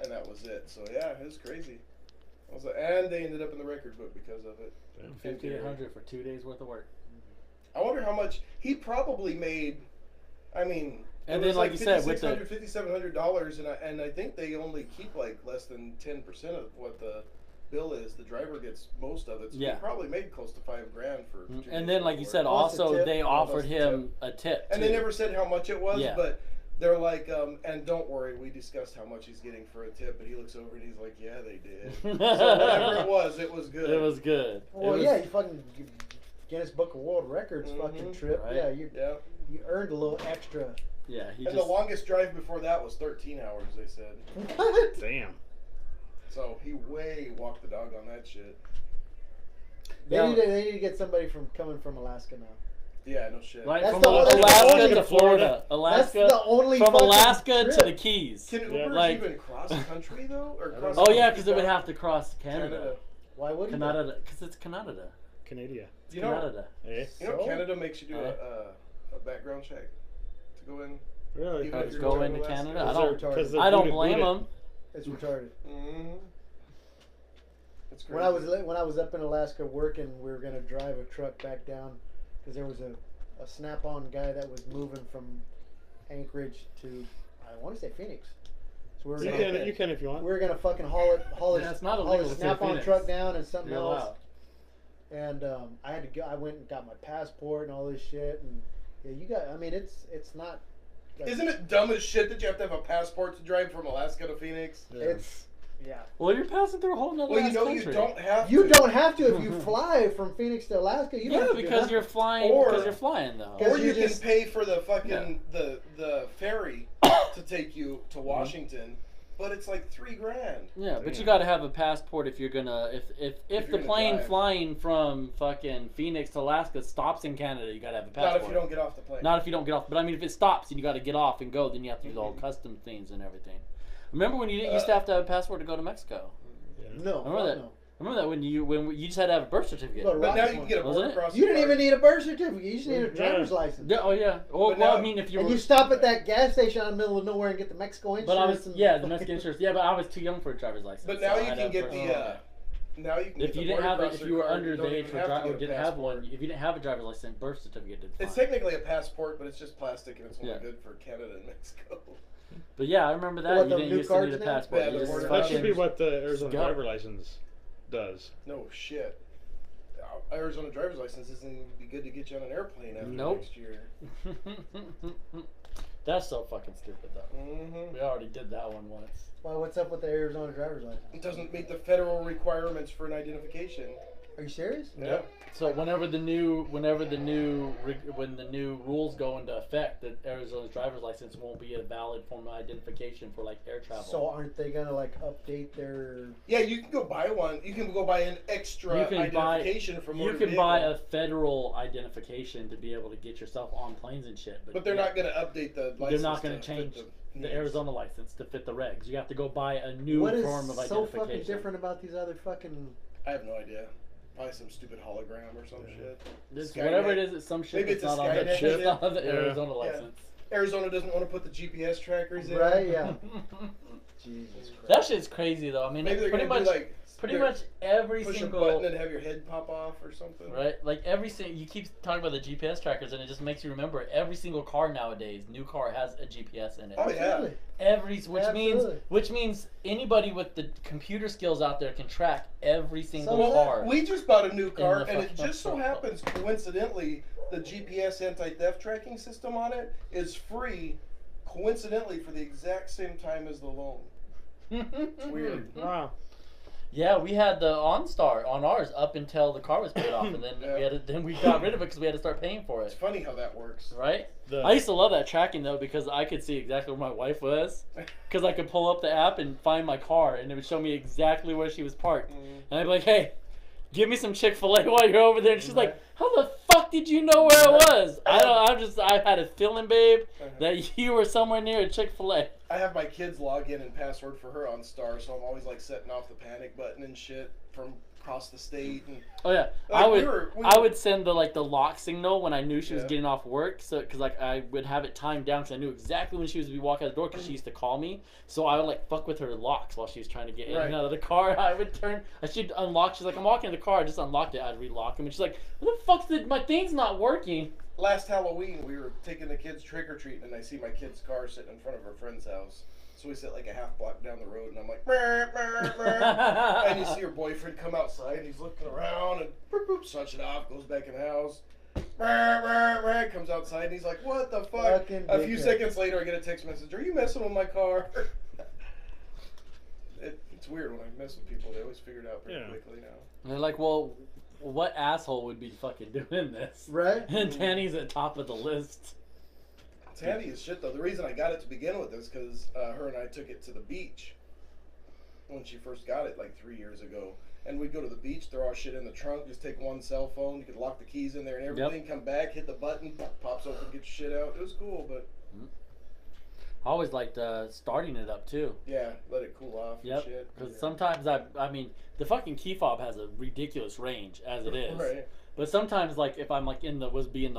and that was it. So yeah, it was crazy. And they ended up in the record book because of it. 5,800 for 2 days worth of work. I wonder how much he probably made. I mean, And it then, was like you said, with the- $5,700, and I think they only keep like less than 10% of what the bill is. The driver gets most of it, so Yeah. he probably made close to $5,000 for. 2 And days then, worth like of you work. said, Plus a also tip. they Plus offered a him a tip. And too. they never said how much it was, Yeah. but they're like, and don't worry, we discussed how much he's getting for a tip. And he looks over and he's like, yeah, they did. So whatever it was good. It was good. well, It was- yeah, you fucking Guinness Book of World Records fucking Mhm. trip. Right. Yeah, you Yeah. earned a little extra. Yeah, he And just. the longest drive before that was 13 hours, they said. Damn. So he way walked the dog on that shit. They Yeah. need to get somebody coming from Alaska now. Yeah, no shit. Right That's from the only- Alaska only to Florida. Alaska. That's the only from fucking Alaska to trip. the Keys. Can Yeah. Ubers Like- even cross the country though, or cross? Oh yeah, because it would have to cross Canada. Why would he? Canada, because it's Canada. Canada. You know, Canada. Eh? you know, So? Canada makes you do a background check to go in. Really? Even if you're Go going into to Alaska. Canada. I It's don't. retarded. Because they're I don't booted- blame booted. them. It's retarded. Mm-hmm. It's crazy. When I was up in Alaska working, we were gonna drive a truck back down because there was a Snap-on guy that was moving from Anchorage to I want to say Phoenix. So we were You gonna, can, you can if you want. we were gonna fucking haul Yeah, it's not haul illegal his to say Snap-on Phoenix. truck down and something You're else. allowed. And I had to go. I went and got my passport and all this shit. And yeah, you got. I mean, it's not. Isn't it dumb as shit that you have to have a passport to drive from Alaska to Phoenix? It's yeah. Well, you're passing through a whole nother Well, you ass know country. you don't have You to. don't have to if you fly from Phoenix to Alaska. You don't Yeah, have to do because nothing. you're flying. Or- Because you're flying though. Because Or you you can just- pay for the fucking the ferry to take you to Washington, but it's like $3,000. Yeah, but you got to have a passport if you're gonna if you're the gonna plane drive. flying from fucking Phoenix to Alaska stops in Canada, you got to have a Not passport. if you don't get off the plane. Not if you don't get off. But I mean, if it stops and you got to get off and go, then you have to do the whole Mm-hmm. custom things and everything. Remember when you didn't used to have to have a passport to go to Mexico? No, Remember fuck that? no. Remember that when you just had to have a birth certificate? Go to But now Rocky you can Point. get a Wasn't border it? crossing. You didn't card. even need a birth certificate. You just needed a Yeah. driver's license. Yeah, oh yeah. Well, But well, now- I mean, if you And were, you stop at that gas station out in the middle of nowhere and get the Mexico insurance. but I was and yeah, the fucking- Mexican insurance. Yeah, but I was too young for a driver's license. But so now I you had to can have get birth the. certificate. Now you can. If get you the didn't border have it, if crossing you were card, under don't the age even for have to drive or get a didn't have passport. one, if you didn't have a driver's license, birth certificate did fine. It's technically a passport, but it's just plastic and it's only Yeah. good for Canada and Mexico. But yeah, I remember that. What, you the didn't new used to need cards a now? passport. Yeah, You the just border That fucking- should be what the Arizona Go. driver license does. No shit. Arizona driver's license isn't even be good to get you on an airplane after Nope. next year. That's so fucking stupid though. Mm-hmm. We already did that one once. Why? What's up with the Arizona driver's license? It doesn't meet the federal requirements for an identification. Are you serious? Yeah. So when the new rules go into effect, the Arizona's driver's license won't be a valid form of identification for like air travel. So aren't they gonna like update their? Yeah, you can go buy one. You can go buy an extra You can buy- identification from you can buy a federal identification to be able to get yourself on planes and shit. But they're not going to update the license. They're not going to to fit change the the needs. Arizona license to fit the regs. You have to go buy a new What is form of so identification. fucking different about these other fucking? I have no idea. Probably some stupid hologram or some shit. It's Skynet. whatever it is, it's some shit Maybe that's it's a not on the Skynet shit. shit. Not on the Yeah. Arizona Yeah. license. Arizona doesn't want to put the GPS trackers in. Right? Yeah. Jesus Christ. That shit's crazy though. I mean, Maybe they're pretty going to much, do like pretty they're- much every push a single button and have your head pop off or something. right, like every single. You keep talking about the GPS trackers, and it just makes you remember every single car nowadays. New car has a GPS in it. Oh yeah. Absolutely. Absolutely. Which means anybody with the computer skills out there can track every single So car. We just bought a new car, the and it fucking just so happens, coincidentally, the GPS anti-theft tracking system on it is free, coincidentally, for the exact same time as the loan. It's weird. Wow. Yeah, we had the OnStar on ours up until the car was paid off, and then Yeah. then we got rid of it because we had to start paying for It's it. funny how that works. Right? The- I used to love that tracking though because I could see exactly where my wife was, because I could pull up the app and find my car, and it would show me exactly where she was parked, and I'd be like, "Hey, give me some Chick-fil-A while you're over there," and she's like, "How the fuck did you know where it was?" I had a feeling, babe, that you were somewhere near a Chick-fil-A. I have my kids log in and password for her on Star, so I'm always like setting off the panic button and shit from across the state. And Oh yeah, Like, I would send the lock signal when I knew she was Yeah. getting off work, so because I would have it timed down because I knew exactly when she was to be walking out the door because she used to call me, so I would fuck with her locks while she was trying to get in Right. and out of the car. I should unlock. She's like, "I'm walking in the car." I just unlocked it. I'd relock them, and she's like, "What the fuck's my thing's not working?" last Halloween, we were taking the kids trick or treating, and I see my kid's car sitting in front of her friend's house. So we sit like a half block down the road, and I'm like, "Brr, brr, brr." And you see her boyfriend come outside, and he's looking around, and boop, boop, shuts it off, goes back in the house. Brr, brr, brr, comes outside, and he's like, "What the fuck?" Fucking A few dickhead. seconds later, I get a text message, "Are you messing with my car?" It's weird when I mess with people; they always figure it out pretty Yeah. quickly now. And they're like, "Well, what asshole would be fucking doing this?" Right? And Danny's at top of the list. It's handy as shit though. The reason I got it to begin with is because her and I took it to the beach when she first got it like 3 years ago. And we'd go to the beach, throw our shit in the trunk, just take one cell phone. You could lock the keys in there and everything. Come back, hit the button, pops open, get your shit out. It was cool, but I always liked starting it up too. Yeah, let it cool off. Yep. And shit. Because sometimes I mean, the fucking key fob has a ridiculous range as it is. Right. But sometimes, like, if I'm like in the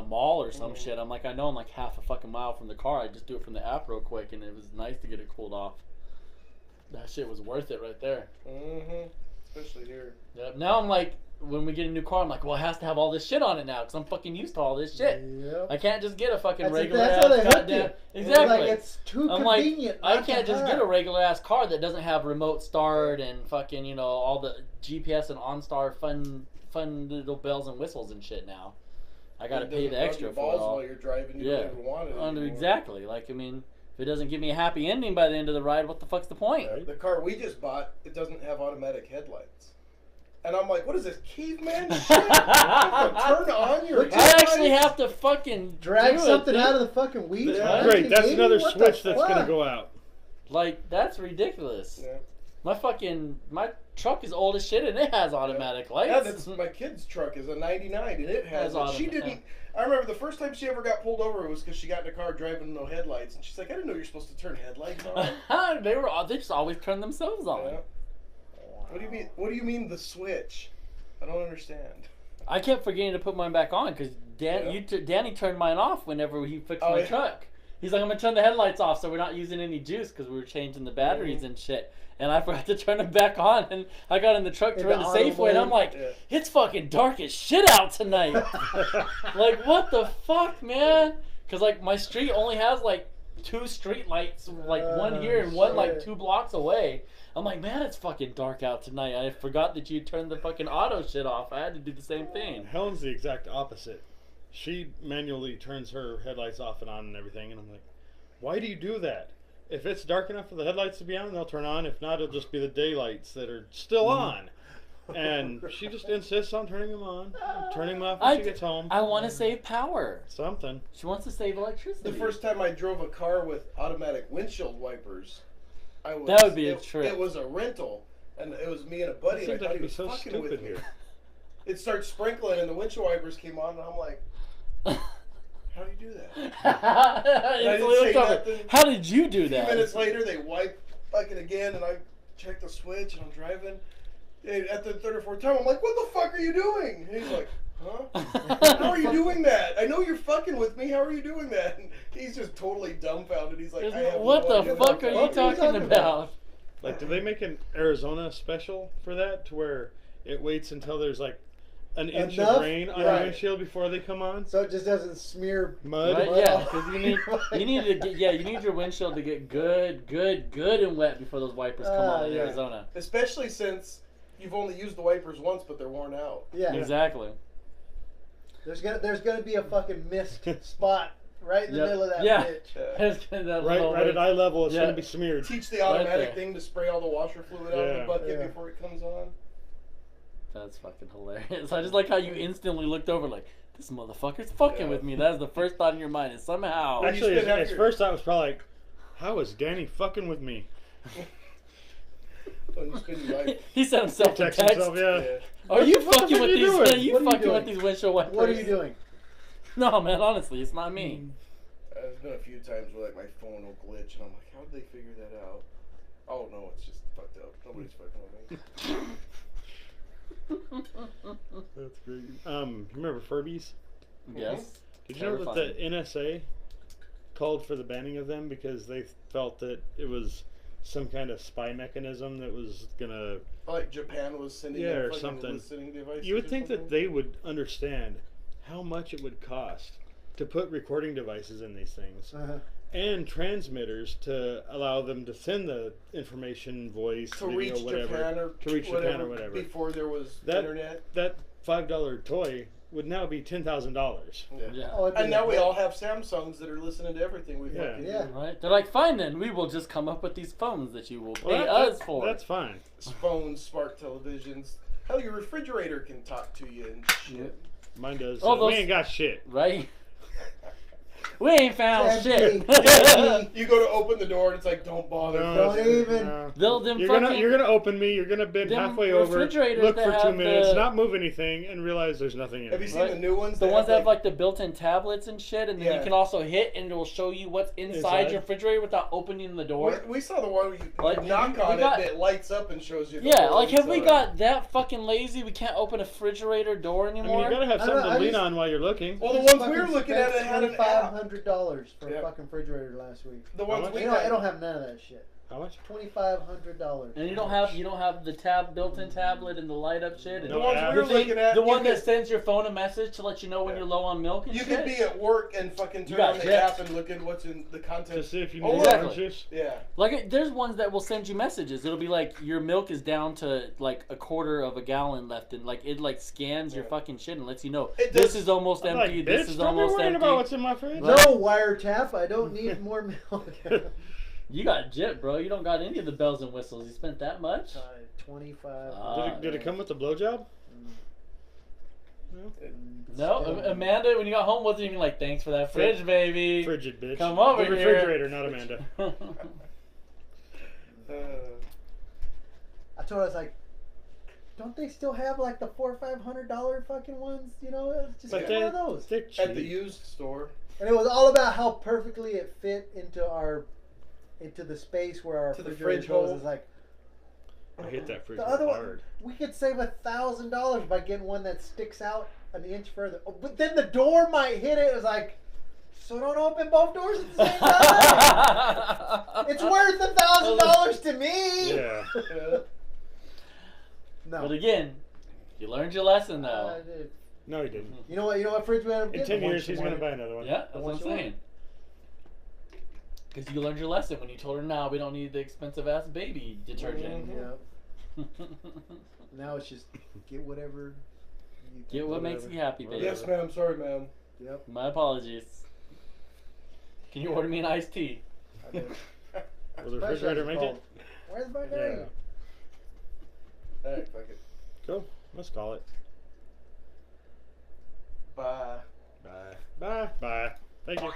mall or some Mhm. shit, I'm like, I know I'm like half a fucking mile from the car. I just do it from the app real quick, and it was nice to get it cooled off. That shit was worth it right there. Mm-hmm. Especially here. Yep. Now I'm like, when we get a new car, I'm like, well, it has to have all this shit on it now, because I'm fucking used to all this shit. Yep. I can't just get a fucking That's regular how they ass hook goddamn. you. Exactly. Like, it's too I'm like, convenient. I not to can't just have. get a regular ass car that doesn't have remote start and fucking, you know, all the GPS and OnStar fun little bells and whistles and shit now. I gotta It pay doesn't the rub extra your for it balls all. while you're driving. You Yeah. don't even want it anymore. Exactly. Like, I mean, if it doesn't give me a happy ending by the end of the ride, what the fuck's the point? Right. The car we just bought, it doesn't have automatic headlights. And I'm like, what is this, caveman shit? You have to turn on your I actually headlights? have to fucking Drag do something it, out dude. of the fucking weeds. Yeah. from Great, that's 1980? another What the switch that's gonna fuck? go out. Like, that's ridiculous. Yeah. My truck is old as shit and it has automatic lights. Yeah, that's my kid's truck is a '99 and it has. Has It. She automatic. didn't. I remember the first time she ever got pulled over was because she got in a car driving no headlights, and she's like, "I didn't know you're supposed to turn headlights on." They just always turn themselves on. Yeah. What do you mean? What do you mean the switch? I don't understand. I kept forgetting to put mine back on because Yeah. Danny turned mine off whenever he fixed Oh, my yeah. truck. He's like, I'm gonna turn the headlights off so we're not using any juice because we were changing the batteries and shit. And I forgot to turn them back on, and I got in the truck to In run the to auto Safeway, and I'm mode? like, Yeah. it's fucking dark as shit out tonight. Like, what the fuck, man? Because like my street only has like 2 street lights, like one here and one like shit. 2 blocks away. I'm like, man, it's fucking dark out tonight. I forgot that you turned the fucking auto shit off. I had to do the same thing. Helen's the exact opposite. She manually turns her headlights off and on and everything, and I'm like, why do you do that? If it's dark enough for the headlights to be on, they'll turn on. If not, it'll just be the daylights that are still on. And she just insists on turning them on, turning them off when she gets home. I want to save power. Something. She wants to save electricity. The first time I drove a car with automatic windshield wipers, That would be a trip. It was a rental, and it was me and a buddy. It And seems I thought like he it'd be was so fucking with stupid me. here. It started sprinkling, and the windshield wipers came on, and I'm like, "How do you do that?" Instantly didn't looked say over. nothing. How did you do A few that? minutes later, they wipe bucket again, and I check the switch, and I'm driving. And at the third or fourth time, I'm like, "What the fuck are you doing?" And he's like, "Huh? How are you doing that? I know you're fucking with me. How are you doing that?" And he's just totally dumbfounded. He's like, I have What no the idea fuck what are you talking talking about? Like, do they make an Arizona special for that, to where it waits until there's like an inch Enough? of rain on Yeah. your windshield before they come on? So it just doesn't smear Mud? Right? mud Yeah, off. because you need to get you need your windshield to get good and wet before those wipers come on in yeah. Arizona. Especially since you've only used the wipers once, but they're worn out. Yeah. Exactly. There's gonna be a fucking mist spot right in the Yep. middle of that Yeah. bitch. It's that Right, little- right at eye level, it's Yeah. going to be smeared. Teach the automatic there. thing to spray all the washer fluid out of Yeah. the bucket Yeah. before it comes on. That's fucking hilarious. I just like how you instantly looked over like, this motherfucker's fucking Yeah. with me. That is the first thought in your mind. And somehow... Actually, Actually, spend half his your- first thought was probably like, how is Danny fucking with me? When you spend your life. he sent himself a Text text. himself, yeah. Are you What the fucking fuck with are you these? doing? Are you What are you fucking with doing? these windshield wipers? What are you doing? No, man. Honestly, it's not me. There's been a few times where like my phone will glitch, and I'm like, how did they figure that out? Oh no, it's just fucked up. Nobody's fucking with me. That's great. You remember Furbies? Yes. Did you know that the NSA called for the banning of them because they felt that it was some kind of spy mechanism that was gonna... Like Japan was sending Yeah, in or fucking something. listening devices. You would or think that something. they would understand how much it would cost to put recording devices in these things Uh-huh. and transmitters to allow them to send the information, voice, to video, reach whatever, Japan or to reach Japan or whatever. before there was That internet. that $5 toy would now be $10,000. Yeah. Yeah. Oh, it'd be And now we a- all have Samsungs that are listening to everything we Yeah. fucking Yeah. do. Right? They're like, fine then, we will just come up with these phones that you will pay Well, us for. That's fine. Phones, smart televisions. Hell, your refrigerator can talk to you and shit. Mine does. Oh, We those- ain't got shit. Right? We ain't found It's shit. empty. You go to open the door and it's like, don't bother. Don't even. Them You're fucking- gonna open me. You're gonna bend them halfway over, refrigerators look that for 2 have minutes, the- not move anything, and realize there's nothing in Have you it. seen Right. the new ones? The ones that have like the built-in tablets and shit, and then Yeah. you can also hit, and it will show you what's inside Inside? your refrigerator without opening the door. We saw the one where you Like, knock we on got- it and it lights up and shows you. The Yeah, whole like have we inside. got that fucking lazy? We can't open a refrigerator door I mean, anymore. you gotta have I something don't- to I lean just- on while you're looking. Well, the Just ones we were fucking looking at, it spent had an app. $2,500 for Yeah. a fucking refrigerator last week. The ones much? we You know, I got. don't have none of that shit. How much? $2,500. And you don't have the built-in tablet and the light up shit. And The No ones app. we were the thing- looking at. the you one could- that sends your phone a message to let you know when Yeah. you're low on milk and You shit. could be at work and fucking You turn got on the chips. app and look at what's in the To content. see if you Oh, need exactly. orange juice. Yeah. Like there's ones that will send you messages. It'll be like your milk is down to like a quarter of a gallon left, and like it like scans your Yeah. fucking shit and lets you know It this does- is almost I'm empty. like, This bitch, is don't be almost worrying empty. about what's in my fridge. No wiretap. I don't need more milk. You got jip, bro. You don't got any of the bells and whistles. You spent that much? 25. Did it come with the blowjob? No, Amanda, when you got home, wasn't even like, "Thanks for that fridge, baby." Frigid bitch. Come over the here. refrigerator, not Amanda. I told her, I was like, don't they still have like the $400 or $500 fucking ones? You know, just But get one of those. they're cheap. At the used store. And it was all about how perfectly it fit into the space where our To the refrigerator fridge goes. hole. It's like I hit that fridge the other one. hard. We could save $1,000 by getting one that sticks out an inch further. Oh, but then the door might hit it. It was like, so don't open both doors at the same time. It's worth $1,000 to me. Yeah. Yeah. No. But again, you learned your lesson though. Dude. No, he didn't. You know what? You know what fridge we ended up In getting? 10 years, he's going to buy another one. Yeah, that's The what one I'm she wanted. saying. Because you learned your lesson when you told her, "Nah, we don't need the expensive ass baby detergent." Yeah. Now it's just get whatever. You Get what makes Whatever. you happy, baby. Yes, ma'am. Sorry, ma'am. Yep. My apologies. Can you order me an iced tea? I did. Will the refrigerator make it? Where's my Yeah. guy? Alright, fuck it. Cool. Let's call it. Bye. Bye. Bye. Bye. Thank you.